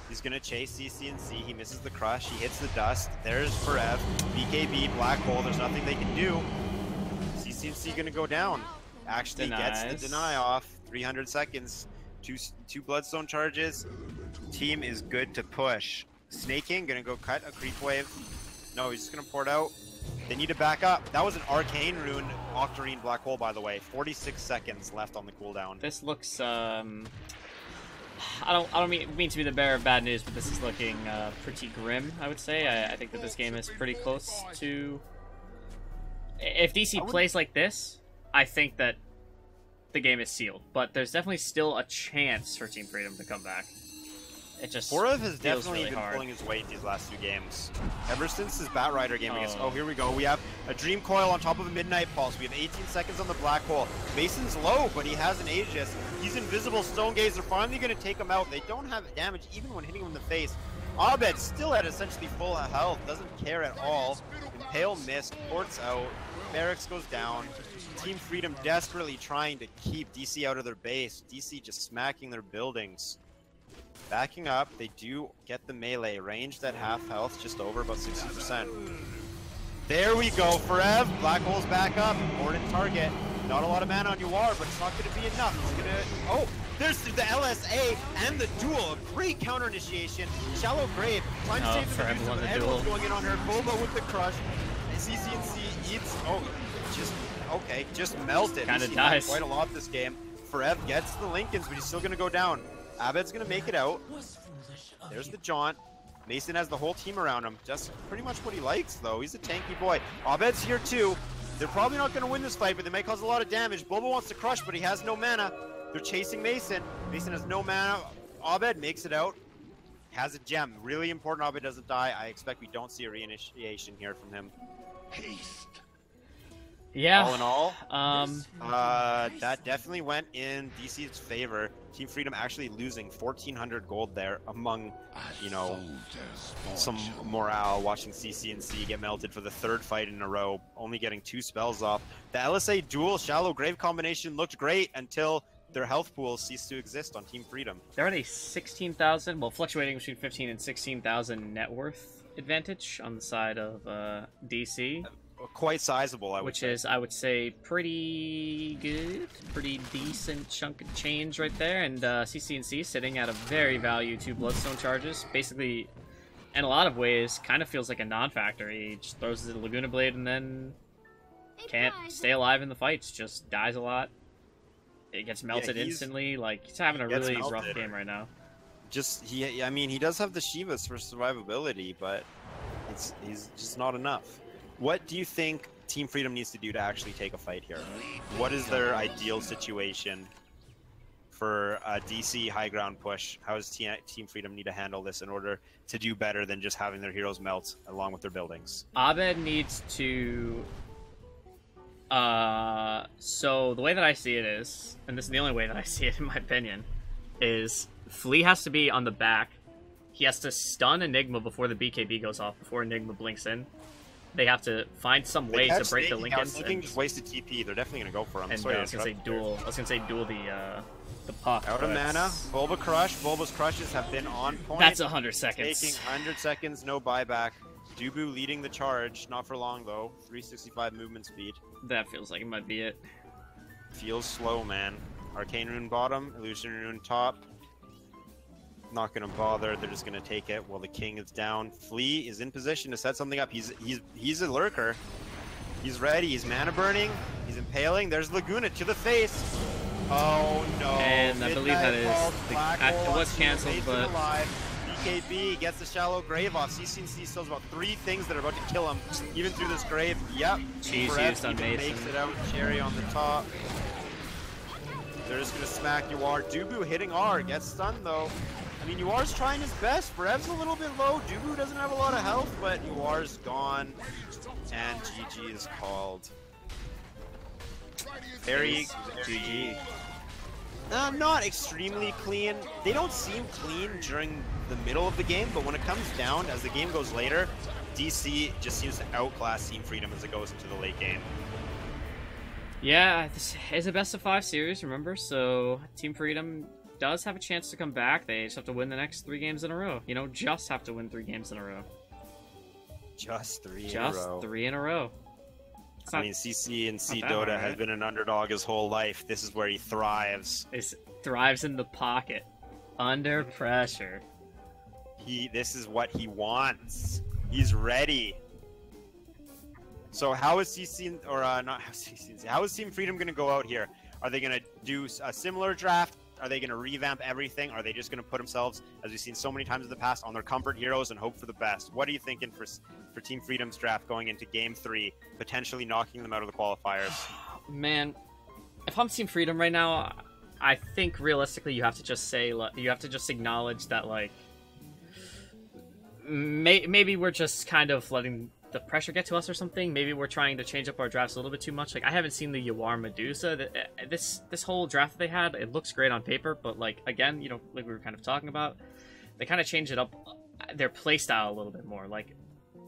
He's going to chase CCNC. He misses the crush. He hits the dust. There's Forev. BKB, Black Hole. There's nothing they can do. CCNC going to go down. Actually gets the deny off. 300 seconds. Two Bloodstone charges. Team is good to push. Snaking going to go cut a creep wave. No, he's just going to port out. They need to back up. That was an Arcane Rune Octarine Black Hole, by the way. 46 seconds left on the cooldown.
This looks, I don't mean to be the bearer of bad news, but this is looking pretty grim, I would say. I think that this game is pretty close to... If DC plays like this, I think that the game is sealed. But there's definitely still a chance for Team Freedom to come back. It just
Forev has
feels
definitely
really
been
hard.
pulling his weight these last 2 games. Ever since his Batrider game against... Oh, here we go. We have a Dream Coil on top of a Midnight Pulse. We have 18 seconds on the Black Hole. Mason's low, but he has an Aegis. He's invisible. Stone Gaze are finally going to take him out. They don't have damage even when hitting him in the face. Abed still at essentially full health. Doesn't care at all. Impale missed. Ports out. Barracks goes down. Team Freedom desperately trying to keep DC out of their base. DC just smacking their buildings. Backing up, they do get the melee. Ranged at half health, just over, about 60%. There we go, Forev. Black Hole's back up. Important target. Not a lot of mana on Yawar, but it's not going to be enough. It's going to... Oh, there's the LSA and the duel. A great counter initiation. Shallow Grave. Trying to save the Medusa, but everyone's going in on her. Bulba with the crush. CCNC eats... Oh, just melted.
Kind of
He's
dies.
quite a lot this game. Forev gets the Lincolns, but he's still going to go down. Abed's gonna make it out.
Was foolish of
There's
you.
the jaunt. Mason has the whole team around him. Just pretty much what he likes, though. He's a tanky boy. Abed's here, too. They're probably not going to win this fight, but they may cause a lot of damage. Bobo wants to crush, but he has no mana. They're chasing Mason. Mason has no mana. Abed makes it out. Has a gem. Really important Abed doesn't die. I expect we don't see a reinitiation here from him.
Haste.
Yeah.
All in all,
This was
that definitely went in DC's favor. Team Freedom actually losing 1,400 gold there among, you know, some morale watching CC&C get melted for the third fight in a row, only getting 2 spells off. The LSA dual Shallow Grave combination looked great until their health pools ceased to exist on Team Freedom.
They're at a 16,000, well, fluctuating between 15 and 16,000 net worth advantage on the side of DC.
Quite sizable, I would
Which
say.
is, I would say, pretty good, pretty decent chunk of change right there, and CC&C sitting at a very value 2 Bloodstone charges. Basically, in a lot of ways, kind of feels like a non-factor. He just throws the Laguna Blade and then can't stay alive in the fights, just dies a lot. It gets melted
he's-
instantly. Like, he's having a
Gets
really rough
melted.
game right now.
I mean, he does have the Shivas for survivability, but he's just not enough. What do you think Team Freedom needs to do to actually take a fight here? What is their ideal situation for a DC high ground push? How does Team Freedom need to handle this in order to do better than just having their heroes melt along with their buildings?
Abed needs to... So the way that I see it is, and this is the only way that I see it in my opinion, is Flea has to be on the back. He has to stun Enigma before the BKB goes off, before Enigma blinks in. They have to find some way to break the
I was
Lincolns.
thinking just wasted TP. They're definitely going to go for him.
And
Sorry
I
to
was gonna say
interrupt there.
duel. I was gonna say duel the puck.
Out of
but
mana. Bulba Crush. Bulba's crushes have been on point.
That's 100 seconds.
Taking 100 seconds, no buyback. Dubu leading the charge. Not for long, though. 365 movement speed.
That feels like it might be it.
Feels slow, man. Arcane Rune bottom. Illusion Rune top. Not going to bother. They're just going to take it while the king is down. Flea is in position to set something up. He's a lurker. He's ready. He's mana burning. He's impaling. There's Laguna to the face. Oh, no.
And I believe that
Midnight
is
Vault,
the-
Black
it
Hole
was
on
canceled,
Mason
but-
alive. BKB gets the Shallow Grave off. CC&C still has about 3 things that are about to kill him, even through this grave. Yep.
Cheese
Perez
used on
even
Mason.
makes it out. Cherry on the top. They're just going to smack Yuar. Dubu hitting R. Gets stunned, though. I mean, Yuar's trying his best. Brev's a little bit low. Dubu doesn't have a lot of health, but Yuar's gone. And GG is called. Very
GG.
not extremely clean. They don't seem clean during the middle of the game, but when it comes down, as the game goes later, DC just seems to outclass Team Freedom as it goes into the late game.
Yeah, this is a best of 5 series, remember? So Team Freedom does have a chance to come back. They just have to win the next 3 games in a row. You know, just have to win 3 games in a row.
Just 3 in a
Just
row.
3 in a row. It's
I
not-
mean, CC and C
not that
Dota
hard,
has
right?
been an underdog his whole life. This is where he thrives.
It thrives in the pocket, under pressure.
This is what he wants. He's ready. So how is CC or not how is CC? How is Team Freedom going to go out here? Are they going to do a similar draft? Are they going to revamp everything? Are they just going to put themselves, as we've seen so many times in the past, on their comfort heroes and hope for the best? What are you thinking for Team Freedom's draft going into Game 3, potentially knocking them out of the qualifiers?
Man, if I'm Team Freedom right now, I think realistically you have to just say, you have to just acknowledge that, like, maybe we're just kind of letting the pressure get to us or something. Maybe we're trying to change up our drafts a little bit too much. Like, I haven't seen the Yawar Medusa. This whole draft that they had, it looks great on paper, but, like, again, you know, like we were kind of talking about, they kind of changed it up, their playstyle a little bit more. Like,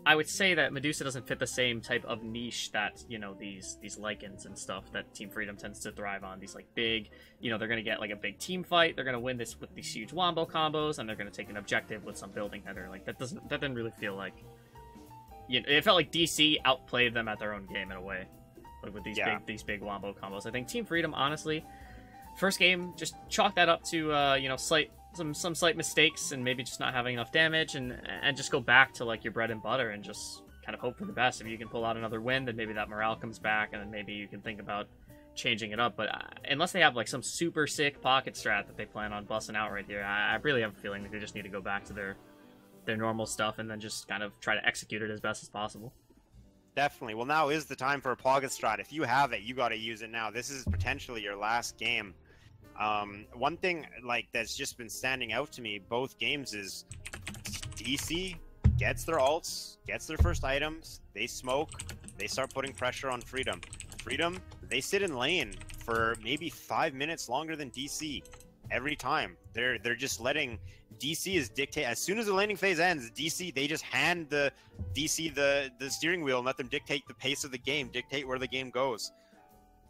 I would say that Medusa doesn't fit the same type of niche that, you know, these Lycans and stuff that Team Freedom tends to thrive on. These, like, big, you know, they're going to get, like, a big team fight. They're going to win this with these huge wombo combos, and they're going to take an objective with some building header. Like, that didn't really feel like... You know, it felt like DC outplayed them at their own game in a way. Like, with these big wombo combos. I think Team Freedom, honestly, first game, just chalk that up to, you know, some slight mistakes and maybe just not having enough damage and just go back to, like, your bread and butter and just kind of hope for the best. If you can pull out another win, then maybe that morale comes back and then maybe you can think about changing it up. But unless they have like some super sick pocket strat that they plan on busting out right here, I really have a feeling that they just need to go back to their normal stuff and then just kind of try to execute it as best as possible.
Definitely. Well, now is the time for a pocket strat. If you have it, you got to use it now. This is potentially your last game. One thing like that's just been standing out to me both games is DC gets their ults, gets their first items, they smoke, they start putting pressure on Freedom. Freedom, they sit in lane for maybe 5 minutes longer than DC every time. They're just letting DC is dictate. As soon as the laning phase ends, DC, they just hand the DC the steering wheel and let them dictate the pace of the game, dictate where the game goes.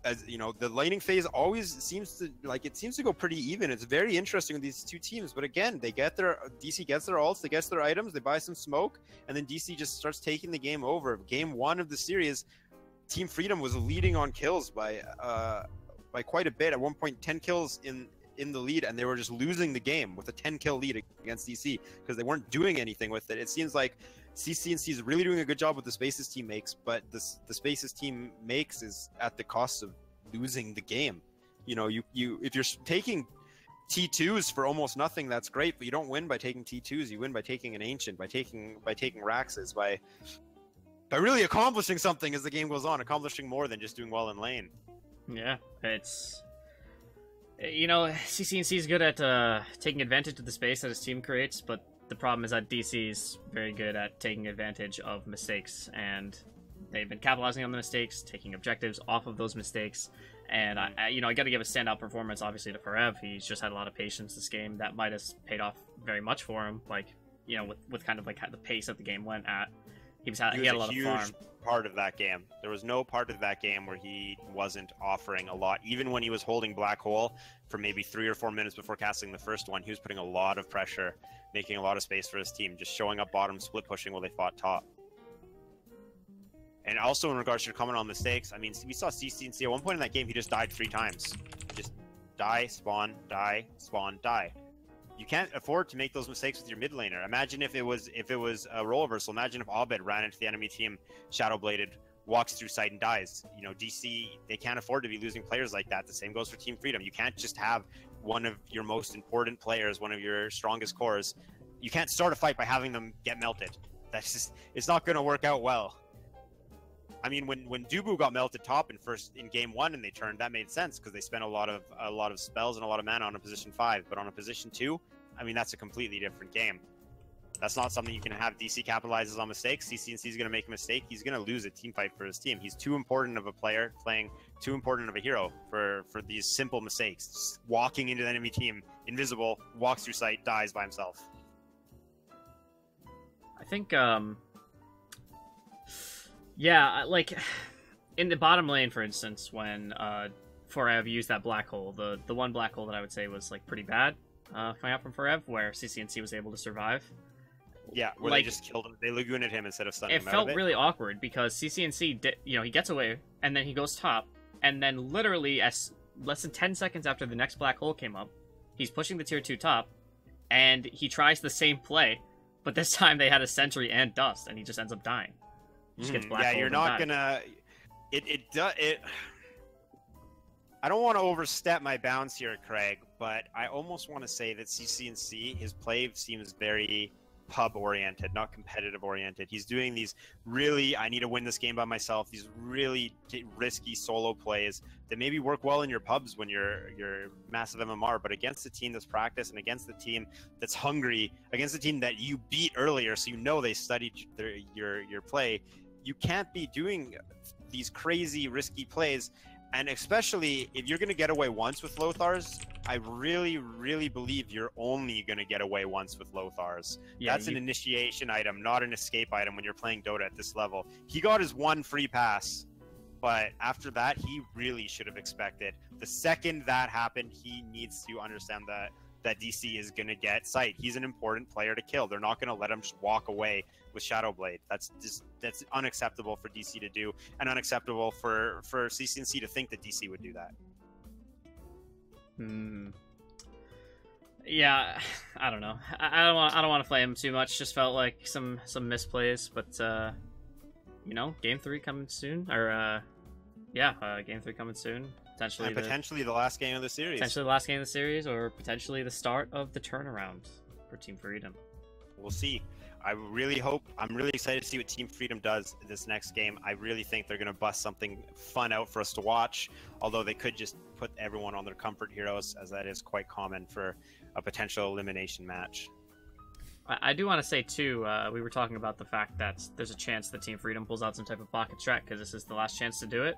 As you know, the laning phase always seems to go pretty even. It's very interesting with these two teams. But again, DC gets their ults, they get their items, they buy some smoke, and then DC just starts taking the game over. Game 1 of the series, Team Freedom was leading on kills by quite a bit. At one point, 10 kills in the lead, and they were just losing the game with a 10-kill lead against DC because they weren't doing anything with it. It seems like CCNC is really doing a good job with the spaces team makes, but the spaces team makes is at the cost of losing the game. You know, you if you're taking T2s for almost nothing, that's great, but you don't win by taking T2s. You win by taking an Ancient, by taking Raxes, by really accomplishing something as the game goes on, accomplishing more than just doing well in lane.
Yeah, it's... You know, CCNC is good at taking advantage of the space that his team creates, but the problem is that DC is very good at taking advantage of mistakes, and they've been capitalizing on the mistakes, taking objectives off of those mistakes, and I got to give a standout performance, obviously, to Forev. He's just had a lot of patience this game. That might have paid off very much for him, like, you know, with kind of like the pace that the game went at. He had a lot of farm.
Part of that game. There was no part of that game where he wasn't offering a lot. Even when he was holding Black Hole for maybe 3 or 4 minutes before casting the first one, he was putting a lot of pressure, making a lot of space for his team, just showing up bottom, split pushing while they fought top. And also in regards to your comment on mistakes, I mean, we saw CCNC at one point in that game, he just died 3 times. Just die, spawn, die, spawn, die. You can't afford to make those mistakes with your mid laner. Imagine if it was a role reversal. Imagine if Abed ran into the enemy team, Shadowbladed, walks through site and dies. You know, DC, they can't afford to be losing players like that. The same goes for Team Freedom. You can't just have one of your most important players, one of your strongest cores. You can't start a fight by having them get melted. That's just, it's not going to work out well. I mean, when Dubu got melted top in game 1 and they turned, that made sense because they spent a lot of spells and a lot of mana on a position 5. But on a position 2, I mean, that's a completely different game. That's not something you can have. DC capitalizes on mistakes. CCNC is going to make a mistake. He's going to lose a team fight for his team. He's too important of a player, playing too important of a hero for these simple mistakes. Just walking into the enemy team, invisible, walks through sight, dies by himself.
I think, yeah, like, in the bottom lane, for instance, when Forev used that black hole, the one black hole that I would say was, like, pretty bad coming out from Forev, where CCNC was able to survive.
Yeah, where
like,
they just killed him. They lagooned him instead of stunning him out
It
of
felt really awkward because CCNC, he gets away, and then he goes top, and then literally as less than 10 seconds after the next black hole came up, he's pushing the tier 2 top, and he tries the same play, but this time they had a sentry and dust, and he just ends up dying. He just gets black
yeah, you're not gonna... I don't want to overstep my bounds here, Craig, but I almost want to say that CCNC, his play seems very pub-oriented, not competitive-oriented. He's doing these really, I need to win this game by myself, these really risky solo plays that maybe work well in your pubs when you're massive MMR, but against a team that's practiced and against the team that's hungry, against a team that you beat earlier, so you know they studied your play, you can't be doing these crazy, risky plays. And especially if you're going to get away once with Lothars, I really, really believe you're only going to get away once with Lothars. Yeah, that's an initiation item, not an escape item when you're playing Dota at this level. He got his one free pass, but after that, he really should have expected. The second that happened, he needs to understand that DC is going to get sight. He's an important player to kill. They're not going to let him just walk away with Shadowblade. That's unacceptable for DC to do, and unacceptable for CCNC to think that DC would do that.
Yeah, I don't know. I don't want to play him too much. Just felt like some misplays, but game 3 coming soon, or game 3 coming soon. Potentially,
And potentially the last game of the series.
potentially the last game of the series, or potentially the start of the turnaround for Team Freedom.
We'll see. I'm really excited to see what Team Freedom does this next game. I really think they're going to bust something fun out for us to watch, although they could just put everyone on their comfort heroes, as that is quite common for a potential elimination match.
I do want to say, too, we were talking about the fact that there's a chance that Team Freedom pulls out some type of pocket strat, because this is the last chance to do it.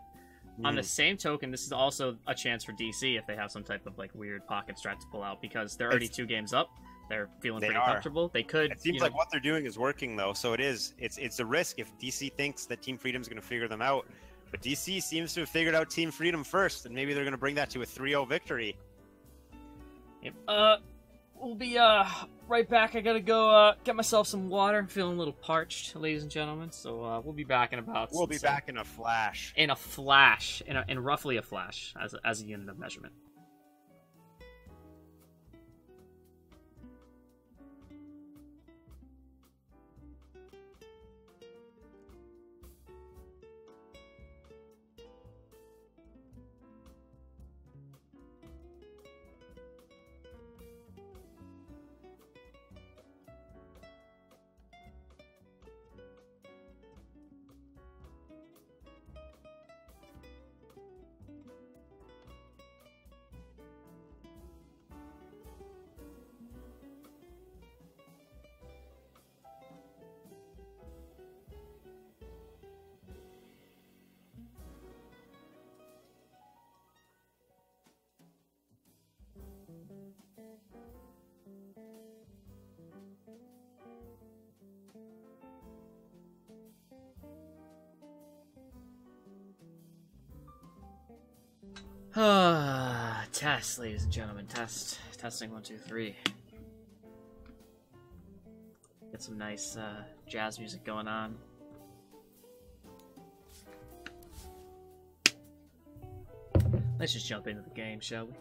On the same token, this is also a chance for DC if they have some type of like weird pocket strat to pull out, because they're already 2 games up. They're feeling pretty comfortable. They could.
It seems like what they're doing is working, though. So it's a risk if DC thinks that Team Freedom's going to figure them out. But DC seems to have figured out Team Freedom first, and maybe they're going to bring that to a 3-0 victory.
Yep. We'll be right back. I gotta go get myself some water. I'm feeling a little parched, ladies and gentlemen. So we'll be back in about.
We'll be back in a flash.
In a flash, in roughly a flash, as a unit of measurement. Test, ladies and gentlemen. Testing 1, 2, 3. Get some nice jazz music going on. Let's just jump into the game, shall we?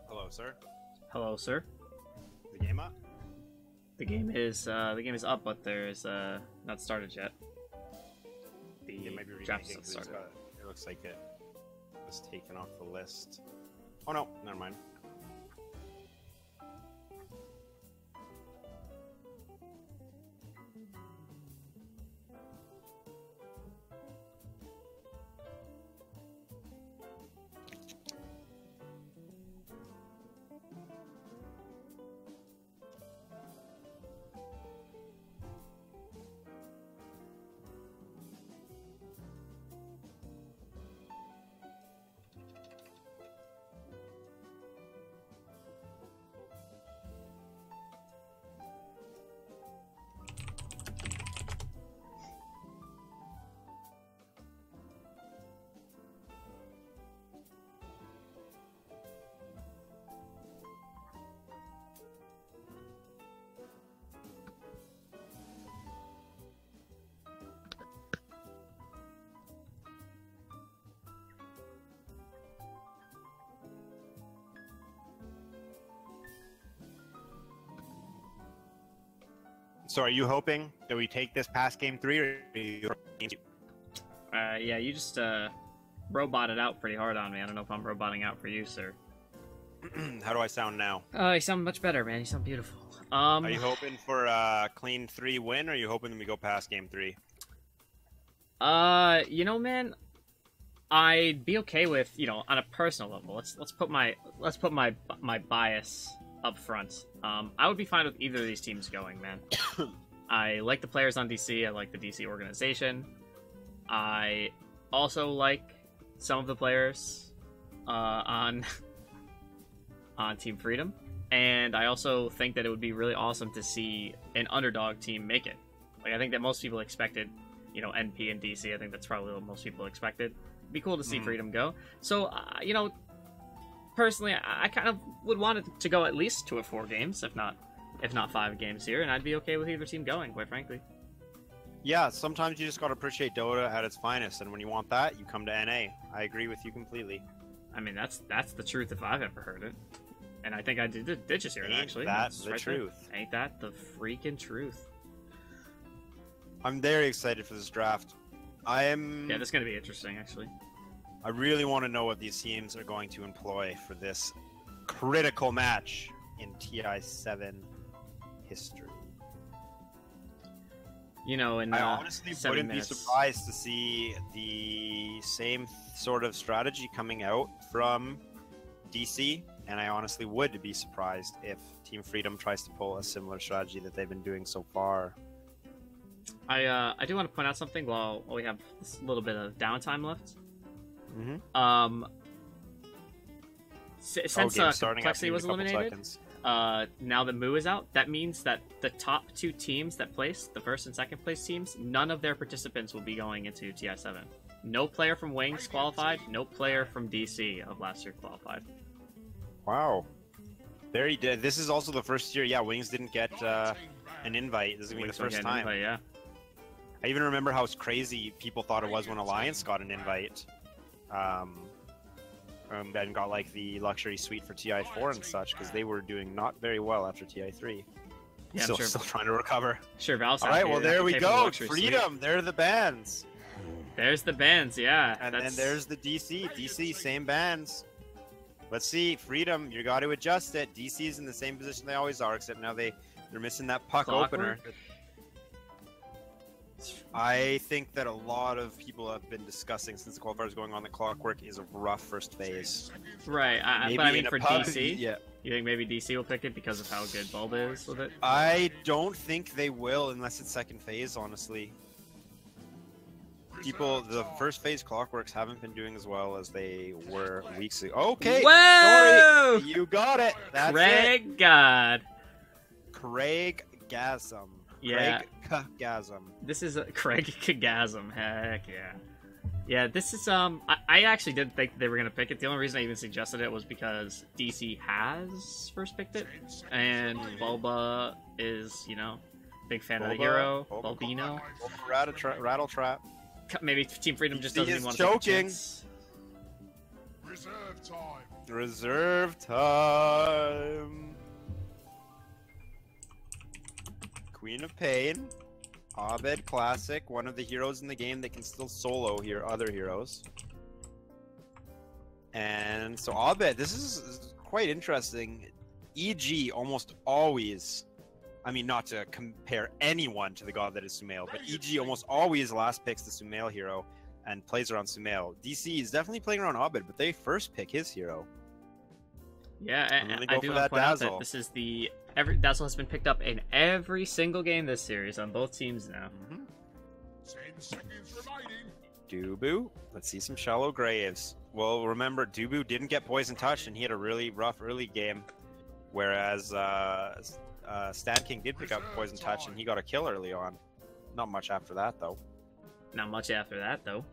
Hello, sir.
Hello, sir.
The game up?
The game is up, but there is not started yet. The
It might be
draft
remaking
is
'cause
started.
it looks like it was taken off the list. Oh no, never mind. So are you hoping that we take this past game 3, or are you
Yeah, you just roboted out pretty hard on me. I don't know if I'm roboting out for you, sir.
How do I sound now?
You sound much better, man. You sound beautiful.
Are you hoping for a clean 3 win, or are you hoping we go past game 3?
You know, man, I'd be okay with, you know, on a personal level. Let's put my bias up front. I would be fine with either of these teams going, man. I like the players on DC. I like the DC organization. I also like some of the players on Team Freedom, and I also think that it would be really awesome to see an underdog team make it. Like, I think that most people expected, you know, NP and DC. I think that's probably what most people expected. It'd be cool to see Freedom go. So, you know, personally, I kind of would want it to go at least 2 or 4 games, if not 5 games here, and I'd be okay with either team going, quite frankly.
Yeah, sometimes you just gotta appreciate Dota at its finest, and when you want that, you come to NA. I agree with you completely.
I mean, that's the truth if I've ever heard it. And I think I did just hear it,
Ain't
actually.
that the
right
truth?
There. Ain't that the freaking truth?
I'm very excited for this draft.
Yeah, this is going to be interesting, actually.
I really want to know what these teams are going to employ for this critical match in TI7 history.
You know, in
I honestly
7
wouldn't
minutes.
be surprised to see the same sort of strategy coming out from DC, and I honestly would be surprised if Team Freedom tries to pull a similar strategy that they've been doing so far.
I do want to point out something while we have this little bit of downtime left.
Mm-hmm.
Since
Starting
complexity
up in
was
a couple
eliminated,
seconds.
now that Moo is out, that means that the top 2 teams that place, the first and second place teams, none of their participants will be going into TI7. No player from Wings qualified, no player from DC of last year qualified.
Wow. Very did. This is also the first year. Yeah, Wings didn't get an invite. This is gonna be the first time.
Invite, yeah.
I even remember how crazy people thought it was when Alliance got an invite, and got like the luxury suite for TI4 and such, because they were doing not very well after TI3.
Yeah,
still,
sure.
still trying to recover.
Sure, Valve's
All right, well there we go.
Freedom.
Freedom. There are the bands.
There's the bands, yeah.
And then there's the DC. DC, same bands. Let's see, Freedom, you got to adjust it. DC's in the same position they always are, except now they're missing that puck opener. I think that a lot of people have been discussing since the qualifiers going on that Clockwork is a rough first phase.
Right, but I mean
in a
for
pub,
DC,
yeah.
you think maybe DC will pick it because of how good Bulb is with it?
I don't think they will unless it's second phase, honestly. The first phase Clockworks haven't been doing as well as they were weeks ago. Okay,
Whoa!
sorry, you got it. That's
Craig
it.
God.
Craig Gasm.
Yeah.
Craig Gasm.
This is Craig Kagasm. Heck yeah. Yeah, this is I actually didn't think they were gonna pick it. The only reason I even suggested it was because DC has first picked it, and Bulba is, you know, big fan of the hero. Bulbino.
Rattle Trap.
Maybe Team Freedom just
DC
doesn't
is
even want to take a
choking.
chance.
Reserve time.
Reserve time. Queen of Pain. Abed Classic, one of the heroes in the game that can still solo here other heroes. And so Abed, this is quite interesting. EG almost always, I mean, not to compare anyone to the god that is Sumail, but EG almost always last picks the Sumail hero and plays around Sumail. DC is definitely playing around Abed, but they first pick his hero.
Yeah,
I'm
and
gonna
I
go
do
for
want to
that
point out
Dazzle.
that this is Dazzle has been picked up in every single game this series on both teams now.
10 seconds remaining.
Dubu. Let's see some shallow graves. Well, remember, Dubu didn't get Poison Touch, and he had a really rough early game, whereas Stan King did pick up Poison Touch, and he got a kill early on. Not much after that, though.
Not much after that, though.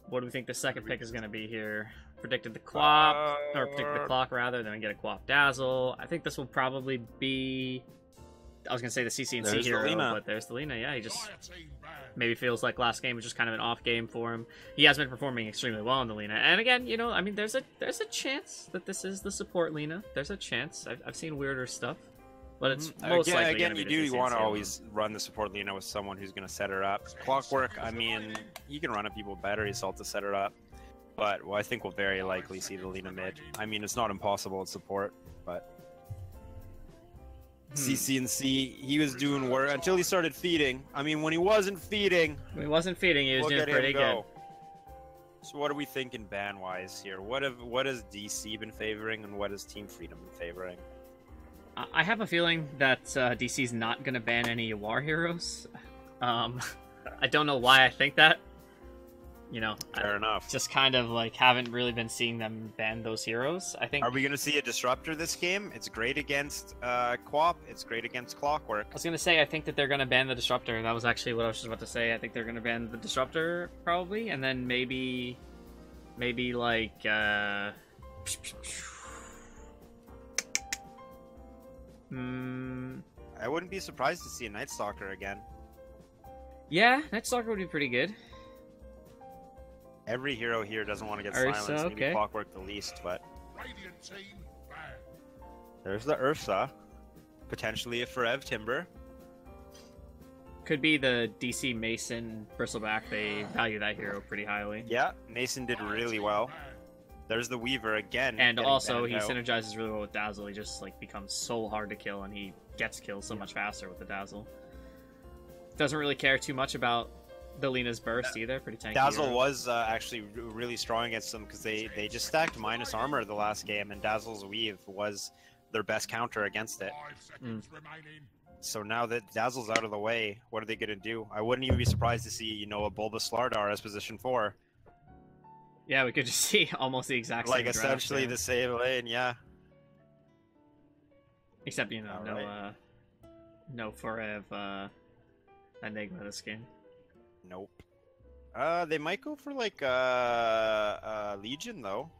What do we think the second pick is going to be here? Predicted the Quap, or predicted the Clock rather, then we get a Quap Dazzle. I think this will probably be, I was going to say the CCNC
There's the
hero,
Lina.
but there's the Lina. Yeah, he just
Fire team banned.
maybe feels like last game was just kind of an off game for him. He has been performing extremely well in the Lina. And again, you know, I mean, there's a chance that this is the support Lina. There's a chance. I've seen weirder stuff. But it's most likely
again,
going to
you
be the
do
CCNC
want to
alone.
always run the support Lina with someone who's going to set her up. Clockwork, I mean, you can run at people better. Assault to set her up, but I think we'll very likely see the Lina mid. I mean, it's not impossible at support, but CCNC, he was doing work until he started feeding. I mean, when he wasn't feeding,
When he wasn't feeding, he was
look
doing
at him
pretty good.
go. So what are we thinking ban-wise here? What has DC been favoring, and what has Team Freedom been favoring?
I have a feeling that DC's not going to ban any war heroes. I don't know why I think that. You know,
Fair enough.
just kind of like haven't really been seeing them ban those heroes. I think
Are we going to see a disruptor this game? It's great against Quap. It's great against Clockwork.
I was gonna say I think that they're gonna ban the disruptor. That was actually what I was just about to say. I think they're gonna ban the disruptor probably, and then maybe like
I wouldn't be surprised to see a Night Stalker again.
yeah, Night Stalker would be pretty good.
Every hero here doesn't want to get
Ursa,
silenced. Maybe
okay.
Clockwork the least, but
Radiant team banned.
there's the Ursa. Potentially a Forev Timber.
Could be the DC Mason Bristleback. They value that hero pretty highly.
Yeah, Mason did really well. There's the Weaver again.
And
getting
also,
banned
he
out.
synergizes really well with Dazzle. He just like becomes so hard to kill, and he gets kills so much faster with the Dazzle. Doesn't really care too much about the Lina's burst either. Pretty tanky.
Dazzle
hero.
was actually really strong against them because they just stacked minus armor the last game, and Dazzle's Weave was their best counter against it.
5 seconds remaining.
So now that Dazzle's out of the way, what are they going to do? I wouldn't even be surprised to see, a Bulbous Slardar as position 4.
Yeah, we could just see almost the exact same
Like,
draft,
essentially
yeah.
the same lane, yeah.
Except,
Alright.
no Forev Enigma this game.
Nope. They might go for, like, Legion, though.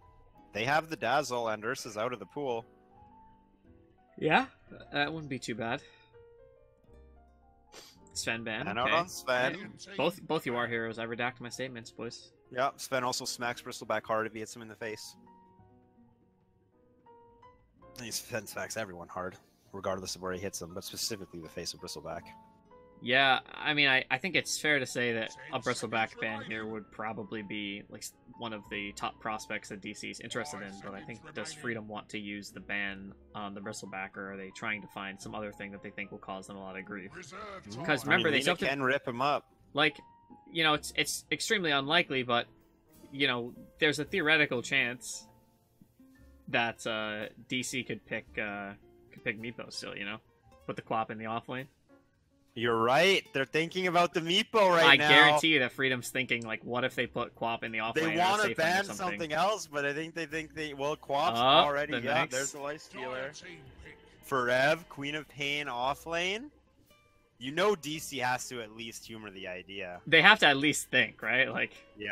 They have the Dazzle, and Ursa's out of the pool.
Yeah, that wouldn't be too bad. Sven ban.
And
okay.
out on Sven.
Radiant team
Both you are heroes. I redact my statements, boys.
Yeah, Sven also smacks Bristleback hard if he hits him in the face. Sven smacks everyone hard, regardless of where he hits them, but specifically the face of Bristleback.
Yeah, I mean, I think it's fair to say that a Bristleback ban here would probably be like one of the top prospects that DC's interested in, but I think does Freedom want to use the ban on the Bristleback, or are they trying to find some other thing that they think will cause them a lot of grief?
reserve
Because
time.
remember, they
Lina
still have to-
can rip him up.
Like, it's extremely unlikely, but there's a theoretical chance that DC could pick Meepo still, put the Quap in the off lane.
You're right. They're thinking about the Meepo right now.
I guarantee you that Freedom's thinking, like, what if they put Quap in the off
They
lane?
want
or
to
safe lane or
ban something else, but I think Quap's
Oh,
already.
the
Yeah,
next-
there's the Lifestealer.
Dire team pick.
Forev, Queen of Pain off lane. DC has to at least humor the idea.
They have to at least think, right? Like,
Yeah.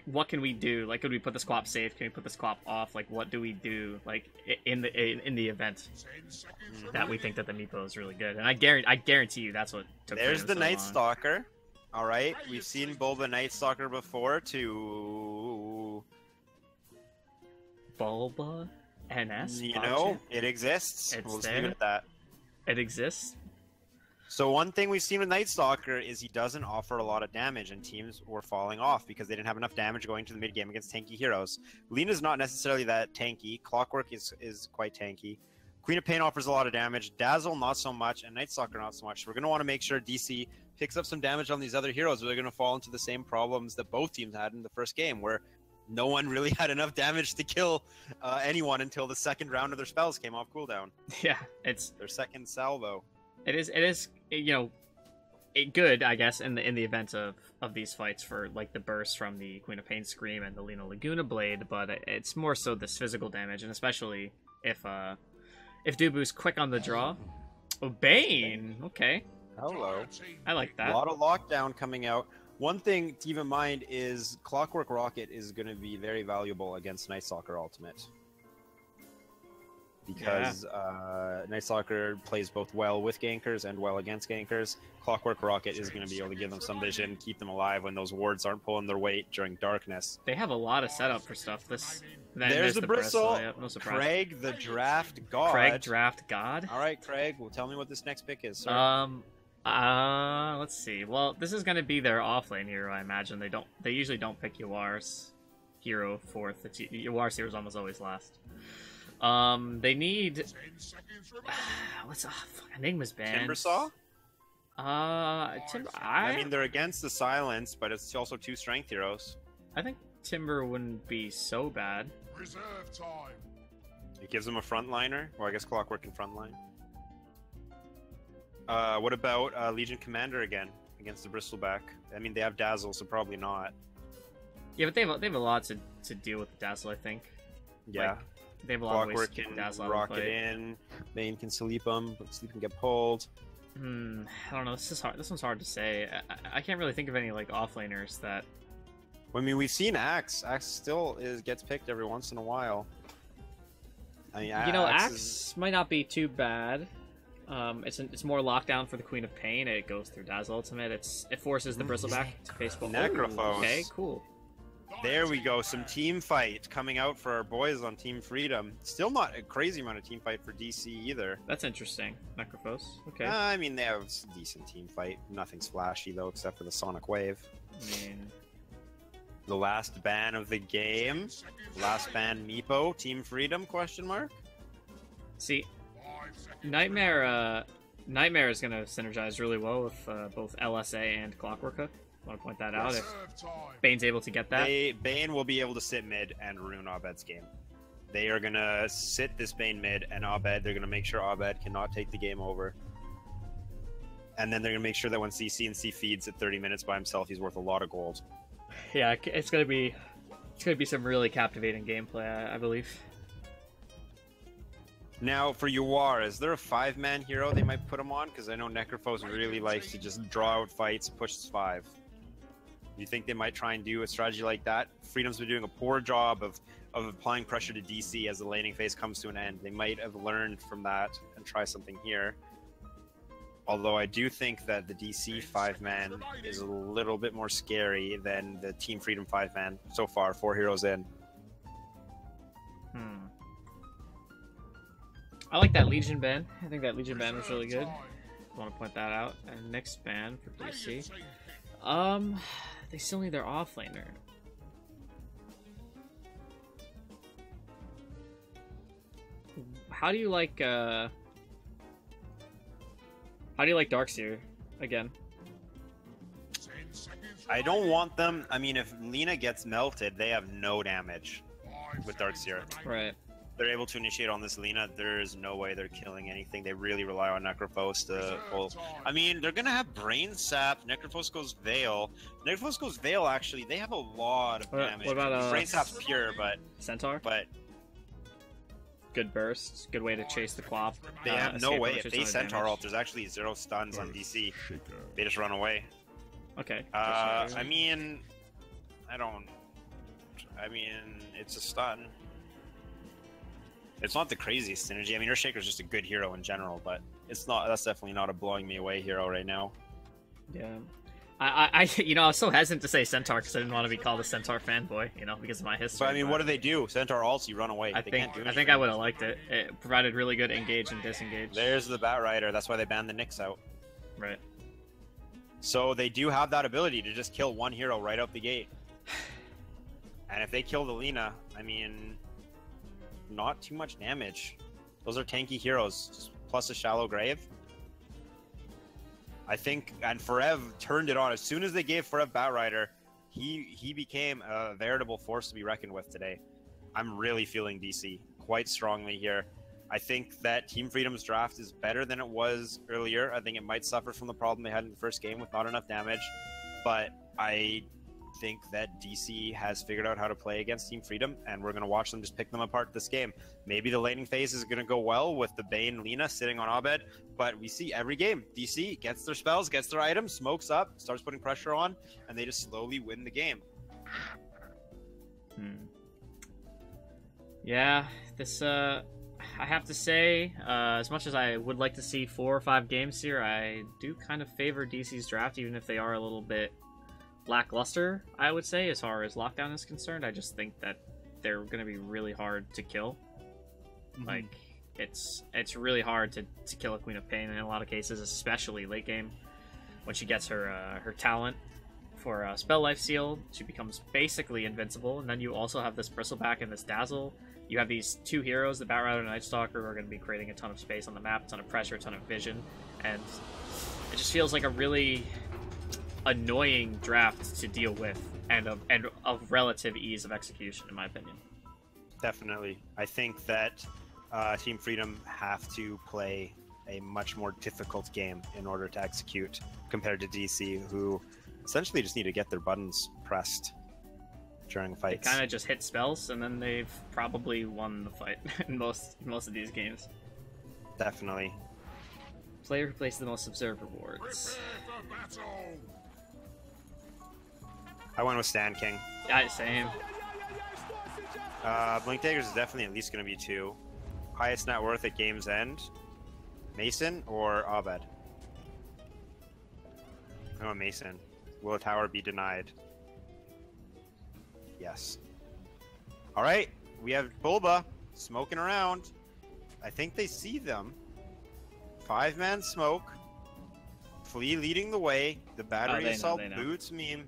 what can we do? Like, could we put this Quap safe? Can we put this Quap off? Like, what do we do? Like, in the event
10 seconds
that we
remaining.
think that the Meepo is really good, and I guarantee you that's what took.
There's
Freedom
the
so
Night
long.
Stalker. All right, we've seen Bulba Night Stalker before to
Bulba NS.
it exists.
It's
We'll just leave
there.
it at that.
It exists.
So one thing we've seen with Night Stalker is he doesn't offer a lot of damage, and teams were falling off because they didn't have enough damage going to the mid game against tanky heroes. Lina's not necessarily that tanky. Clockwork is quite tanky. Queen of Pain offers a lot of damage. Dazzle not so much, and Night Stalker not so much. We're going to want to make sure DC picks up some damage on these other heroes, or they're going to fall into the same problems that both teams had in the first game, where no one really had enough damage to kill anyone until the second round of their spells came off cooldown.
Yeah, it's
Their second salvo.
It is good, I guess, in the event of these fights for like the burst from the Queen of Pain Scream and the Lina Laguna Blade, but it's more so this physical damage, and especially if Dubu's quick on the draw. Oh, Bane, okay,
Hello.
Dire team
I like
A
that.
lot of lockdown coming out. One thing to keep in mind is Clockwork Rocket is going to be very valuable against Night Stalker Ultimate. Because Night Stalker plays both well with gankers and well against gankers. Clockwork Rocket is going to be able to give them some vision, keep them alive when those wards aren't pulling their weight during darkness.
They have a lot of setup for stuff. This Then
There's the bristle.
Yep, no surprise.
Craig, the draft god.
Craig, draft god.
All right, Craig. Well, tell me what this next pick is. Sir.
Let's see. Well, this is gonna be their offlane hero, I imagine. They usually don't pick Yuar's hero fourth. Yuar's hero is almost always last. They need
10 seconds remaining.
what's Enigma's banned.
Timbersaw?
Timber.
I mean, they're against the silence, but it's also 2 strength heroes.
I think Timber wouldn't be so bad.
Reserve time.
It gives them a frontliner, or I guess Clockwork can frontline. What about Legion Commander again against the Bristleback? I mean, they have Dazzle, so probably not.
Yeah, but they have a lot to deal with the Dazzle, I think.
Yeah.
Like, they have a lot of ways
Clockwork
to keep
can
Dazzle out
rock
of the
it
fight.
in. Bane can sleep him, but sleep can get pulled.
I don't know. This is hard. This one's hard to say. I can't really think of any like offlaners that.
I mean, we've seen Axe. Axe still gets picked every once in a while. I mean,
Axe might not be too bad. It's more lockdown for the Queen of Pain. It goes through Dazzle Ultimate. It forces the Bristleback to face both.
Necrophos.
Okay, cool.
There we go. Some team fight coming out for our boys on Team Freedom. Still not a crazy amount of team fight for DC either.
That's interesting. Necrophos. Okay.
I mean, they have a decent team fight. Nothing splashy though, except for the Sonic Wave.
I mean,
The last ban of the game. Last ban Meepo. Team Freedom? Question mark.
see,
5 seconds.
Nightmare is gonna synergize really well with both LSA and Clockwork Hook. I want to point that out. If
Reserve time.
Bane's able to get that.
Bane will be able to sit mid and ruin Abed's game. They are gonna sit this Bane mid and Abed. They're gonna make sure Abed cannot take the game over. And then they're gonna make sure that when CC feeds at 30 minutes by himself, he's worth a lot of gold.
Yeah, it's gonna be some really captivating gameplay, I believe.
Now, for Yuar, is there a 5-man hero they might put him on? Because I know Necrophos really likes to just draw out fights, push 5. Do you think they might try and do a strategy like that? Freedom's been doing a poor job of applying pressure to DC as the laning phase comes to an end. They might have learned from that and try something here. Although I do think that the DC 5-man is a little bit more scary than the Team Freedom 5-man so far, 4 heroes in.
I like that Legion ban. I think that Legion ban was really good. I want to point that out. And next ban for DC. They still need their offlaner. How do you like Darkseer again?
10 seconds
I don't want them. I mean, if Lina gets melted, they have no damage with Darkseer.
Right.
They're able to initiate on this Lina. There is no way they're killing anything. They really rely on Necrophos to pull. I mean, they're gonna have Brain Sap. Necrophos goes Veil. Necrophos goes Veil. Actually, they have a lot of damage.
What about
Brain Sap's pure,
Centaur?
but
Good burst. Good way to chase the Quap.
they have no
escape
way.
pushes
If they
other
Centaur
damage.
ult, there's actually 0 stuns on DC. They just run away.
Okay.
I mean, it's a stun. It's not the craziest synergy. I mean, Earthshaker's just a good hero in general, but it's not. That's definitely not a blowing me away hero right now.
Yeah. I I was so hesitant to say Centaur because I didn't want to be called a Centaur fanboy, because of my history.
But I mean, what do they do? Centaur ults, you run away.
I
They
think
can't do
I think
anything.
I would have liked it. It provided really good engage and disengage.
There's the Batrider. That's why they banned the Nyx out.
Right.
So they do have that ability to just kill one hero right out the gate. And if they kill the Lina, I mean, not too much damage. Those are tanky heroes, plus a shallow grave. I think, and Forev turned it on. As soon as they gave Forev Batrider, he became a veritable force to be reckoned with today. I'm really feeling DC quite strongly here. I think that Team Freedom's draft is better than it was earlier. I think it might suffer from the problem they had in the first game with not enough damage, but I think that DC has figured out how to play against Team Freedom, and we're going to watch them just pick them apart this game. Maybe the laning phase is going to go well with the Bane Lina sitting on Abed, but we see every game, DC gets their spells, gets their items, smokes up, starts putting pressure on, and they just slowly win the game.
Yeah, this I have to say, as much as I would like to see 4 or 5 games here, I do kind of favor DC's draft, even if they are a little bit lackluster, I would say, as far as lockdown is concerned. I just think that they're going to be really hard to kill. Like, it's really hard to kill a Queen of Pain in a lot of cases, especially late game. When she gets her talent for Spell Life Seal, she becomes basically invincible, and then you also have this Bristleback and this Dazzle. You have these two heroes, the Batrider and Night Stalker, who are going to be creating a ton of space on the map, a ton of pressure, a ton of vision, and it just feels like a really annoying draft to deal with, and of relative ease of execution, in my opinion.
Definitely. I think that Team Freedom have to play a much more difficult game in order to execute compared to DC, who essentially just need to get their buttons pressed during fights.
They kind of just hit spells, and then they've probably won the fight in most of these games.
Definitely.
Player who plays the most observed rewards.
Prepare for battle.
I went with Stan King.
Yeah, same.
Blink Daggers is definitely at least going to be 2. Highest net worth at game's end, Mason or Abed? Oh, Mason. Will a tower be denied? Yes. All right, we have Bulba smoking around. I think they see them. 5-man smoke. Flea leading the way. The battery assault boots meme.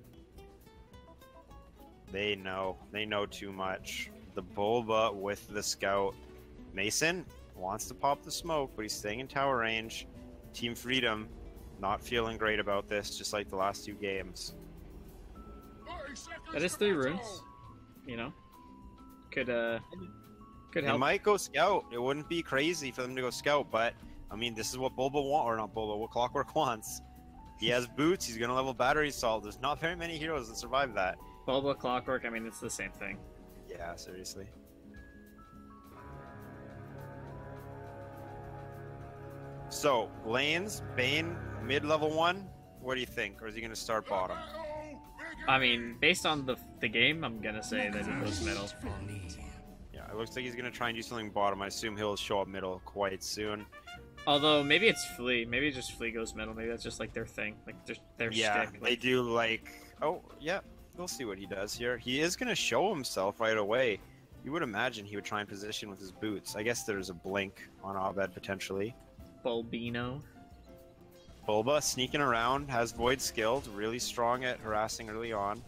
They know. They know too much. The Bulba with the scout. Mason wants to pop the smoke, but he's staying in tower range. Team Freedom not feeling great about this, just like the last 2 games.
30 seconds
That is
to
3
battle.
runes. You know, could
They
help.
might go scout. It wouldn't be crazy for them to go scout, but I mean, this is what Bulba want, or not Bulba, what Clockwork wants. He has boots. He's gonna level battery assault. There's not very many heroes that survive that.
Bulba, Clockwork. I mean, it's the same thing.
Yeah, seriously. So, lanes, Bane, mid-level 1, what do you think? Or is he going to start bottom?
I mean, based on the game, I'm gonna say that he goes middle.
Yeah, it looks like he's going to try and do something bottom. I assume he'll show up middle quite soon.
Although maybe it's Flea. Maybe just Flea goes middle. Maybe that's just like their thing, like their
Yeah,
shtick.
they do like... Oh, yeah, we'll see what he does here. He is going to show himself right away. You would imagine he would try and position with his boots. I guess there's a blink on Abed, potentially.
Bulbino.
Bulba sneaking around, has Void skilled, really strong at harassing early on.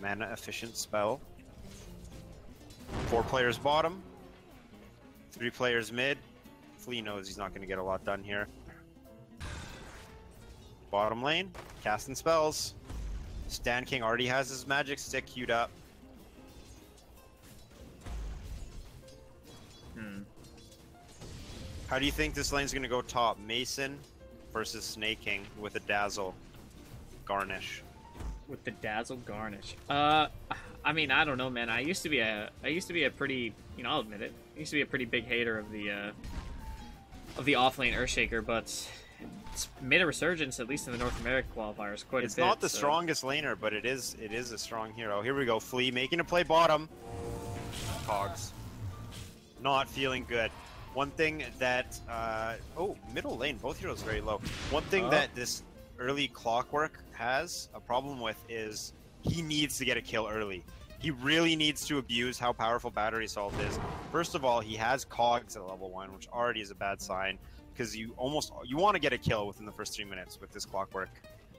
Mana efficient spell. 4 players bottom, 3 players mid. Flea knows he's not going to get a lot done here. Bottom lane, casting spells. Stan King already has his magic stick queued up. How do you think this lane's going to go top? Mason versus Snake King with a Dazzle Garnish.
With the Dazzle Garnish. I mean, I don't know, man. I used to be a pretty, you know, I'll admit it. I used to be a pretty big hater of the off-lane Earthshaker, but it's made a resurgence, at least in the North American qualifiers, quite a bit.
It's not the
so-
strongest laner, but it is a strong hero. Here we go, Flea making a play bottom. Cogs. Not feeling good. One thing that, oh, middle lane, both heroes very low. One thing that this early Clockwork has a problem with is he needs to get a kill early. He really needs to abuse how powerful Battery Assault is. First of all, he has Cogs at level 1, which already is a bad sign, because you want to get a kill within the first 3 minutes with this Clockwork.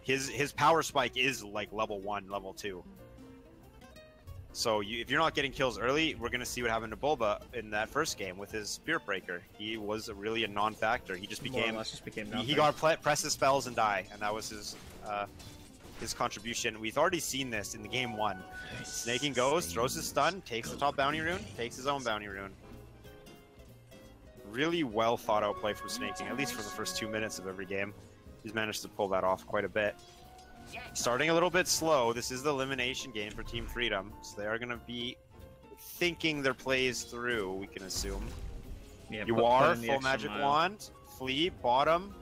His power spike is like level 1, level 2. So if you're not getting kills early, we're going to see what happened to Bulba in that first game with his Spirit Breaker. He was really a non-factor. He just became...
More or less just became nothing.
He got press his spells and die, and that was his contribution. We've already seen this in the game 1. Snaking goes, throws his stun, takes the top bounty rune, takes his own bounty rune. Really well thought out play from Snaking, at least for the first 2 minutes of every game. He's managed to pull that off quite a bit. Starting a little bit slow, this is the elimination game for Team Freedom, so they are going to be thinking their plays through, we can assume.
Yeah,
You
put
are
in the
full
extra
magic
mile.
wand, Flea, bottom,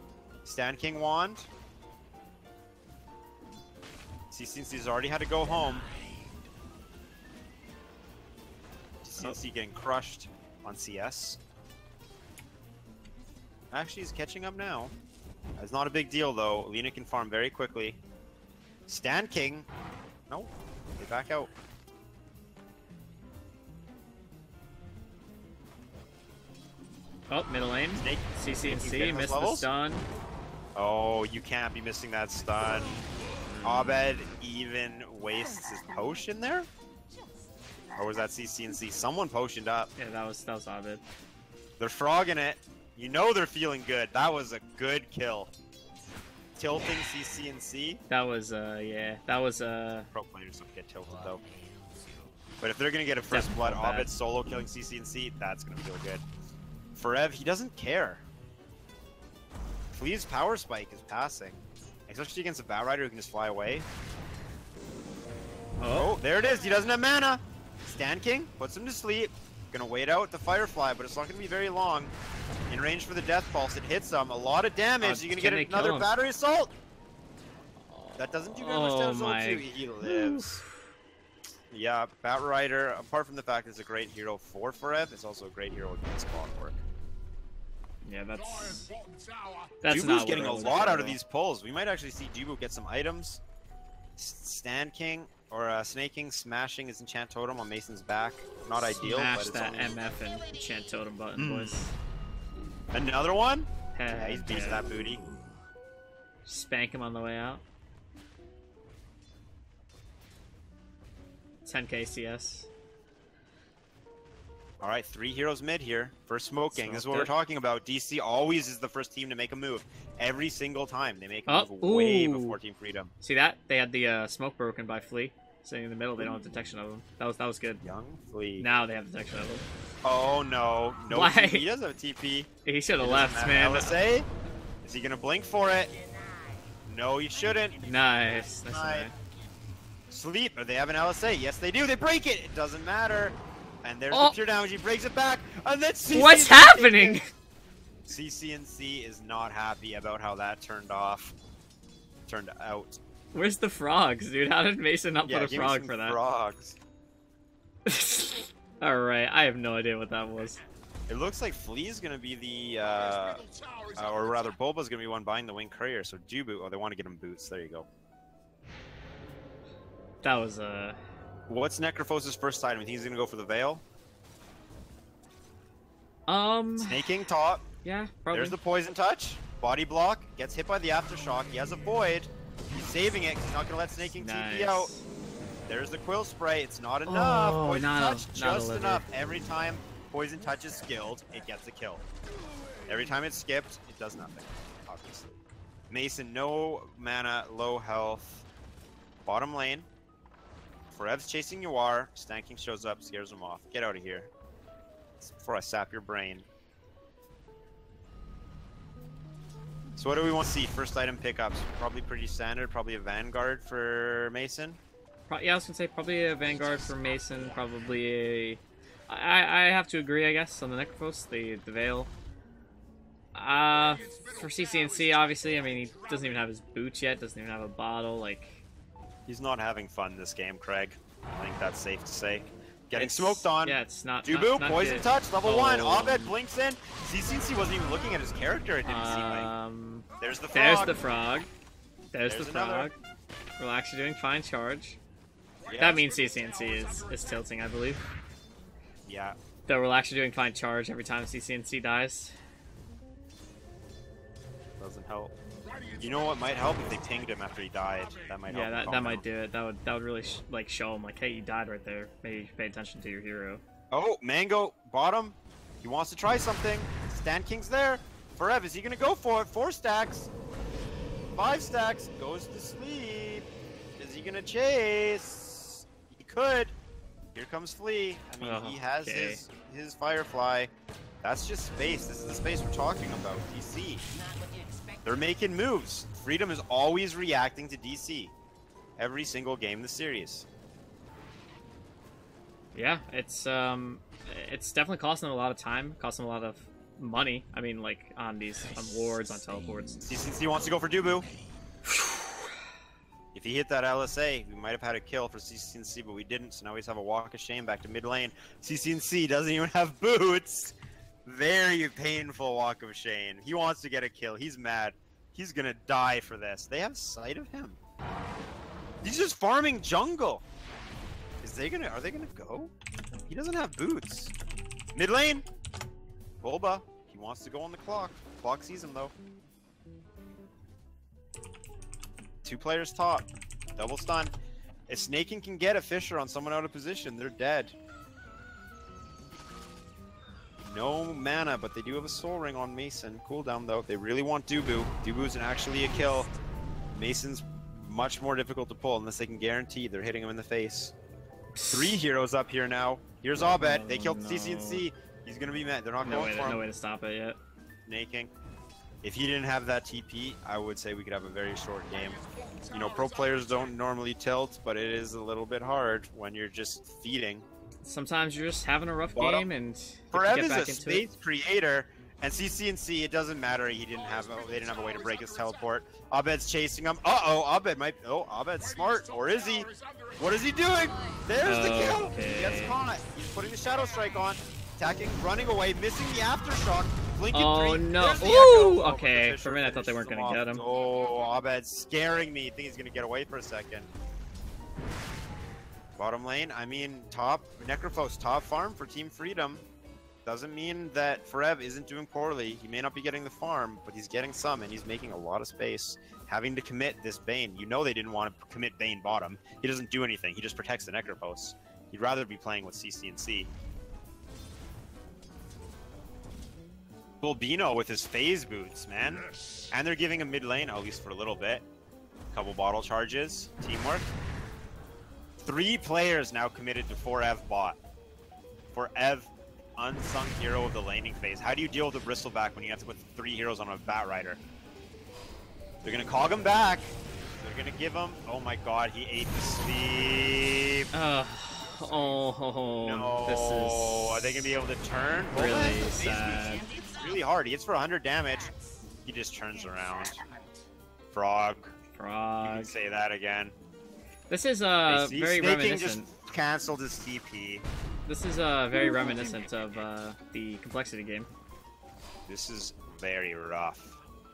Stan King wand. See, since he's already had to go home. CNC getting crushed on CS. Actually, he's catching up now. It's not a big deal though. Lena can farm very quickly. Stan King. No, they back out.
Oh, middle lane.
Snake.
CC and
Snake
C,
getting those
missed the
levels?
stun.
Oh, you can't be missing that stun. Abed even wastes his potion there? Or was that CC and C? Someone potioned up.
Yeah, that was Abed.
They're frogging it. You know they're feeling good. That was a good kill. Tilting CC and C.
That was yeah, that was
Pro players don't get tilted though. But if they're gonna get a first
Definitely
blood,
not bad.
Abed solo killing CC and C, that's gonna feel good. Forev, he doesn't care. Flea's power spike is passing. Especially against a Batrider who can just fly away. Oh, there it is. He doesn't have mana. Stand King puts him to sleep. Gonna wait out the Firefly, but it's not gonna be very long. In range for the Death Pulse. It hits him. A lot of damage. You're gonna
can
get
they kill
another
him?
Battery Assault. That doesn't do very much damage
my-
to He lives. Yeah, Batrider, apart from the fact it's a great hero for Forev, it's also a great hero against Clockwork.
Yeah,
Dyer's
that's
bottom tower.
that's
Jubu's
not
getting
what I
a
was
lot
looking
out of
for.
these pulls. We might actually see Jubu get some items. Stand King or Snake King smashing his enchant totem on Mason's back. Not ideal,
Smash
but it's
that
only...
MF and enchant totem button, boys.
Another one? Yeah, he's beating
Yeah.
that booty.
Spank him on the way out. 10k CS.
All right, 3 heroes mid here. First smoking. This is what
Smoked
we're
it.
talking about. DC always is the first team to make a move. Every single time they make a
Oh,
move way
ooh.
before Team Freedom.
See that? They had the smoke broken by Flea. Sitting in the middle, they don't have detection of him. That was good.
Young Flea.
Now they have detection of him.
Oh no. No
Why?
TP. He does have a TP.
He should have
He
left,
doesn't
man.
have LSA? Is he gonna blink for it? No, he shouldn't.
Nice. Nice.
Right.
Nice.
Sleep. Or they have an LSA? Yes, they do. They break it. It doesn't matter. And there's
Oh.
the pure damage. He breaks it back. And then CC
What's happening?
CC&C is not happy about how that turned out.
Where's the frogs, dude? How did Mason not
Yeah,
put a
give me
frog
some
for that?
frogs.
Alright, I have no idea what that was.
It looks like Flea's gonna be the,
Middle tower is
or rather, Bulba's gonna be one buying the Wing Courier. So Jubu, oh, they want to get him boots. There you go.
That was
What's Necrophos' first item? You think he's gonna go for the Veil? Snaking top.
yeah, probably.
There's the Poison Touch. Body block. Gets hit by the Aftershock. He has a Void. He's saving it 'cause he's not gonna let Snaking TP out. There's the Quill Spray. It's not enough.
Oh,
Poison
not
Touch,
a
just
liver.
enough. Every time Poison Touch is skilled, it gets a kill. Every time it's skipped, it does nothing, obviously. Mason, no mana, low health. Bottom lane. Forev's chasing Yuar. Stanking shows up, scares him off. Get out of here. Before I sap your brain. So what do we want to see? First item pickups. Probably pretty standard. Probably a Vanguard for Mason.
Yeah, I was gonna say probably a Vanguard for Mason. Probably a. I have to agree, I guess, on the Necrophos, the Veil. For CCNC, obviously, I mean, he doesn't even have his boots yet. Doesn't even have a bottle. Like,
He's not having fun this game, Craig. I think that's safe to say. Getting
it's-
smoked on.
Yeah, it's not.
Jubu,
not
Poison
good.
Touch, level 1.
Oh.
Abed blinks in. CCNC wasn't even looking at his character, it didn't seem like. There's the frog.
There's the frog. There's the
There's another.
frog. We're actually doing fine charge.
Yeah.
That means CCNC is tilting, I believe.
Yeah.
That we're actually doing fine charge every time CCNC dies.
Doesn't help. You know what might help if they pinged him after he died. That might help.
Yeah,
him
that
calm
might
down.
do it. That would really show him like, hey, you died right there. Maybe pay attention to your hero.
Oh, Mango, bottom. He wants to try something. Stand King's there. Forev, is he gonna go for it? 4 stacks. 5 stacks. Goes to sleep. Is he gonna chase? He could. Here comes Flea. I mean, he has
Okay.
his Firefly. That's just space. This is the space we're talking about. DC. They're making moves. Freedom is always reacting to DC. Every single game in the series.
Yeah, it's definitely costing them a lot of time, costing them a lot of money. I mean, like on wards, on teleports.
CCNC wants to go for Dubu. If he hit that LSA, we might have had a kill for CCNC, but we didn't, so now we just have a walk of shame back to mid lane. CCNC doesn't even have boots. Very painful walk of shame. He wants to get a kill. He's mad. He's gonna die for this. They have sight of him. He's just farming jungle. Are they gonna go? He doesn't have boots. Mid lane. Bulba. He wants to go on the clock. Clock sees him though. 2 players top. Double stun. If Snaking can get a Fisher on someone out of position, they're dead. No mana, but they do have a Soul Ring on Mason. Cooldown though. They really want Dubu. Dubu's actually a kill. Mason's much more difficult to pull unless they can guarantee they're hitting him in the face. 3 heroes up here now. Here's Abed. They killed CCNC. He's gonna be mad. They're not going for him.
No way to stop it yet.
Snaking. If he didn't have that TP, I would say we could have a very short game. You know, pro players don't normally tilt, but it is a little bit hard when you're just feeding.
Sometimes you're just having a rough game, and
Forev
get
is
back
a
into
space
it.
creator, and CCNC, it doesn't matter. They didn't have a way to break his teleport. Abed's chasing him. Abed might. Oh, Abed's smart, or is he? What is he doing? There's the kill. He gets caught. He's putting the Shadow Strike on, attacking, running away, missing the aftershock. Blinking
Oh
3.
no!
There's the
Ooh!
echo.
Okay,
The
for a minute I thought they weren't
finishes
gonna
him
get him.
Oh, Abed's scaring me. I think he's gonna get away for a second. Bottom lane, I mean, top Necrophos, top farm for Team Freedom. Doesn't mean that Forev isn't doing poorly. He may not be getting the farm, but he's getting some, and he's making a lot of space. Having to commit this Bane. You know they didn't want to commit Bane bottom. He doesn't do anything. He just protects the Necrophos. He'd rather be playing with CCNC. Bulbino with his phase boots, man. And they're giving him mid lane, at least for a little bit. Couple bottle charges. Teamwork. 3 players now committed to Forev bot. Forev, unsung hero of the laning phase. How do you deal with a Bristleback when you have to put 3 heroes on a Bat Rider? They're gonna cog him back. They're gonna give him. Oh my god, he ate the sleep.
Oh,
No.
this is
Are they gonna be able to turn?
really
It's
sad.
really hard. He hits for 100 damage. He just turns around. Frog. You
Frog.
can say that again.
This is
Hey, see,
very
Snaking
reminiscent.
just canceled his TP.
This is very reminiscent of the complexity game.
This is very rough.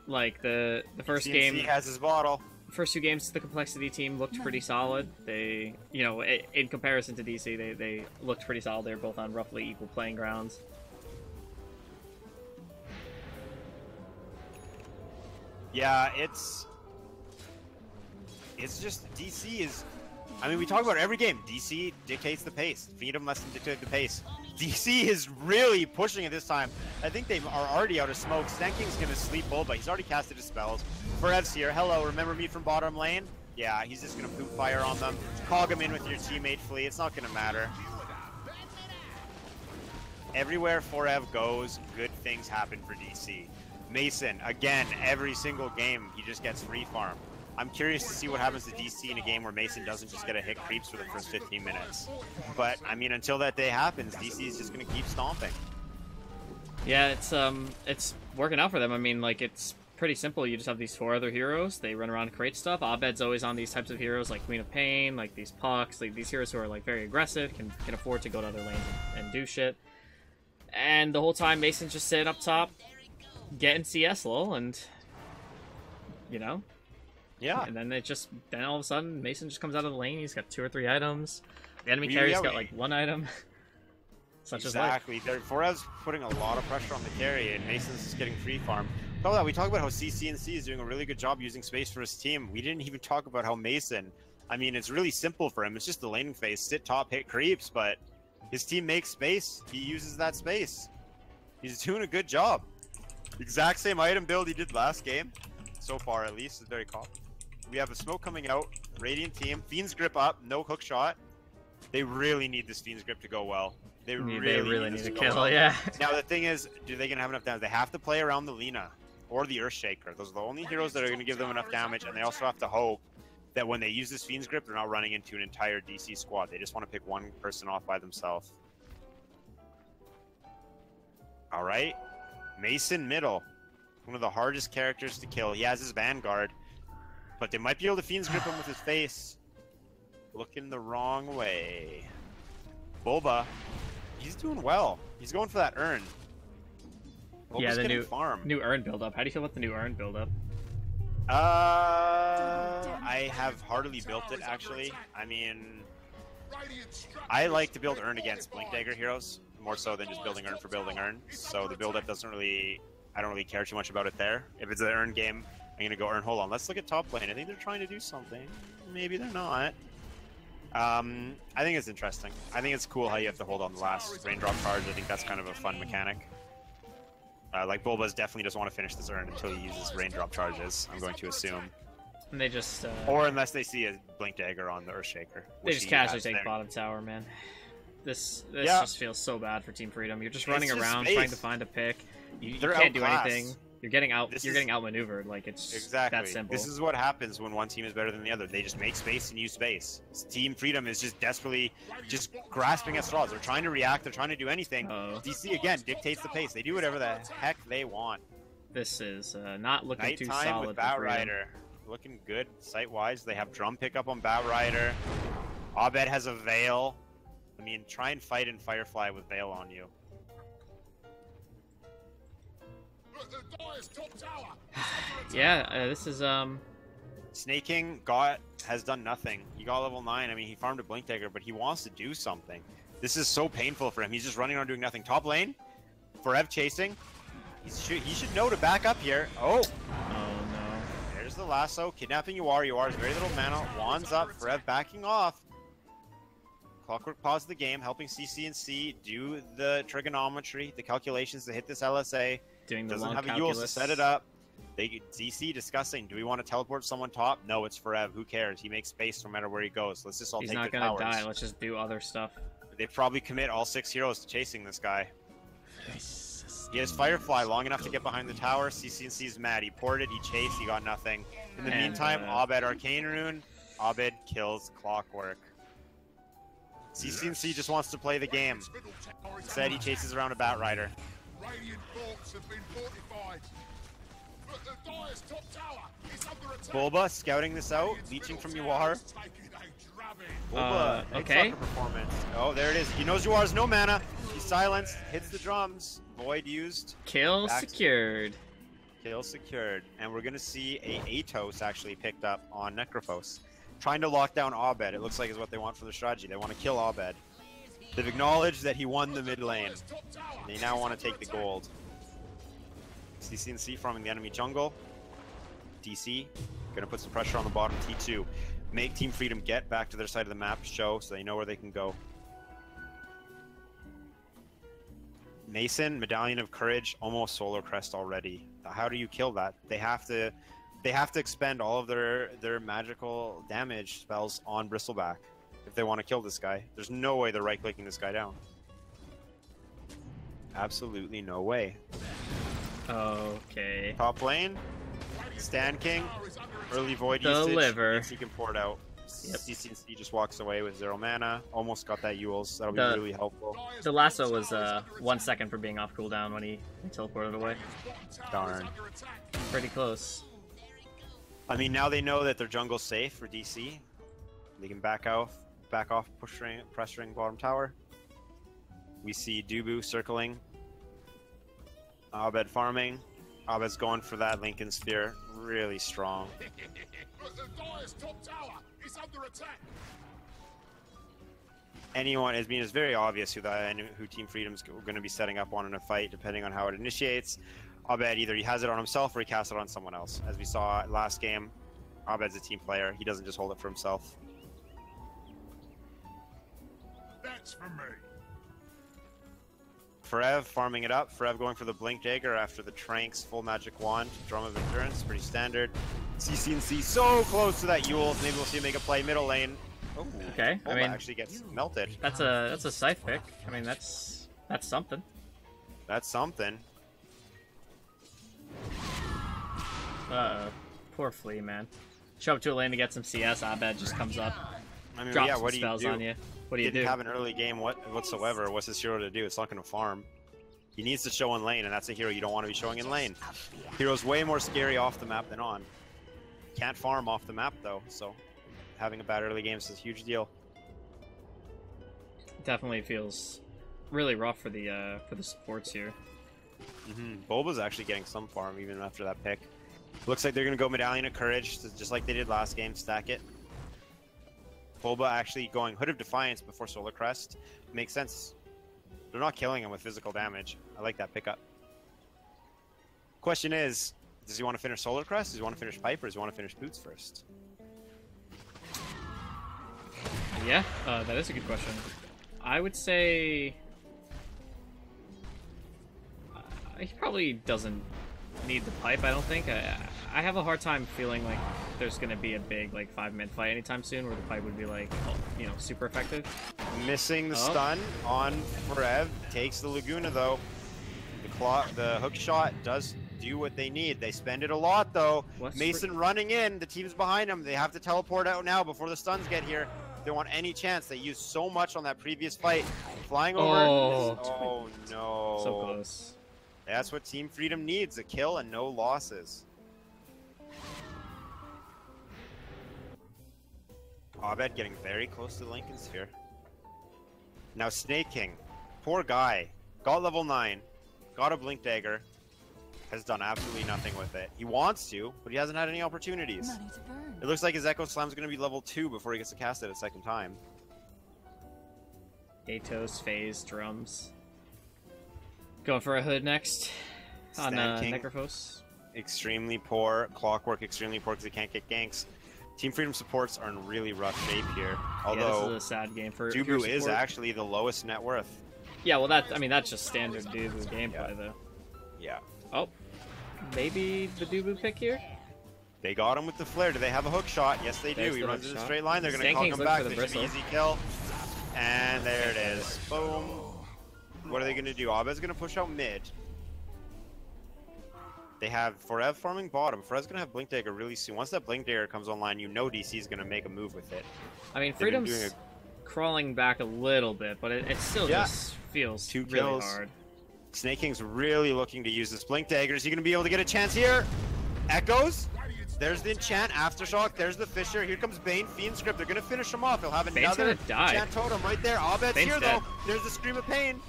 Like the first
CNC
game,
has his bottle.
first 2 games, the complexity team looked pretty solid. They, you know, in comparison to DC, they looked pretty solid. They're both on roughly equal playing grounds.
Yeah, it's just DC is. I mean, we talk about every game. DC dictates the pace. Freedom lets them dictate the pace. DC is really pushing it this time. I think they are already out of smoke. Stanking's gonna sleep Bulba. He's already casted his spells. Forev's here. Hello, remember me from bottom lane? Yeah, he's just gonna poop fire on them. Cog him in with your teammate Flea. It's not gonna matter. Everywhere Forev goes, good things happen for DC. Mason, again, every single game, he just gets free farm. I'm curious to see what happens to DC in a game where Mason doesn't just get a hit creeps for the first 15 minutes. But, I mean, until that day happens, DC is just going to keep stomping.
Yeah, it's working out for them. I mean, like, it's pretty simple. You just have these 4 other heroes. They run around and create stuff. Abed's always on these types of heroes, like Queen of Pain, like these Pucks, like these heroes who are, like, very aggressive, can afford to go to other lanes and do shit. And the whole time, Mason's just sitting up top, getting CS lol, and, you know?
Yeah.
And then then all of a sudden, Mason just comes out of the lane. He's got 2 or 3 items. The enemy carry's got like 1 item. Such
Exactly. Forev's putting a lot of pressure on the carry, and Mason's just getting free farm. Talk about, we talk about how CCNC is doing a really good job using space for his team. We didn't even talk about how Mason, I mean, it's really simple for him. It's just the laning phase, sit top, hit creeps, but his team makes space. He uses that space. He's doing a good job. Exact same item build he did last game. So far, at least. It's very calm. We have a smoke coming out. Radiant team. Fiend's grip up. No hook shot. They really need this Fiend's grip to go well. They really need
to
go
kill,
well.
yeah.
Now, the thing is, do they gonna have enough damage? They have to play around the Lina or the Earthshaker. Those are the only heroes that are gonna give them enough damage, and they also have to hope that when they use this Fiend's grip, they're not running into an entire DC squad. They just want to pick one person off by themselves. All right. Mason middle. One of the hardest characters to kill. He has his Vanguard. But they might be able to Fiend's grip him with his face. Looking the wrong way. Bulba. He's doing well. He's going for that urn. Bulba's
Yeah, the
getting farm.
new urn build-up. How do you feel about the new urn build-up?
I have hardly built it, actually. I mean, I like to build urn against Blink Dagger heroes. more so than just building urn for building urn. So the build-up doesn't really, I don't really care too much about it there. If it's an urn game, I'm gonna go urn. Hold on, let's look at top lane. I think they're trying to do something. Maybe they're not. I think it's interesting. I think it's cool how you have to hold on the last raindrop charge. I think that's kind of a fun mechanic. Like Bulba's definitely doesn't want to finish this urn until he uses raindrop charges, I'm going to assume.
And they just
Or unless they see a blink dagger on the Earthshaker.
they just casually take bottom tower, man. This
Yeah.
just feels so bad for Team Freedom. You're just
It's
running
just
around
space.
trying to find a pick. You
They're
can't do
outclassed.
anything. You're getting
This
You're
is-
getting outmaneuvered. Like it's
Exactly.
that simple.
This is what happens when one team is better than the other. They just make space and use space. Team Freedom is just desperately just grasping at straws. They're trying to react. They're trying to do anything.
Oh.
DC again dictates the pace. They do whatever the heck they want.
This is not looking too
Nighttime
solid
with
for
Bat
Freedom.
Rider. Looking good site-wise. They have drum pickup on Bat Rider. Abed has a Veil. I mean, try and fight in Firefly with Veil on you.
The Dire's top tower.
Yeah, this is
Snaking has done nothing. He got level 9. I mean, he farmed a Blink Dagger, but he wants to do something. This is so painful for him. He's just running around doing nothing. Top lane, Forev chasing. He should know to back up here. Oh,
oh no.
there's the lasso. Kidnapping Yuar. Yuar's very little mana. Wands up. Forev backing off. Clockwork paused the game, helping CC&C do the trigonometry, the calculations to hit this LSA.
Doing the
Doesn't
long
have a
calculus.
Yules to set it up. DC discussing, do we want to teleport someone top? No, it's Forev. Who cares? He makes space no matter where he goes. Let's just all
He's
take
not
the
gonna
towers.
die. Let's just do other stuff.
They probably commit all 6 heroes to chasing this guy. He has Firefly long enough to get behind the tower. CC&C is mad. He ported, he chased, he got nothing. In the
And,
meantime, Abed Arcane Rune. Abed kills Clockwork. CC&C just wants to play the game.
Middle tower is
Said he chases around a Bat Rider.
Radiant forts have been fortified. But the Dire's top tower is under attack.
Bulba scouting this out, leeching from Yuar.
Taking a drubbing.
Bulba,
okay.
Night Stalker performance. Oh, there it is. He knows Yuar's no mana. He's silenced, hits the drums. Void used.
Kill
Back-
secured.
Kill secured. And we're going to see a Atos actually picked up on Necrophos. Trying to lock down Abed, it looks like is what they want for their strategy. They want to kill Abed. They've acknowledged that he won the mid lane.
Top tower.
They now want to take the gold. CC&C farming the enemy jungle. DC going to put some pressure on the bottom T2. Make Team Freedom get back to their side of the map, show so they know where they can go. Mason, Medallion of Courage, almost Solar Crest already. How do you kill that? They have to expend all of their magical damage spells on Bristleback if they want to kill this guy. There's no way they're right-clicking this guy down. Absolutely no way.
Okay.
Top lane, Stan King, early Void
Deliver.
usage. He can pour it out.
Yep.
CC&C just walks away with 0 mana. Almost got that Yules. That'll be
The-
really helpful.
The lasso was 1 second for being off cooldown when he teleported away.
Darn.
Pretty close.
I mean, now they know that their jungle's safe for DC. They can back off, pressuring bottom tower. We see Dubu circling. Abed farming. Abed's going for that Lincoln Spear. Really strong.
But the Dire's top tower is under attack.
It's very obvious who Team Freedom's going to be setting up on in a fight, depending on how it initiates. Abed, either he has it on himself or he casts it on someone else. As we saw last game, Abed's a team player. He doesn't just hold it for himself.
That's for me.
Forev farming it up. Forev going for the Blink Dagger after the Tranks full magic wand. Drum of Endurance, pretty standard. CC&C so close to that Yule. Maybe we'll see him make a play middle lane. Oh,
Okay, I
Bulba
mean-
actually gets melted.
That's a scythe pick. I mean, that's something.
That's something.
Uh-oh. Poor Flea, man. Show up to a lane to get some CS, Abed just comes up,
I mean,
drops
yeah,
some
what do you
spells
do?
on you. What do you
Didn't
do?
have an early game whatsoever. What's his hero to do? It's not going to farm. He needs to show in lane, and that's a hero you don't want to be showing in lane. Hero's way more scary off the map than on. Can't farm off the map though, so having a bad early game is a huge deal.
Definitely feels really rough for the supports here.
Bulba's actually getting some farm even after that pick. Looks like they're going to go Medallion of Courage, just like they did last game, stack it. Bulba actually going Hood of Defiance before Solar Crest. Makes sense. They're not killing him with physical damage. I like that pickup. Question is, does he want to finish Solar Crest? Does he want to finish Pipe? Or does he want to finish Boots first?
Yeah, that is a good question. I would say he probably doesn't need the pipe. I don't think. I have a hard time feeling like there's gonna be a big like 5-minute fight anytime soon where the pipe would be like, you know, super effective.
Missing the stun on Forev. Takes the Laguna though. The hook shot does do what they need. They spend it a lot though. Mason running in. The team's behind him. They have to teleport out now before the stuns get here. They want any chance. They used so much on that previous fight. Flying over. Oh no.
So close.
That's what Team Freedom needs. A kill and no losses. Abed getting very close to the Lincoln Sphere. Now Snake King. Poor guy. Got level 9. Got a Blink Dagger. Has done absolutely nothing with it. He wants to, but he hasn't had any opportunities. It looks like his Echo Slam's going to be level 2 before he gets to cast it a second time.
Atos, Phase, Drums. Going for a hood next on Necrophos.
Extremely poor. Clockwork extremely poor because he can't get ganks. Team Freedom supports are in really rough shape here. Although
this is a sad game for
Dubu is actually the lowest net worth.
Yeah, well that's just standard Dubu gameplay though.
Yeah.
Oh, maybe the Dubu pick here?
They got him with the flare. Do they have a hook shot? Yes, they do. He runs in a straight line. They're going to call him back. This should be easy kill. And there it is. Boom. What are they going to do? Abed's going to push out mid. They have Forev farming bottom. Forev's going to have Blink Dagger really soon. Once that Blink Dagger comes online, you know DC is going to make a move with it.
I mean, Freedom's crawling back a little bit, but it still just feels really hard.
Snake King's really looking to use this Blink Dagger. Is he going to be able to get a chance here? Echoes. There's the enchant, Aftershock, there's the Fisher, here comes Bane, Fiend Script, they're gonna finish him off, he'll have another enchant totem right there, Abed's here though, there's the Scream of Pain.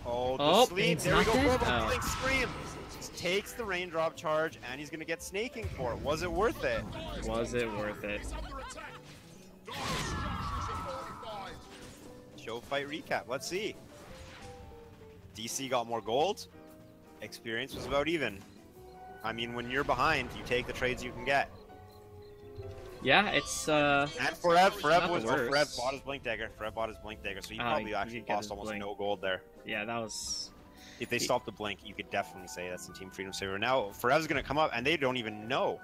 Oh, the sleep, there we go, Blink Scream. Just takes the raindrop charge, and he's gonna get snaking for it. Was it worth it?
Was it worth it?
Show fight recap, let's see. DC got more gold, experience was about even. I mean, when you're behind, you take the trades you can get.
Yeah, it's
and Forev bought his Blink Dagger. Forev bought his Blink Dagger, so he probably actually lost almost no gold there.
Yeah, that was.
If they stopped the Blink, you could definitely say that's in Team Freedom's favor. Now Forev's gonna come up, and they don't even know.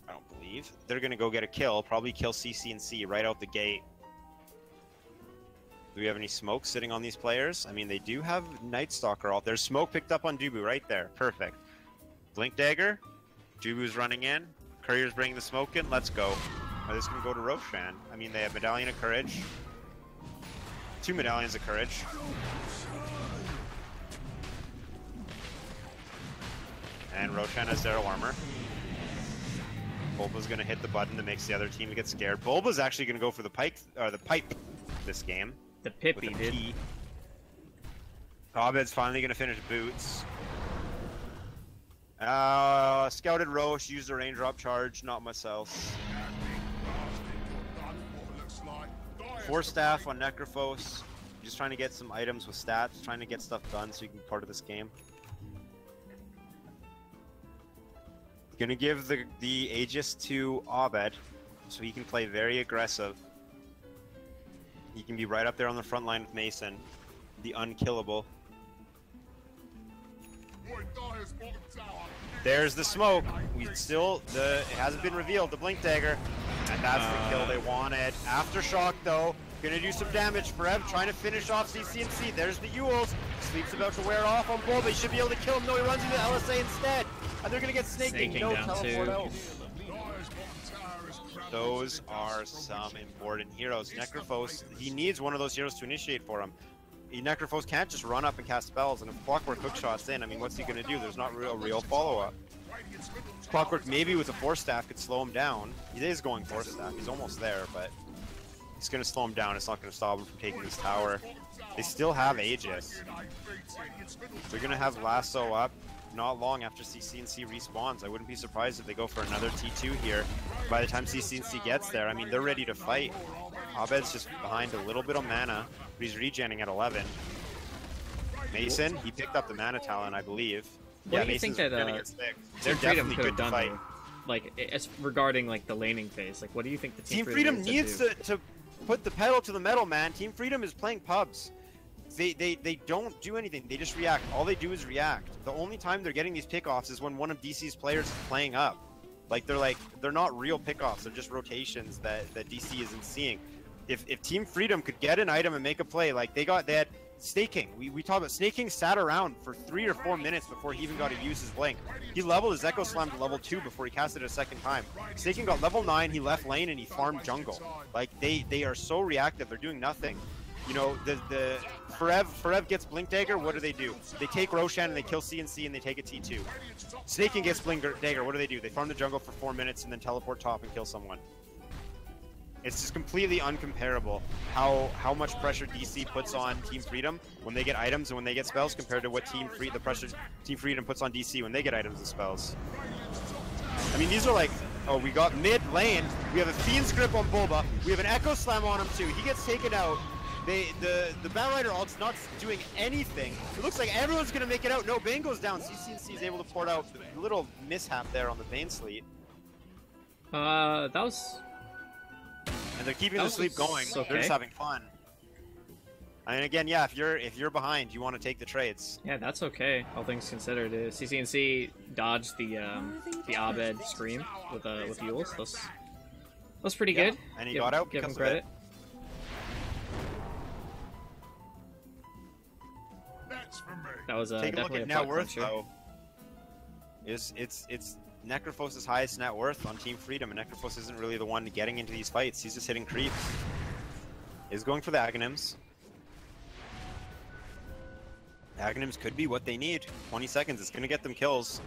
I don't believe they're gonna go get a kill. Probably kill CC and C right out the gate. Do we have any smoke sitting on these players? I mean, they do have Night Stalker out there. Smoke picked up on Dubu right there. Perfect. Blink Dagger. Dubu's running in. Courier's bringing the smoke in. Let's go. Are this going to go to Roshan? I mean, they have Medallion of Courage. 2 Medallions of Courage. And Roshan has Zero Armor. Bulba's going to hit the button that makes the other team get scared. Bulba's actually going to go for the pipe this game.
The Pippi, dude.
Abed's finally going to finish Boots. Scouted Roche, used a raindrop charge, not much else. 4 staff on Necrophos. Just trying to get some items with stats, trying to get stuff done so you can be part of this game. Gonna give the Aegis to Abed so he can play very aggressive. He can be right up there on the front line with Mason, the unkillable. There's the smoke. It hasn't been revealed, the Blink Dagger. And that's the kill they wanted. Aftershock though, gonna do some damage. Forev trying to finish off CC and C. There's the Ewells. Sleep's about to wear off on Bulba. He should be able to kill him. No, he runs into the LSA instead. And they're gonna get snaking. No teleport out. Those are some important heroes. Necrophos, he needs one of those heroes to initiate for him. Necrophos can't just run up and cast spells, and if Clockwork hookshot's in, I mean, what's he going to do? There's not a real follow-up. Clockwork maybe with a Force Staff could slow him down. He is going Force Staff, he's almost there, but he's going to slow him down. It's not going to stop him from taking this tower. They still have Aegis. They're going to have Lasso up not long after CC and C respawns. I wouldn't be surprised if they go for another T2 here. By the time CC and C gets there, I mean, they're ready to fight. Abed's just behind a little bit of mana, but he's regenning at 11. Mason, he picked up the mana talent, I believe.
What do you think that
gonna get sick. They're
Team Freedom
definitely
could have
good to
done
fight.
though? Like, it's regarding like the laning phase. Like, what do you think the
Team Freedom needs
to do?
to put the pedal to the metal, man. Team Freedom is playing pubs. They don't do anything. They just react. All they do is react. The only time they're getting these pickoffs is when one of DC's players is playing up. They're not real pickoffs. They're just rotations that DC isn't seeing. If Team Freedom could get an item and make a play, like they had Snake King. We talked about Snake King sat around for 3 or 4 minutes before he even got to use his blink. He leveled his Echo Slam to level 2 before he cast it a second time. Snake King got level 9, he left lane and he farmed jungle. Like they are so reactive, they're doing nothing. You know, the Forev gets Blink Dagger, what do? They take Roshan and they kill CNC and they take a T2. Snake King gets Blink Dagger, what do? They farm the jungle for 4 minutes and then teleport top and kill someone. It's just completely uncomparable how much pressure DC puts on Team Freedom when they get items and when they get spells compared to what the pressure Team Freedom puts on DC when they get items and spells. I mean, these are like, oh, we got mid lane, we have a Fiend's Grip on Bulba, we have an Echo Slam on him too, he gets taken out. The Batrider ult's not doing anything. It looks like everyone's gonna make it out. No, Bane goes down. CCNC is able to port out the little mishap there on the Bane sleep.
That was...
And they're keeping the sleep going.
Okay.
They're just having fun. I mean, again, yeah, if you're behind, you want to take the trades.
Yeah, that's okay. All things considered, CCNC dodged the Abed scream with Yules. That's pretty good.
And he got out.
Give him
because of
credit.
it.
That's for me.
That was
Take a look
definitely
at
a
net
puck
worth
puncher.
though. It's Necrophos' highest net worth on Team Freedom, and Necrophos isn't really the one getting into these fights. He's just hitting creeps. He's going for the Aghanims. Aghanims could be what they need. 20 seconds, it's gonna get them kills.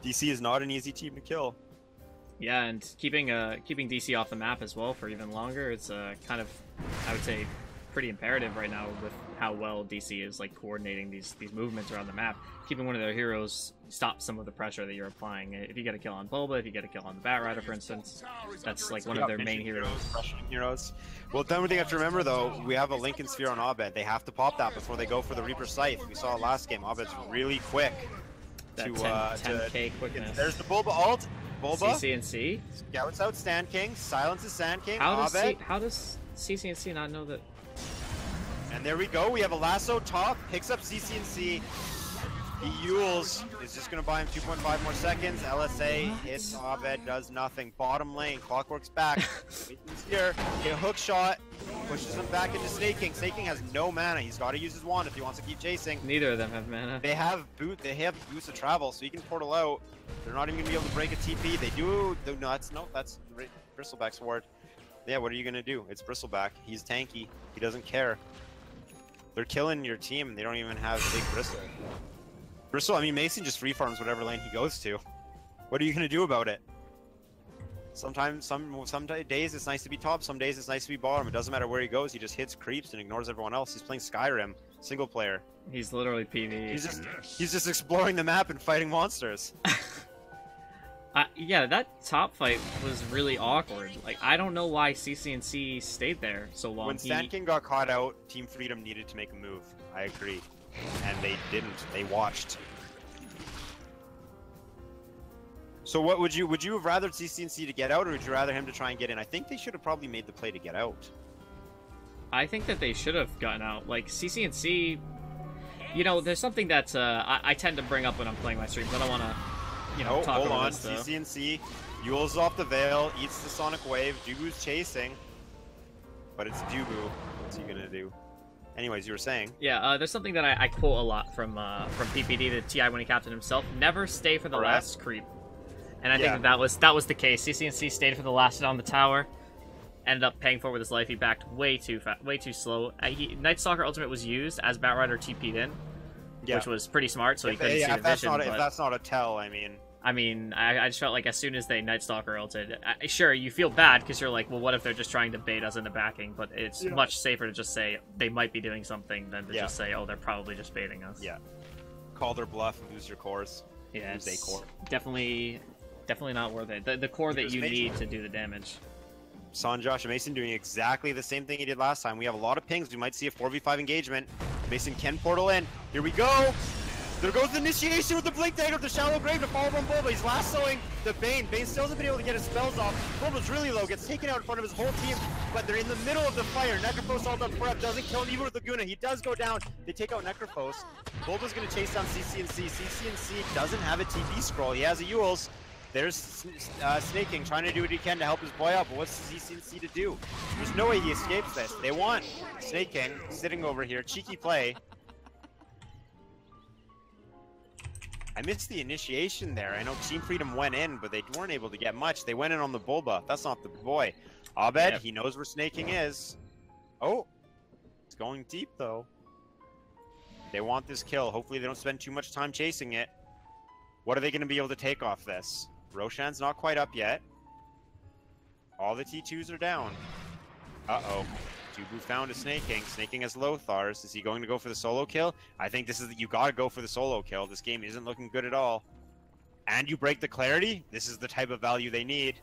DC is not an easy team to kill.
Yeah, and keeping DC off the map as well for even longer, it's kind of, I would say, pretty imperative right now with how well DC is like coordinating these movements around the map. Keeping one of their heroes stop some of the pressure that you're applying. If you get a kill on Bulba, if you get a kill on the Batrider, for instance, that's like one of their main heroes.
Pressuring heroes. Well, then we have to remember though, we have a Lincoln Sphere on Abed. They have to pop that before they go for the Reaper Scythe. We saw last game, Abed's really quick.
That
to
10k quickness.
There's the Bulba ult. Bulba.
CCNC.
Scouts out Sand King. Silences Sand King.
How
Abed.
does CCNC not know that?
And there we go. We have a lasso top. Picks up CCNC. He Yules is just going to buy him 2.5 more seconds. LSA hits Abed, does nothing. Bottom lane, Clockwork's back. Mason's here. Get a hook shot. Pushes him back into Snake King. Snake King has no mana. He's got to use his wand if he wants to keep chasing.
Neither of them have mana.
They have boots of travel, so he can portal out. They're not even going to be able to break a TP. They do. No, that's Bristleback's ward. Yeah, what are you going to do? It's Bristleback. He's tanky. He doesn't care. They're killing your team, and they don't even have big Bristle. Bristle, I mean, Mason just free farms whatever lane he goes to. What are you going to do about it? Sometimes, some days it's nice to be top, some days it's nice to be bottom. It doesn't matter where he goes, he just hits creeps and ignores everyone else. He's playing Skyrim, single player.
He's literally PvE.
He's just exploring the map and fighting monsters.
Yeah, that top fight was really awkward. Like, I don't know why CCNC stayed there so long.
When Sand King got caught out, Team Freedom needed to make a move. I agree. And they didn't. They watched. So what would you have rather CCNC to get out, or would you rather him to try and get in? I think they should have probably made the play to get out.
I think that they should have gotten out. Like, CCNC, you know, there's something that I tend to bring up when I'm playing my streams. I don't want to, you know, talk
hold
about
on.
this, though.
CCNC, Yules off the Veil, eats the Sonic Wave, Dubu's chasing. But it's Dubu. What's he gonna do? Anyways, you were saying.
Yeah, there's something that I quote a lot from PPD to TI when he captained himself. Never stay for the last creep. And I think that was the case. CCNC stayed for the last hit on the tower. Ended up paying for it with his life. He backed way too slow. Night Stalker Ultimate was used as Batrider TP'd in, which was pretty smart, so he couldn't see the vision.
If that's not a tell, I mean,
I just felt like as soon as they Night Stalker ulted, sure, you feel bad because you're like, well, what if they're just trying to bait us into backing? But it's much safer to just say they might be doing something than to just say, oh, they're probably just baiting us.
Yeah. Call their bluff and lose your cores.
Yeah,
it's
definitely not worth it. The core that you need to do the damage.
Sanjosh and Mason doing exactly the same thing he did last time. We have a lot of pings. We might see a 4v5 engagement. Mason can portal in. Here we go. There goes the initiation with the blink dagger, the shallow grave to follow from Bulba. He's lassoing the Bane. Bane still hasn't been able to get his spells off. Bulba's really low, gets taken out in front of his whole team, but they're in the middle of the fire. Necrophos ult on Prep doesn't kill him even with Laguna. He does go down. They take out Necrophos. Bulba's going to chase down CC&C. CC&C doesn't have a TP scroll. He has a Yules. There's Snaking trying to do what he can to help his boy out, but what's CC&C to do? There's no way he escapes this. They want Snaking sitting over here. Cheeky play. I missed the initiation there. I know Team Freedom went in, but they weren't able to get much. They went in on the Bulba. That's not the boy. Abed, he knows where Snaking is. Oh, it's going deep, though. They want this kill. Hopefully they don't spend too much time chasing it. What are they going to be able to take off this? Roshan's not quite up yet. All the T2s are down. Uh-oh. Jubu found a Snaking. Snaking has Lothars. Is he going to go for the solo kill? I think this is you gotta go for the solo kill. This game isn't looking good at all. And you break the clarity. This is the type of value they need.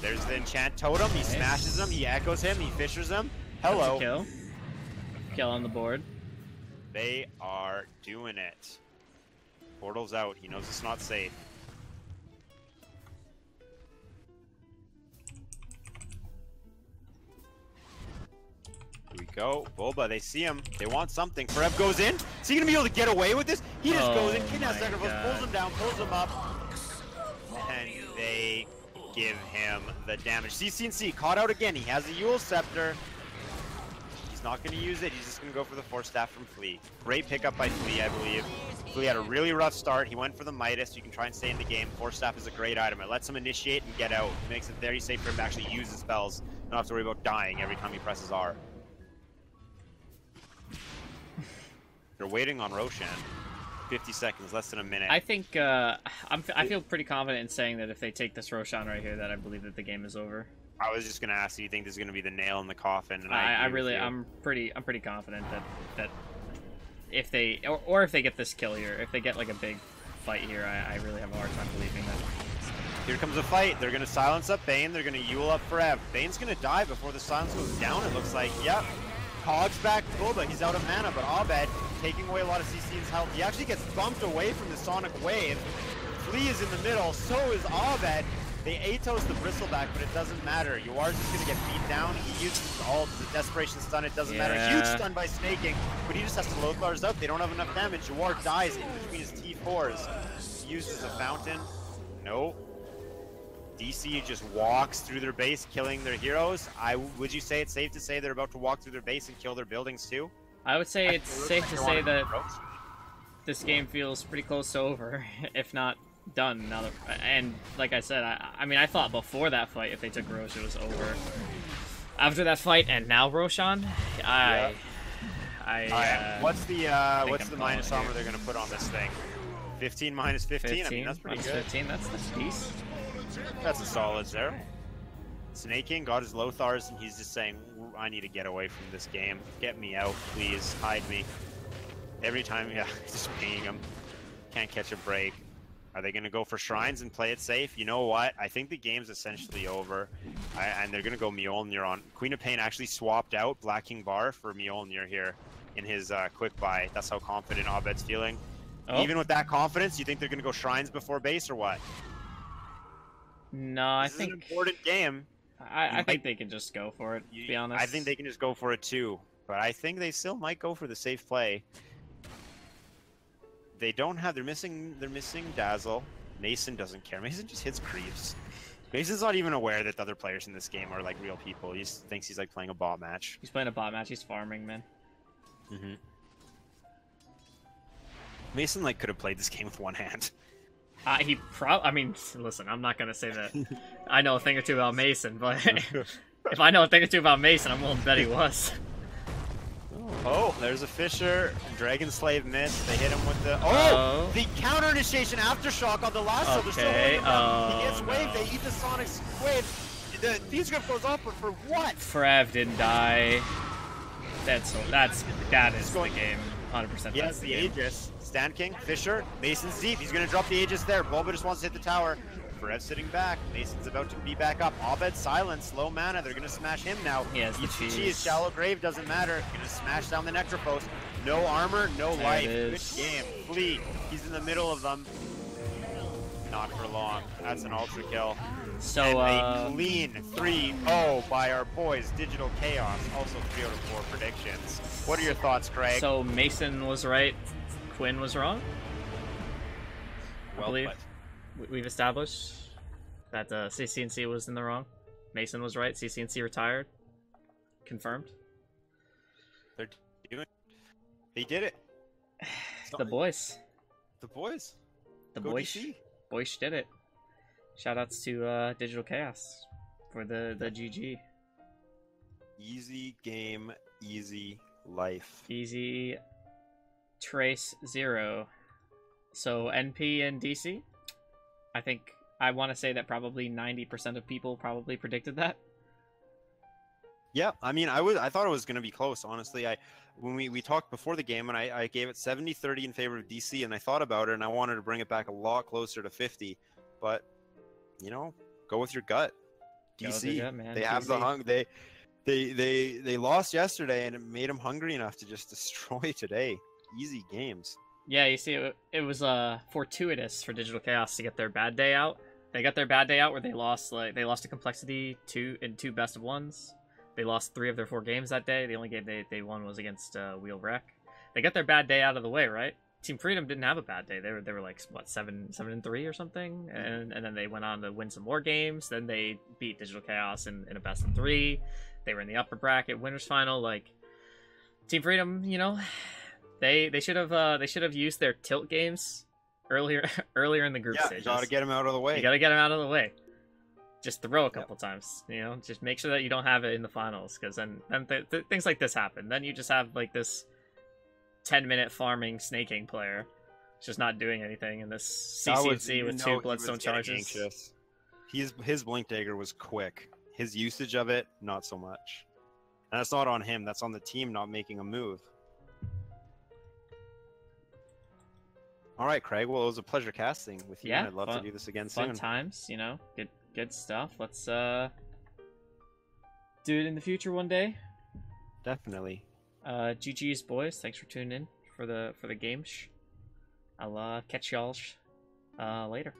There's the enchant totem. He smashes him. He echoes him. He fishers him. Hello.
Kill. Kill on the board.
They are doing it. Portal's out. He knows it's not safe. Here we go. Bulba, they see him. They want something. Forev goes in. Is he going to be able to get away with this? He just goes in, kidnaps Sacrifice, pulls him down, pulls him up. And they give him the damage. CC&C caught out again. He has a Yule Scepter. He's not going to use it. He's just going to go for the Force Staff from Flea. Great pickup by Flea, I believe. Flea had a really rough start. He went for the Midas. You can try and stay in the game. Force Staff is a great item. It lets him initiate and get out. It makes it very safe for him to actually use his spells. Not have to worry about dying every time he presses R. They're waiting on Roshan. 50 seconds, less than a minute.
I think I feel pretty confident in saying that if they take this Roshan right here, that I believe that the game is over.
I was just gonna ask, do you think this is gonna be the nail in the coffin? And
I'm pretty confident that if they or if they get this kill here, if they get like a big fight here, I really have a hard time believing that.
Here comes a fight. They're gonna silence up Bane. They're gonna Yule up Forev. Bane's gonna die before the silence goes down. It looks like. Yep. Hogs back Bulba. He's out of mana, but Abed taking away a lot of CC's health. He actually gets bumped away from the Sonic Wave. Flea is in the middle. So is Abed. They Atos the Bristleback, but it doesn't matter. Yuar's just going to get beat down. He uses his ult, the Desperation Stun. It doesn't matter. Huge stun by Snaking, but he just has to Lothars up. They don't have enough damage. Yuar dies in between his T4s. He uses a Fountain. No. DC just walks through their base, killing their heroes. Would you say it's safe to say they're about to walk through their base and kill their buildings too?
I would say it's safe to say that this game feels pretty close to over, if not done. Now and like I said, I mean, I thought before that fight, if they took Rosh, it was over. After that fight, and now Roshan,
what's the minus armor they're gonna put on this thing? 15 minus 15. I mean, that's pretty good.
15. That's decent.
That's a solid there. Snaking got his Lothars, and he's just saying, I need to get away from this game. Get me out, please. Hide me. Every time, yeah, just pinging him. Can't catch a break. Are they going to go for Shrines and play it safe? You know what? I think the game's essentially over. And they're going to go Mjolnir on. Queen of Pain actually swapped out Black King Bar for Mjolnir here in his quick buy. That's how confident Abed's feeling. Oh. Even with that confidence, you think they're going to go Shrines before base or what?
No, I think
it's an important game.
I think they can just go for it, to be honest.
I think they can just go for it too. But I think they still might go for the safe play. They don't have they're missing Dazzle. Mason doesn't care. Mason just hits creeps. Mason's not even aware that the other players in this game are like real people. He just thinks he's like playing a bot match.
He's playing a bot match, he's farming, man.
Mason like could have played this game with one hand.
I mean, listen, I'm not gonna say that I know a thing or two about Mason, but if I know a thing or two about Mason, I'm willing to bet he was.
Oh, there's a Fisher. Dragon Slave missed. They hit him with the the counter initiation aftershock on the last. So they're still holding him down. He gets waved. They eat the Sonic wave. The Thieves Grip goes off, but for what?
Frev didn't die. That is the game. 100%.
Yes, the Aegis. Stand King, Fisher, Mason's deep. He's going to drop the Aegis there. Bulba just wants to hit the tower. Perez sitting back. Mason's about to be back up. Abed silence, low mana. They're gonna smash him now.
He has the
ECG
cheese.
is shallow grave, doesn't matter. Gonna smash down the Necrophos. No armor, no
There
life.
it
Good
is.
game. Fleet. He's in the middle of them. Not for long. That's an ultra kill.
So,
And a clean 3-0 by our boys, Digital Chaos. Also 3 out of 4 predictions. What are your thoughts, Craig?
so Mason was right, Quinn was wrong. I
well
believe
put.
we've established that CCNC was in the wrong. Mason was right. CCNC retired. Confirmed.
They're doing. They did it.
The boys.
The boys.
The
Go
boys.
DC.
Boys did it. Shoutouts to Digital Chaos for the GG.
Easy game, easy life.
Easy Trace 0. So NP and DC. I think I want to say that probably 90% of people probably predicted that.
Yeah, I mean, I thought it was going to be close, honestly. When we talked before the game, and I gave it 70-30 in favor of DC, and I thought about it, and I wanted to bring it back a lot closer to 50. But, you know, go with your gut.
Go with
DC,
your gut, man.
they have the hung. They lost yesterday, and it made them hungry enough to just destroy today. Easy games.
Yeah, you see, it was fortuitous for Digital Chaos to get their bad day out. They got their bad day out where they lost to Complexity in two best of ones. They lost 3 of their 4 games that day. The only game they won was against Wheel Wreck. They got their bad day out of the way, right? Team Freedom didn't have a bad day. They were like what 7-3 or something, and then they went on to win some more games. Then they beat Digital Chaos in a best of 3. They were in the upper bracket winners final. Like Team Freedom, you know, they should have used their tilt games earlier in the group stages.
You gotta get them out of the way.
You gotta get them out of the way. Just throw a couple times, you know. Just make sure that you don't have it in the finals, because then things like this happen. Then you just have like this 10-minute farming snaking player, just not doing anything, and this CCNC with 2 Bloodstone charges.
Anxious. His Blink Dagger was quick. His usage of it, not so much. And that's not on him. That's on the team not making a move. All right, Craig. Well, it was a pleasure casting with you.
Yeah,
and I'd love to do this again soon.
Fun times, you know. Good stuff. Let's do it in the future one day.
Definitely.
GG's boys. Thanks for tuning in for the games. I'll catch y'all later.